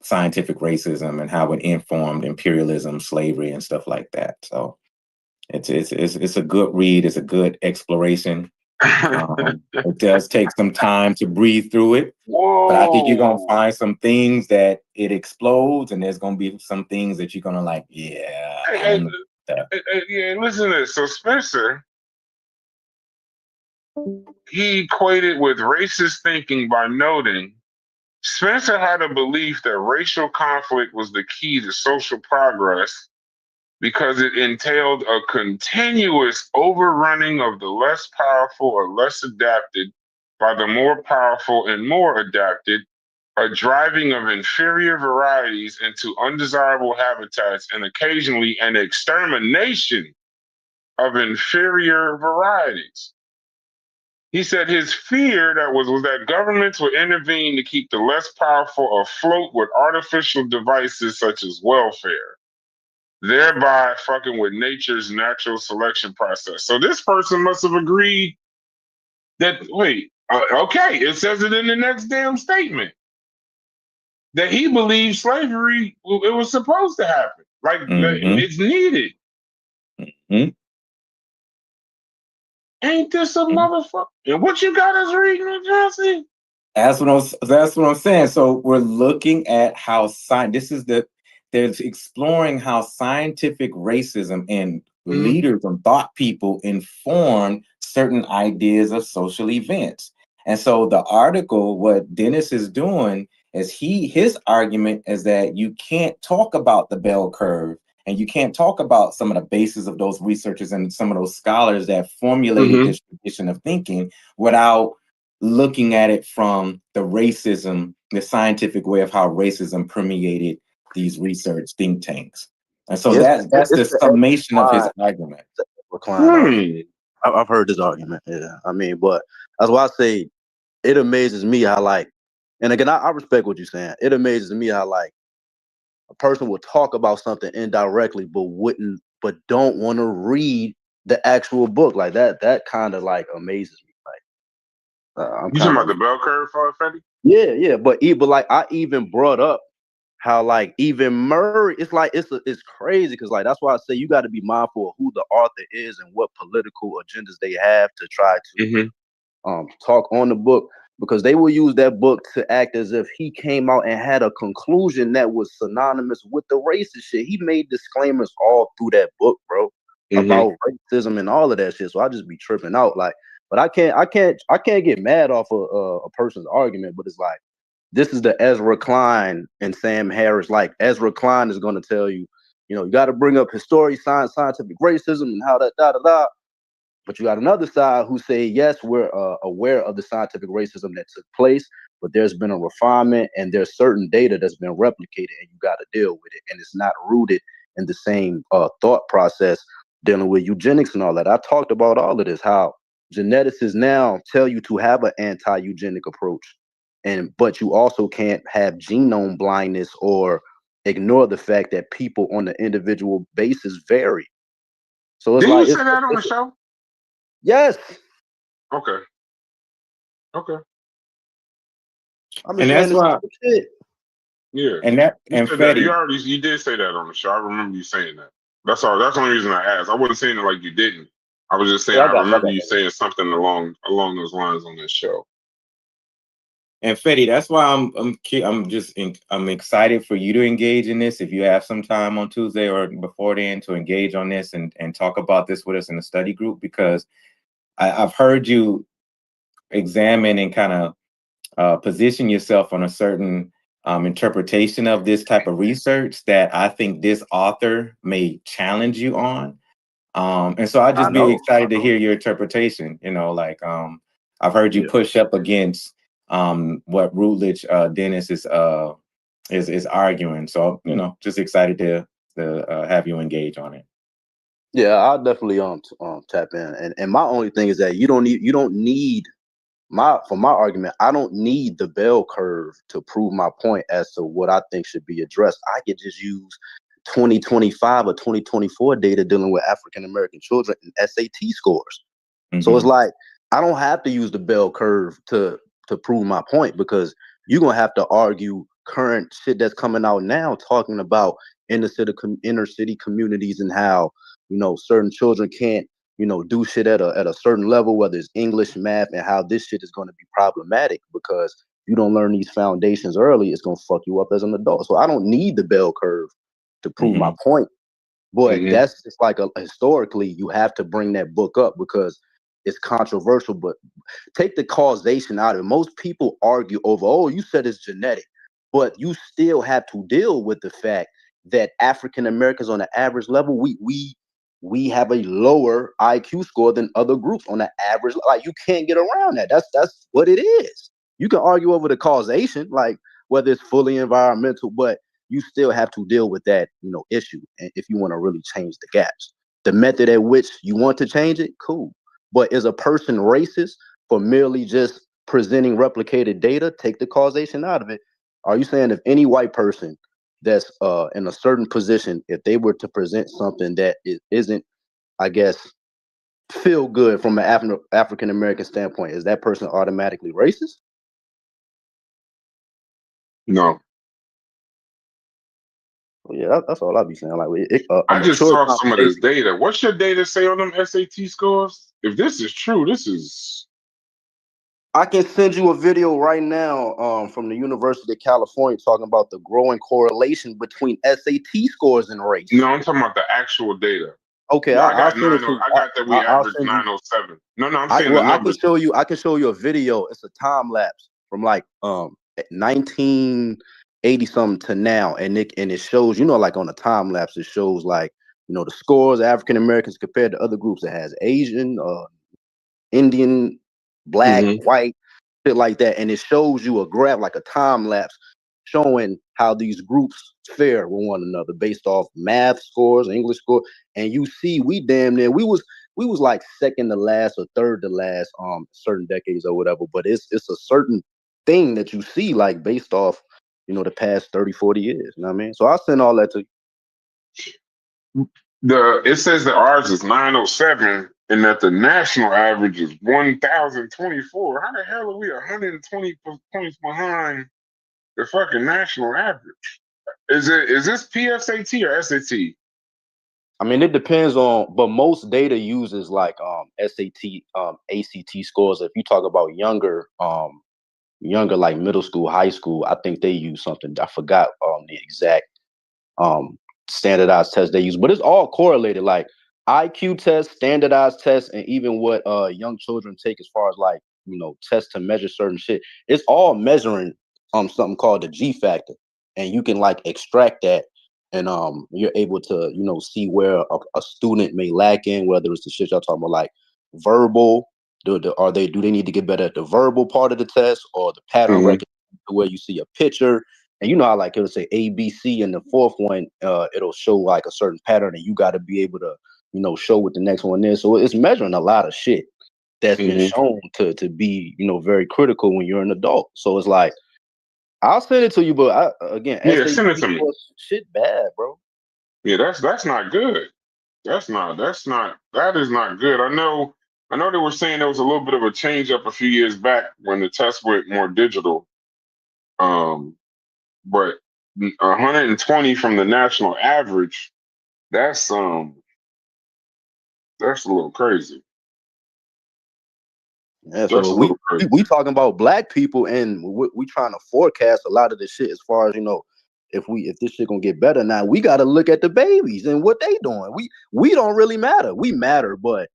scientific racism and how it informed imperialism, slavery, and stuff like that. So it's a good read. It's a good exploration. It does take some time to breathe through it. Whoa. But I think you're gonna find some things that it explodes, and there's gonna be some things that you're gonna like, yeah. Hey, listen to this. So Spencer, he equated with racist thinking by noting Spencer had a belief that racial conflict was the key to social progress because it entailed a continuous overrunning of the less powerful or less adapted by the more powerful and more adapted, a driving of inferior varieties into undesirable habitats, and occasionally an extermination of inferior varieties. He said his fear was that governments would intervene to keep the less powerful afloat with artificial devices such as welfare, thereby fucking with nature's natural selection process. So this person must have agreed that, okay, it says it in the next damn statement, that he believes slavery, it was supposed to happen. Like, it's needed. Ain't this a motherfucker? And what you got us reading, Jesse? That's what I'm saying. So we're looking at how they're exploring how scientific racism and leaders and thought people inform certain ideas of social events. And so the article, what Dennis is doing is his argument is that you can't talk about the bell curve, and you can't talk about some of the basis of those researchers and some of those scholars that formulated this tradition of thinking without looking at it from the scientific way of how racism permeated these research think tanks. And so that's the summation of his argument. I've heard this argument. Yeah. I mean, but that's why I say it amazes me how, like, and again, I respect what you're saying. It amazes me how, like, a person will talk about something indirectly, but don't want to read the actual book. Like that kind of like amazes me. Like, you talking about the bell curve, Fetty? Yeah. But like I even brought up how, like, even Murray, it's like it's crazy because, like, that's why I say you got to be mindful of who the author is and what political agendas they have to try to talk on the book, because they will use that book to act as if he came out and had a conclusion that was synonymous with the racist shit. He made disclaimers all through that book, bro, about racism and all of that shit. So I just be tripping out, like. But I can't get mad off a person's argument. But it's like, this is the Ezra Klein and Sam Harris. Like, Ezra Klein is going to tell you, you got to bring up history, scientific racism, and how that da. But you got another side who say, yes, we're aware of the scientific racism that took place, but there's been a refinement and there's certain data that's been replicated, and you got to deal with it. And it's not rooted in the same thought process dealing with eugenics and all that. I talked about all of this, how geneticists now tell you to have an anti-eugenic approach, but you also can't have genome blindness or ignore the fact that people on the individual basis vary. So it's Did like, you say that on the show? Yes. Okay. And that's why. Yeah. And you did say that on the show. I remember you saying that. That's all. That's the only reason I asked. I wasn't saying it like you didn't. I was just saying I remember you saying something along those lines on this show. And Fetty, that's why I'm excited for you to engage in this. If you have some time on Tuesday or before then to engage on this and talk about this with us in the study group, because I've heard you examine and kind of position yourself on a certain interpretation of this type of research that I think this author may challenge you on. And so I'd just be excited to hear your interpretation. You know, like I've heard you push up against what Routledge Dennis is arguing. So, you know, just excited to have you engage on it. Yeah, I'll definitely tap in. And my only thing is that you don't need for my argument, I don't need the bell curve to prove my point as to what I think should be addressed. I could just use 2025 or 2024 data dealing with African American children and SAT scores. Mm-hmm. So it's like I don't have to use the bell curve to prove my point, because you're gonna have to argue current shit that's coming out now, talking about inner city communities and how, you know, certain children can't, you know, do shit at a certain level, whether it's English, math, and how this shit is going to be problematic because you don't learn these foundations early. It's going to fuck you up as an adult. So I don't need the bell curve to prove my point. But that's just like historically, you have to bring that book up because it's controversial. But take the causation out of it. Most people argue over, oh, you said it's genetic, but you still have to deal with the fact that African Americans on the average level, we have a lower IQ score than other groups on the average. Like, you can't get around that. That's what it is. You can argue over the causation, like whether it's fully environmental, but you still have to deal with that, you know, issue. And if you want to really change the gaps, the method at which you want to change it, cool. But is a person racist for merely just presenting replicated data? Take the causation out of it. Are you saying if any white person that's in a certain position, if they were to present something that isn't, I guess, feel good from an African American standpoint, is that person automatically racist? No. Well, yeah, that's all I'll be saying. Like, I just saw some of this data. What's your data say on them SAT scores? If this is true, this is. I can send you a video right now from the University of California talking about the growing correlation between SAT scores and race. No, I'm talking about the actual data. Okay, no, I got that we average 907. No, I'm saying the numbers. I can show you a video. It's a time lapse from like 1980 something to now, and it shows, you know, like on a time lapse, it shows like, you know, the scores of African Americans compared to other groups. It has Asian, Indian, Black, white, shit like that, and it shows you a graph, like a time lapse, showing how these groups fare with one another based off math scores, English score, and you see we damn near we was like second to last or third to last certain decades or whatever, but it's a certain thing that you see like based off, you know, the past 30, 40 years. You know what I mean? So I'll send all that to you. It says that ours is 907 and that the national average is 1,024. How the hell are we 120 points behind the fucking national average? Is this PSAT or SAT? I mean, it depends on, but most data uses like SAT, ACT scores. If you talk about younger like middle school, high school, I think they use something. I forgot the exact standardized test they use, but it's all correlated. Like IQ tests, standardized tests, and even what young children take as far as like, you know, tests to measure certain shit. It's all measuring something called the G factor, and you can like extract that, and you're able to, you know, see where a student may lack in, whether it's the shit y'all talking about, like verbal. Do they need to get better at the verbal part of the test, or the pattern recognition, where you see a picture and you know how like it'll say ABC, and the fourth one it'll show like a certain pattern, and you got to be able to, you know, show what the next one is. So it's measuring a lot of shit that's been shown to be, you know, very critical when you're an adult. So it's like, I'll send it to you, but send it to me. Shit bad, bro. Yeah, that's not good. That is not good. I know they were saying there was a little bit of a change up a few years back when the test went more digital. But 120 from the national average, that's a little crazy. Yeah, so we talking about black people, and we trying to forecast a lot of this shit as far as, you know, if this shit gonna get better. Now we got to look at the babies and what they doing. We don't really matter. We matter, but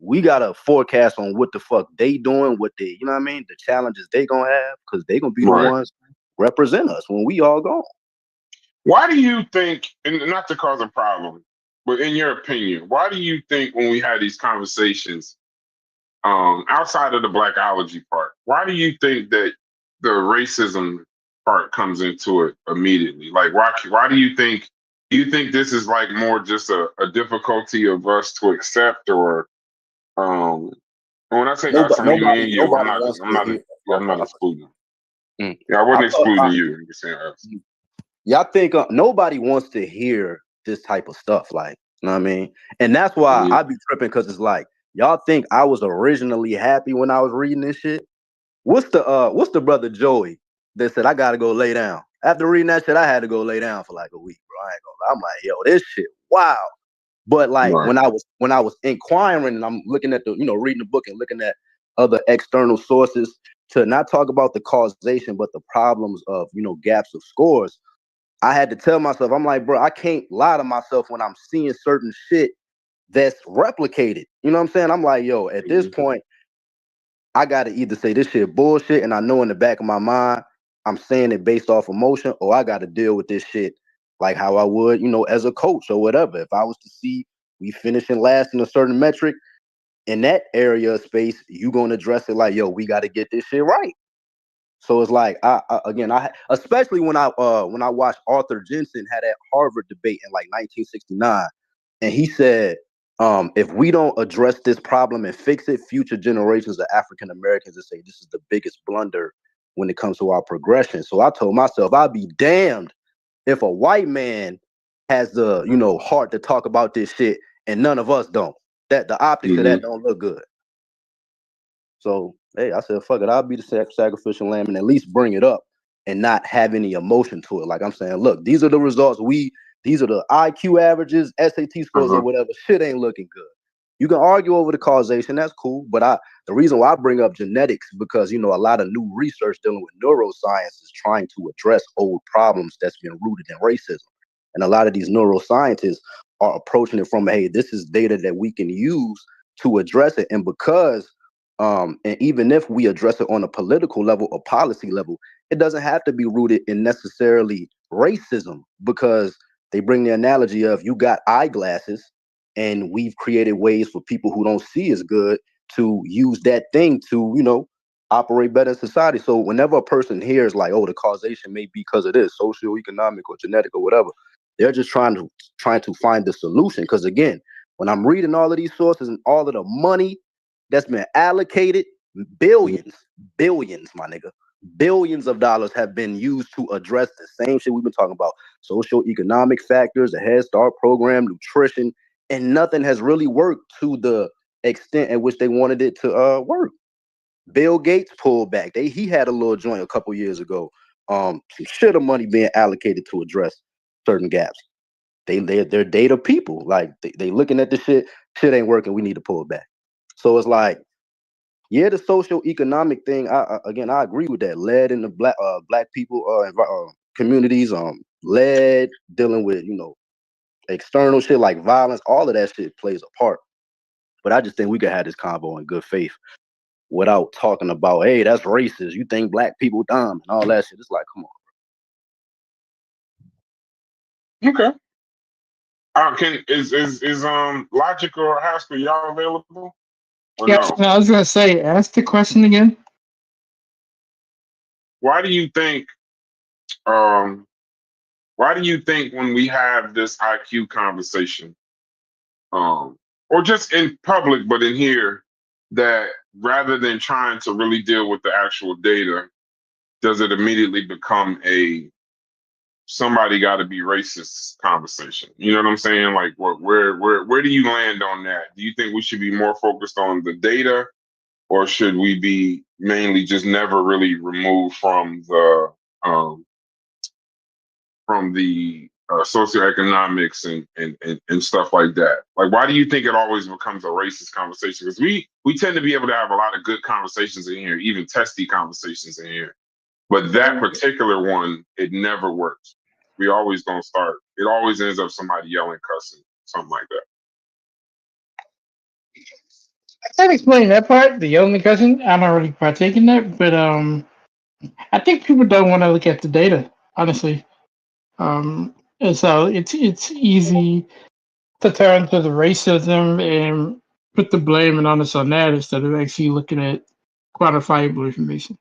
we gotta forecast on what the fuck they doing, what they, you know what I mean, the challenges they gonna have, because they gonna be the ones represent us when we all gone. Why do you think, and not to cause a problem, but in your opinion, why do you think when we had these conversations, outside of the blackology part, why do you think that the racism part comes into it immediately? Like, why do you think this is like more just a difficulty of us to accept, or when I say us, I mean me and you. I'm not excluding. Yeah, I wasn't excluding you. I'm just saying us. Y'all think nobody wants to hear this type of stuff, like, you know what I mean? And that's why I be tripping, because it's like, y'all think I was originally happy when I was reading this shit? What's the brother Joey that said I gotta go lay down? After reading that shit, I had to go lay down for like a week, bro. I ain't gonna lie. I'm like, yo, this shit, wow. But like when I was inquiring and I'm looking at the, reading the book and looking at other external sources to not talk about the causation, but the problems of, gaps of scores, I had to tell myself, I'm like, bro, I can't lie to myself when I'm seeing certain shit that's replicated. You know what I'm saying? I'm like, yo, at this point, I got to either say this shit bullshit, and I know in the back of my mind, I'm saying it based off emotion, or I got to deal with this shit like how I would, as a coach or whatever. If I was to see we finishing last in a certain metric in that area of space, you going to address it like, yo, we got to get this shit right. So it's like, I especially when I watched Arthur Jensen had that Harvard debate in like 1969, and he said, if we don't address this problem and fix it, future generations of African Americans will say this is the biggest blunder when it comes to our progression. So I told myself, I'd be damned if a white man has the heart to talk about this shit and none of us don't. That the optics of that don't look good. So hey, I said, fuck it, I'll be the sacrificial lamb and at least bring it up and not have any emotion to it. Like I'm saying, look, these are the results. These are the IQ averages, SAT scores, or whatever. Shit ain't looking good. You can argue over the causation, that's cool. But the reason why I bring up genetics, because a lot of new research dealing with neuroscience is trying to address old problems that's been rooted in racism. And a lot of these neuroscientists are approaching it from, hey, this is data that we can use to address it. And because and even if we address it on a political level or policy level, it doesn't have to be rooted in necessarily racism, because they bring the analogy of you got eyeglasses and we've created ways for people who don't see as good to use that thing to, operate better in society. So whenever a person hears like, oh, the causation may be because of this, socioeconomic or genetic or whatever, they're just trying to find the solution. Because again, when I'm reading all of these sources and all of the money that's been allocated, billions, my nigga, billions of dollars have been used to address the same shit we've been talking about: socioeconomic factors, the Head Start program, nutrition, and nothing has really worked to the extent at which they wanted it to work. Bill Gates pulled back. He had a little joint a couple years ago. Some shit of money being allocated to address certain gaps. They're data people. Like they looking at the shit ain't working. We need to pull it back. So it's like, yeah, the socio-economic thing. I agree with that. Lead in the black people communities. Lead dealing with external shit like violence. All of that shit plays a part. But I just think we could have this convo in good faith without talking about, hey, that's racist. You think black people dumb and all that shit. It's like, come on. Okay. Is Logic or Haskell, y'all available? Yeah, no? I was gonna say, ask the question again. Why do you think when we have this IQ conversation, or just in public, but in here, that rather than trying to really deal with the actual data, does it immediately become a somebody got to be racist conversation? You know what I'm saying? Like, where do you land on that? Do you think we should be more focused on the data, or should we be mainly just never really removed from the socioeconomics and stuff like that? Like, why do you think it always becomes a racist conversation? Because we tend to be able to have a lot of good conversations in here, even testy conversations in here. But that particular one, it never works. We always gonna start. It always ends up somebody yelling, cussing, something like that. I can't explain that part. The only question, I don't really partake in that, but I think people don't want to look at the data, honestly. And so it's easy to turn to the racism and put the blame and onus on that instead of actually looking at quantifiable information.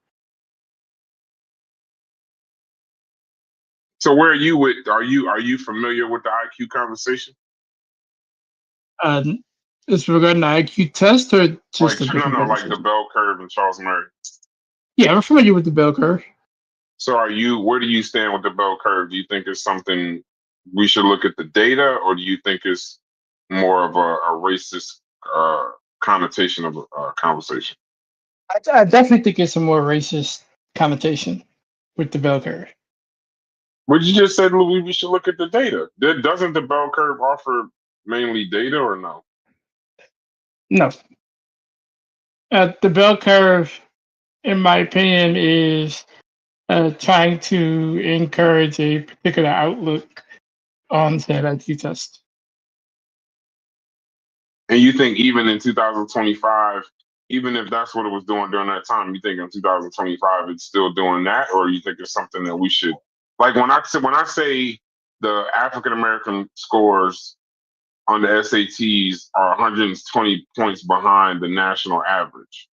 So where are you with? Are you familiar with the IQ conversation? Is regarding the IQ test or just Like a different like the conversation? bell curve and Charles Murray. Yeah, I'm familiar with the bell curve. So where do you stand with the bell curve? Do you think it's something we should look at the data, or do you think it's more of a racist connotation of a conversation? I definitely think it's a more racist connotation with the bell curve. But you just said, Louis, we should look at the data. Doesn't the bell curve offer mainly data, or no? No. The bell curve, in my opinion, is trying to encourage a particular outlook on that IQ test. And you think even in 2025, even if that's what it was doing during that time, you think in 2025 it's still doing that, or you think it's something that we should, like when I say the African American scores on the SATs are 120 points behind the national average,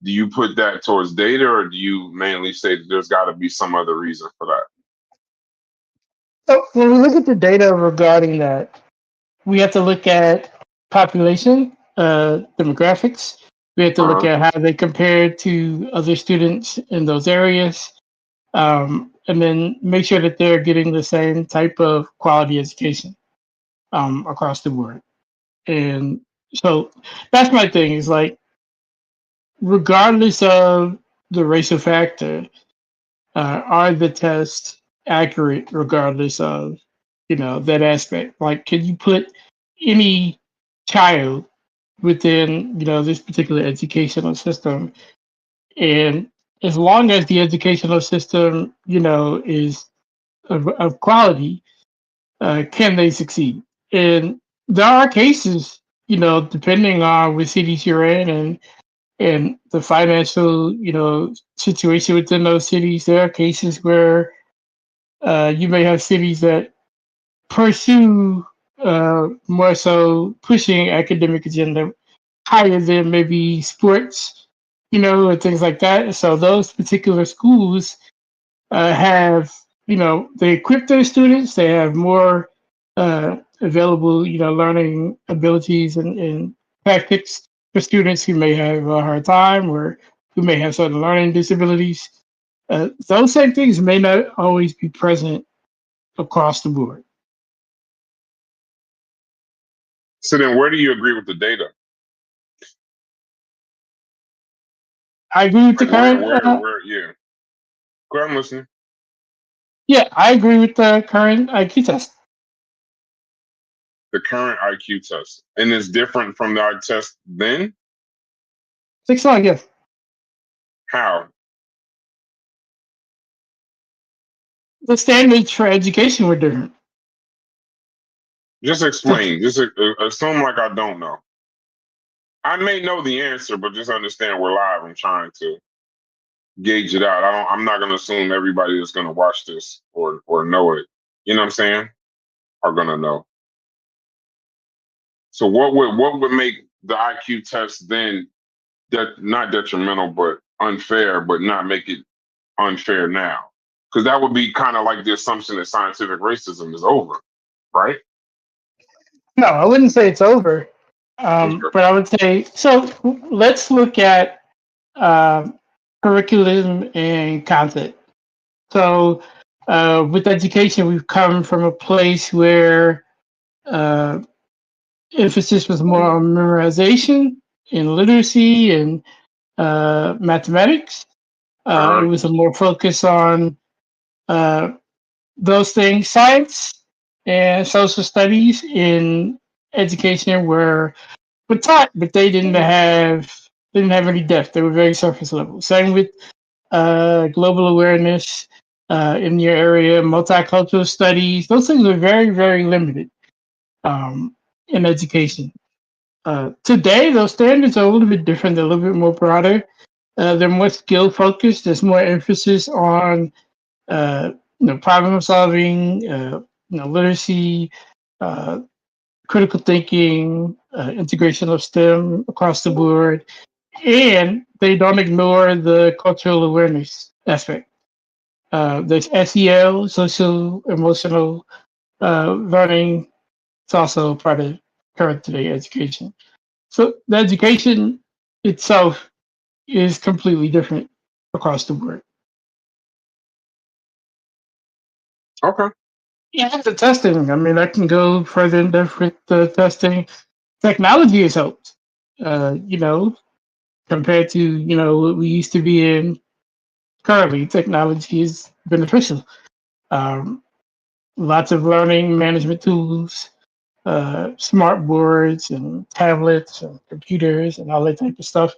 do you put that towards data, or do you mainly say that there's got to be some other reason for that? So when we look at the data regarding that, we have to look at population, demographics. We have to look Uh-huh. at how they compare to other students in those areas, and then make sure that they're getting the same type of quality education across the board. And so that's my thing is like, regardless of the racial factor, are the tests accurate regardless of that aspect? Like, can you put any child within this particular educational system, and as long as the educational system is of quality, can they succeed? And there are cases, depending on which cities you're in and the financial situation within those cities, there are cases where you may have cities that pursue more so pushing academic agenda higher than maybe sports, and things like that. So those particular schools have, they equip their students. They have more available, learning abilities and tactics for students who may have a hard time or who may have certain learning disabilities. Those same things may not always be present across the board. So then where do you agree with the data? I agree with the Like current. yeah. Go ahead, I'm listening. Yeah, I agree with the current IQ test. The current IQ test. And it's different from our test then? 6 months, yes. How? The standards for education were different. Just explain. Just assume like I don't know. I may know the answer, but just understand we're live. I'm trying to gauge it out. I'm not gonna assume everybody that's gonna watch this or know it. You know what I'm saying? Are gonna know. So what would make the IQ test then not detrimental but unfair, but not make it unfair now? Because that would be kind of like the assumption that scientific racism is over, right? No, I wouldn't say it's over. Okay. But I would say, so let's look at curriculum and content. So with education, we've come from a place where emphasis was more on memorization and literacy and mathematics. It was a more focus on those things. Science and social studies in education were taught, but they didn't have any depth. They were very surface level. Same with global awareness in your area, multicultural studies. Those things are very, very limited in education. Today, those standards are a little bit different. They're a little bit more broader. They're more skill focused. There's more emphasis on problem solving, literacy, critical thinking, integration of STEM across the board, and they don't ignore the cultural awareness aspect. There's SEL, social emotional learning. It's also part of current today education. So the education itself is completely different across the board. Okay. Yeah, the testing. I mean, I can go further in depth with the testing. Technology has helped. Compared to what we used to be in currently, technology is beneficial. Um, Lots of learning management tools, smart boards and tablets and computers and all that type of stuff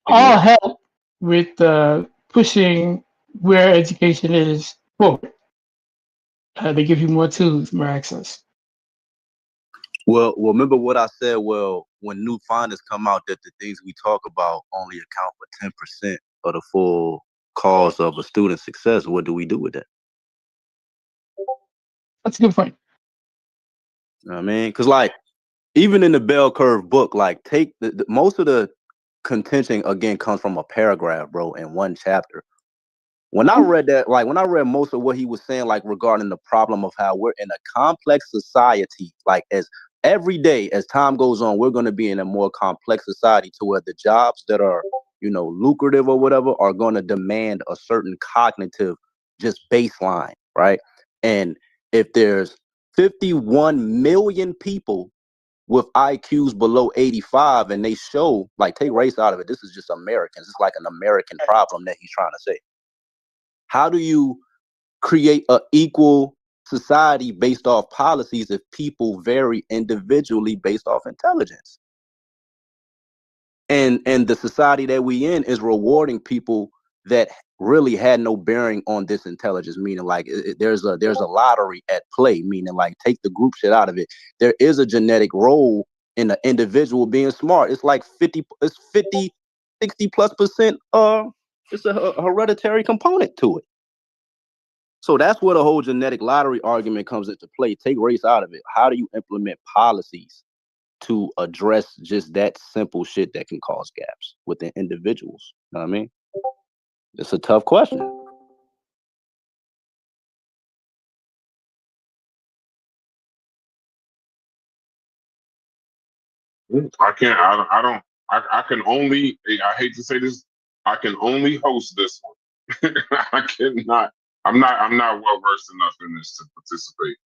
all help with pushing where education is forward. They give you more tools, more access. Well, remember what I said. Well, when new findings come out that the things we talk about only account for 10% of the full cause of a student's success, what do we do with that? That's a good point. You know what I mean, because like even in the bell curve book, like take the most of the contention again comes from a paragraph, bro, in one chapter. When I read that, like when I read most of what he was saying, like regarding the problem of how we're in a complex society, like as every day as time goes on, we're going to be in a more complex society to where the jobs that are, lucrative or whatever are going to demand a certain cognitive just baseline, right? And if there's 51 million people with IQs below 85 and they show, like, take race out of it, this is just Americans. It's like an American problem that he's trying to say. How do you create an equal society based off policies if people vary individually based off intelligence? And the society that we in is rewarding people that really had no bearing on this intelligence, meaning like there's a lottery at play, meaning like take the group shit out of it. There is a genetic role in the individual being smart. It's like 60+ percent. It's a hereditary component to it. So that's where the whole genetic lottery argument comes into play. Take race out of it. How do you implement policies to address just that simple shit that can cause gaps within individuals? You know what I mean? It's a tough question. I can't. I don't. I can only. I hate to say this. I can only host this one. I cannot. I'm not well versed enough in this to participate.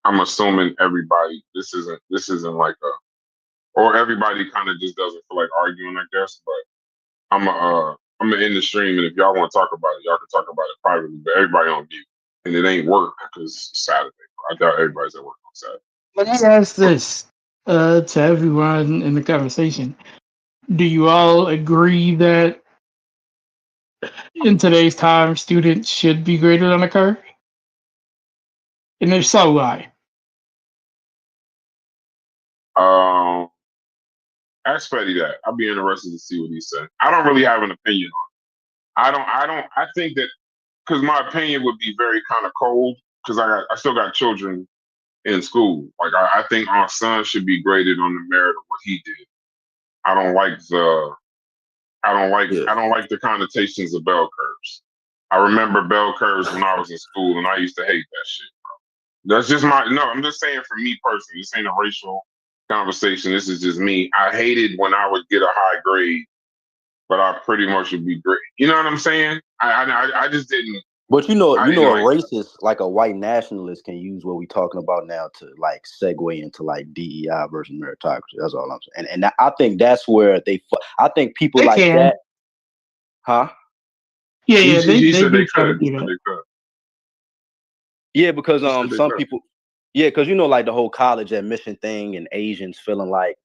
I'm assuming everybody. This isn't like or everybody kind of just doesn't feel like arguing, I guess. But I'm gonna end the stream, and if y'all want to talk about it, y'all can talk about it privately. But everybody on mute, and it ain't work because it's Saturday. I doubt everybody's at work on Saturday. Let me ask this to everyone in the conversation. Do you all agree that in today's time, students should be graded on a curve? And if so, why? Ask Fetty that. I'd be interested to see what he said. I don't really have an opinion on it. I think that because my opinion would be very kind of cold because I still got children in school. Like I think our son should be graded on the merit of what he did. I don't like the connotations of bell curves. I remember bell curves when I was in school, and I used to hate that shit, bro. That's just I'm just saying for me personally. This ain't a racial conversation. This is just me. I hated when I would get a high grade, but I pretty much would be great. You know what I'm saying? I just didn't. But a racist, like a white nationalist, can use what we're talking about now to like segue into like DEI versus meritocracy. That's all I'm saying. And I think that's where I think people they like can. that, huh? Yeah, he said they they could. Yeah, because some people, yeah, because like the whole college admission thing and Asians feeling like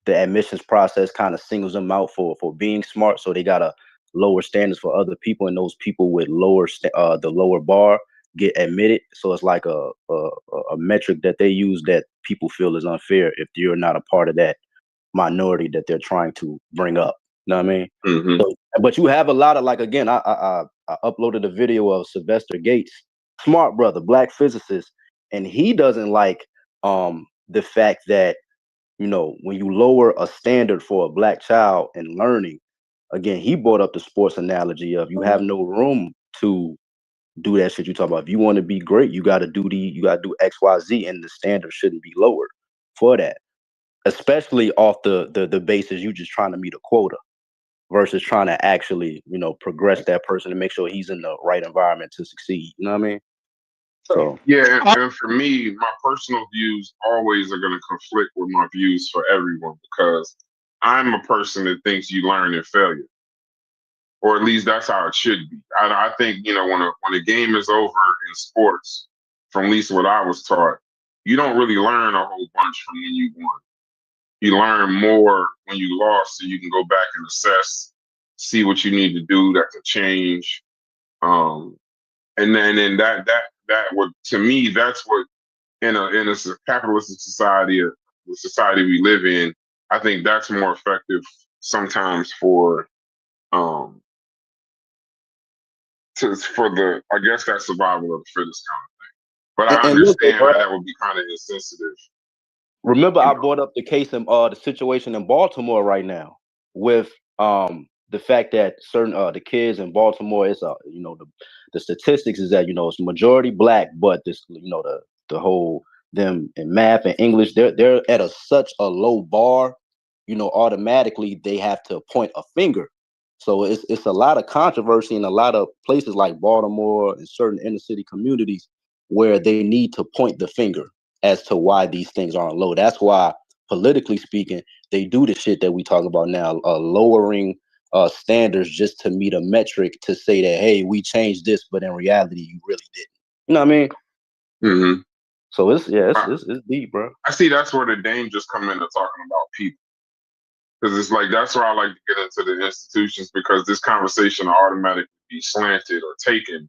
the admissions process kind of singles them out for being smart, so they gotta lower standards for other people, and those people with the lower bar, get admitted. So it's like a metric that they use that people feel is unfair if you're not a part of that minority that they're trying to bring up. You know what I mean? Mm-hmm. So, but you have a lot of, like, again, I uploaded a video of Sylvester Gates, smart brother, black physicist, and he doesn't like the fact that, you know, when you lower a standard for a black child in learning, again, he brought up the sports analogy of you have no room to do that shit you talk about. If you want to be great, you got to do X, Y, Z, and the standard shouldn't be lowered for that. Especially off the basis you just trying to meet a quota versus trying to actually, you know, progress that person and make sure he's in the right environment to succeed. You know what I mean? So yeah, and for me, my personal views always are going to conflict with my views for everyone because I'm a person that thinks you learn in failure, or at least that's how it should be. I think, you know, when a game is over in sports, from at least what I was taught, you don't really learn a whole bunch from when you won. You learn more when you lost, so you can go back and assess, see what you need to do that could change. And then that would, to me, that's what in a capitalist society, the society we live in, I think that's more effective sometimes for for the, I guess, that survival of the fittest kind of thing. But I and look, understand how that would be kind of insensitive. remember, I brought up the case in the situation in Baltimore right now with the fact that certain the kids in Baltimore, it's you know, the statistics is that, you know, it's majority black, but this, you know, the whole them in math and English, they're at such a low bar, you know, automatically they have to point a finger. So it's a lot of controversy in a lot of places like Baltimore and certain inner city communities where they need to point the finger as to why these things aren't low. That's why, politically speaking, they do the shit that we talk about now, lowering standards just to meet a metric to say that, hey, we changed this, but in reality, you really didn't. You know what I mean? Mm-hmm. So it's deep, bro. I see that's where the dangers come into talking about people. Because it's like, that's where I like to get into the institutions, because this conversation will automatically be slanted or taken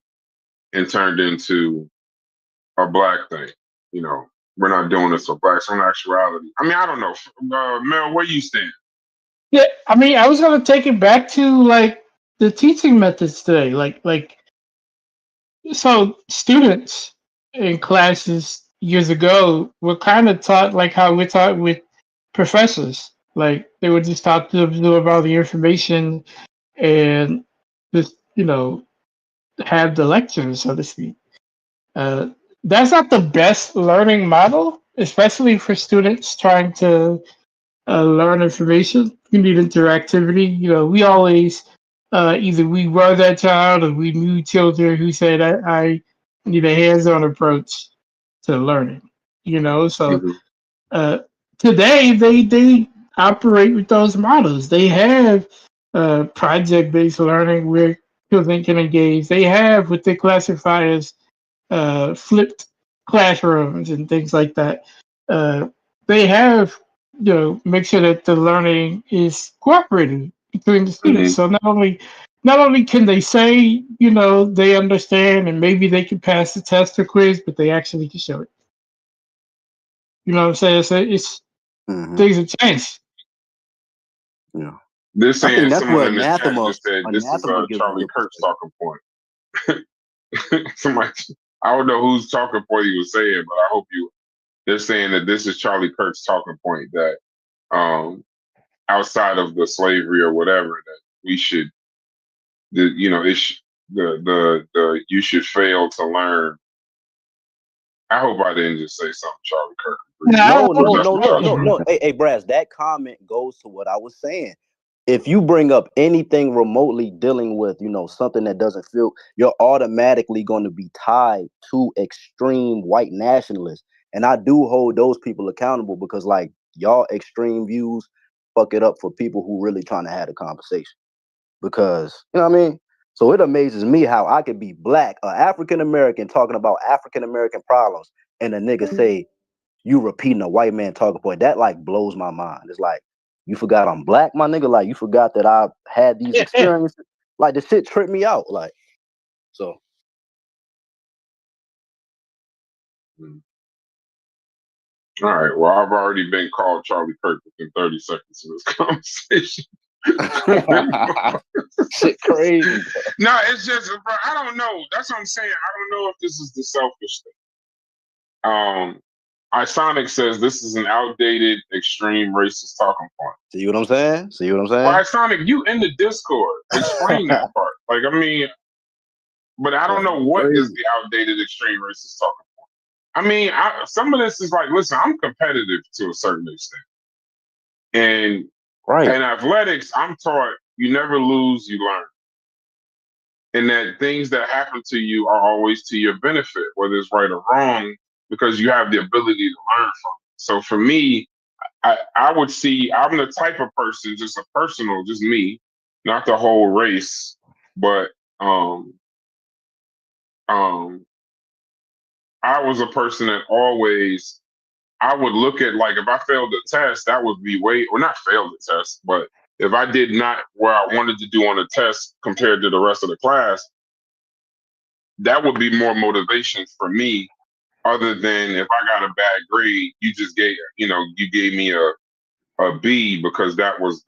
and turned into a black thing. You know, we're not doing this for blacks. In actuality, I mean, I don't know. Mel, where you stand? Yeah, I mean, I was gonna take it back to like the teaching methods today, like so students in classes years ago were kind of taught like how we're taught with professors. Like they were just taught to absorb all the information and just, you know, have the lectures, so to speak. Uh, that's not the best learning model, especially for students trying to learn information. You need interactivity. You know, we always either we were that child or we knew children who said, I need a hands-on approach to learning. You know, so Mm-hmm. today they operate with those models. They have project-based learning where children can engage. They have what they classify as flipped classrooms and things like that. They have, you know, make sure that the learning is cooperative between the students. Mm-hmm. So not only can they say, you know, they understand and maybe they can pass the test or quiz, but they actually can show it. You know what I'm saying? So it's things have changed. Yeah. They're I saying, think that's someone where in this chat just said this is anathema gives a Charlie good Kirk's perspective. talking point. Somebody, I don't know whose talking point he was saying, but I hope you. They're saying that this is Charlie Kirk's talking point, that outside of the slavery or whatever, that we should, you know, the you should fail to learn. I hope I didn't just say something Charlie Kirk agreed with, because that's what Charlie Kirk. No. Hey, Brass, that comment goes to what I was saying. If you bring up anything remotely dealing with, you know, something that doesn't feel, you're automatically going to be tied to extreme white nationalists. And I do hold those people accountable because, like, y'all extreme views fuck it up for people who really trying to have a conversation. Because, you know what I mean? So it amazes me how I could be black, African American, talking about African American problems, and a nigga say, you repeating a white man talking point. That like blows my mind. It's like, you forgot I'm black, my nigga. Like, you forgot that I've had these experiences. Like, the shit tripped me out. Like, so All right. Well, I've already been called Charlie Kirk within 30 seconds of this conversation. Shit crazy. No, it's just, bro, I don't know. That's what I'm saying. I don't know if this is the selfish thing. Isonic says this is an outdated, extreme racist talking point. See what I'm saying? See what I'm saying? Well, Isonic, you in the Discord. Explain that part. Like, I mean, but I don't know what is the outdated, extreme racist talking point. I mean, some of this is like, listen, I'm competitive to a certain extent. And in athletics, I'm taught you never lose, you learn. And that things that happen to you are always to your benefit, whether it's right or wrong, because you have the ability to learn from it. So for me, I would see, I'm the type of person, just a personal, just me, not the whole race, but I was a person that always, I would look at, like, if I failed the test, that would be not failed the test, but if I did not what I wanted to do on the test compared to the rest of the class, that would be more motivation for me, other than if I got a bad grade, you just gave me a B because that was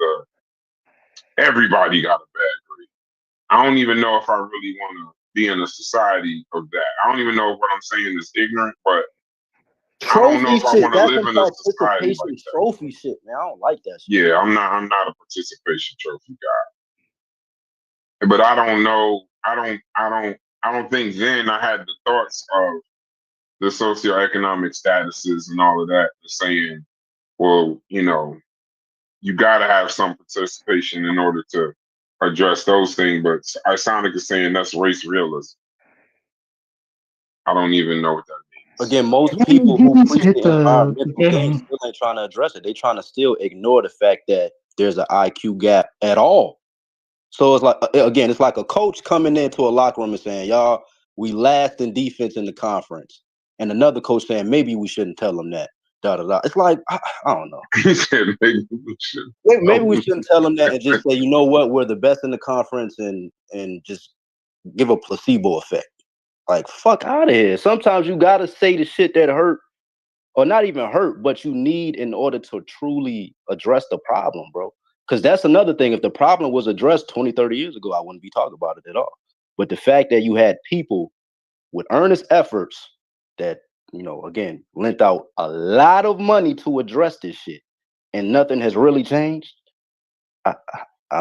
everybody got a bad grade. I don't even know if I really want to be in a society of that. I don't even know if what I'm saying is ignorant, but I don't know if I want to live in a society like that. Trophy shit, man. I don't like that shit. Yeah, I'm not a participation trophy guy. But I don't know. I don't think then I had the thoughts of the socioeconomic statuses and all of that, saying, well, you got to have some participation in order to address those things. But Isonic is saying that's race realism. I don't even know what that means. Again, most people who preach the environmental thing still ain't trying to address it. They trying to still ignore the fact that there's an IQ gap at all. So it's like, again, it's like a coach coming into a locker room and saying, y'all, we last in defense in the conference. And another coach saying, maybe we shouldn't tell them that. It's like, I don't know. He said maybe we shouldn't. Maybe we shouldn't tell them that and just say, you know what, we're the best in the conference, and just give a placebo effect. Like, fuck out of here. Sometimes you gotta say the shit that hurt, or not even hurt, but you need in order to truly address the problem, bro. Because that's another thing. If the problem was addressed 20, 30 years ago, I wouldn't be talking about it at all. But the fact that you had people with earnest efforts that, again, lent out a lot of money to address this shit, and nothing has really changed, I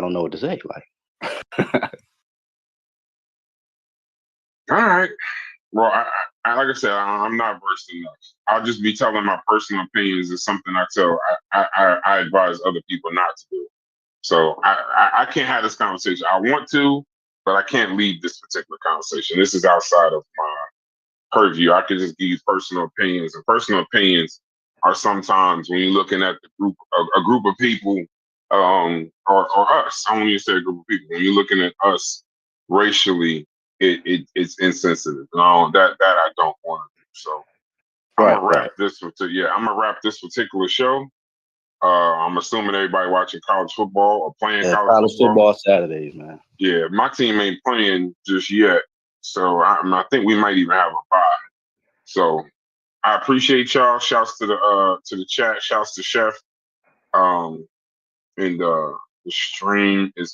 don't know what to say. Like, all right. Well, I like I said, I'm not versed enough. I'll just be telling my personal opinions. Is something I advise other people not to do. So I can't have this conversation. I want to, but I can't lead this particular conversation. This is outside of my purview. I can just give you personal opinions, and personal opinions are sometimes when you're looking at a group of people, or us. I don't even say a group of people. When you're looking at us racially, it's insensitive. That I don't want to do. So I'm gonna wrap this. I'm gonna wrap this particular show. I'm assuming everybody watching college football or playing college football Saturdays, man. Yeah, my team ain't playing just yet, so I think we might even have a bye. So I appreciate y'all. Shouts to the chat. Shouts to Chef. And the stream is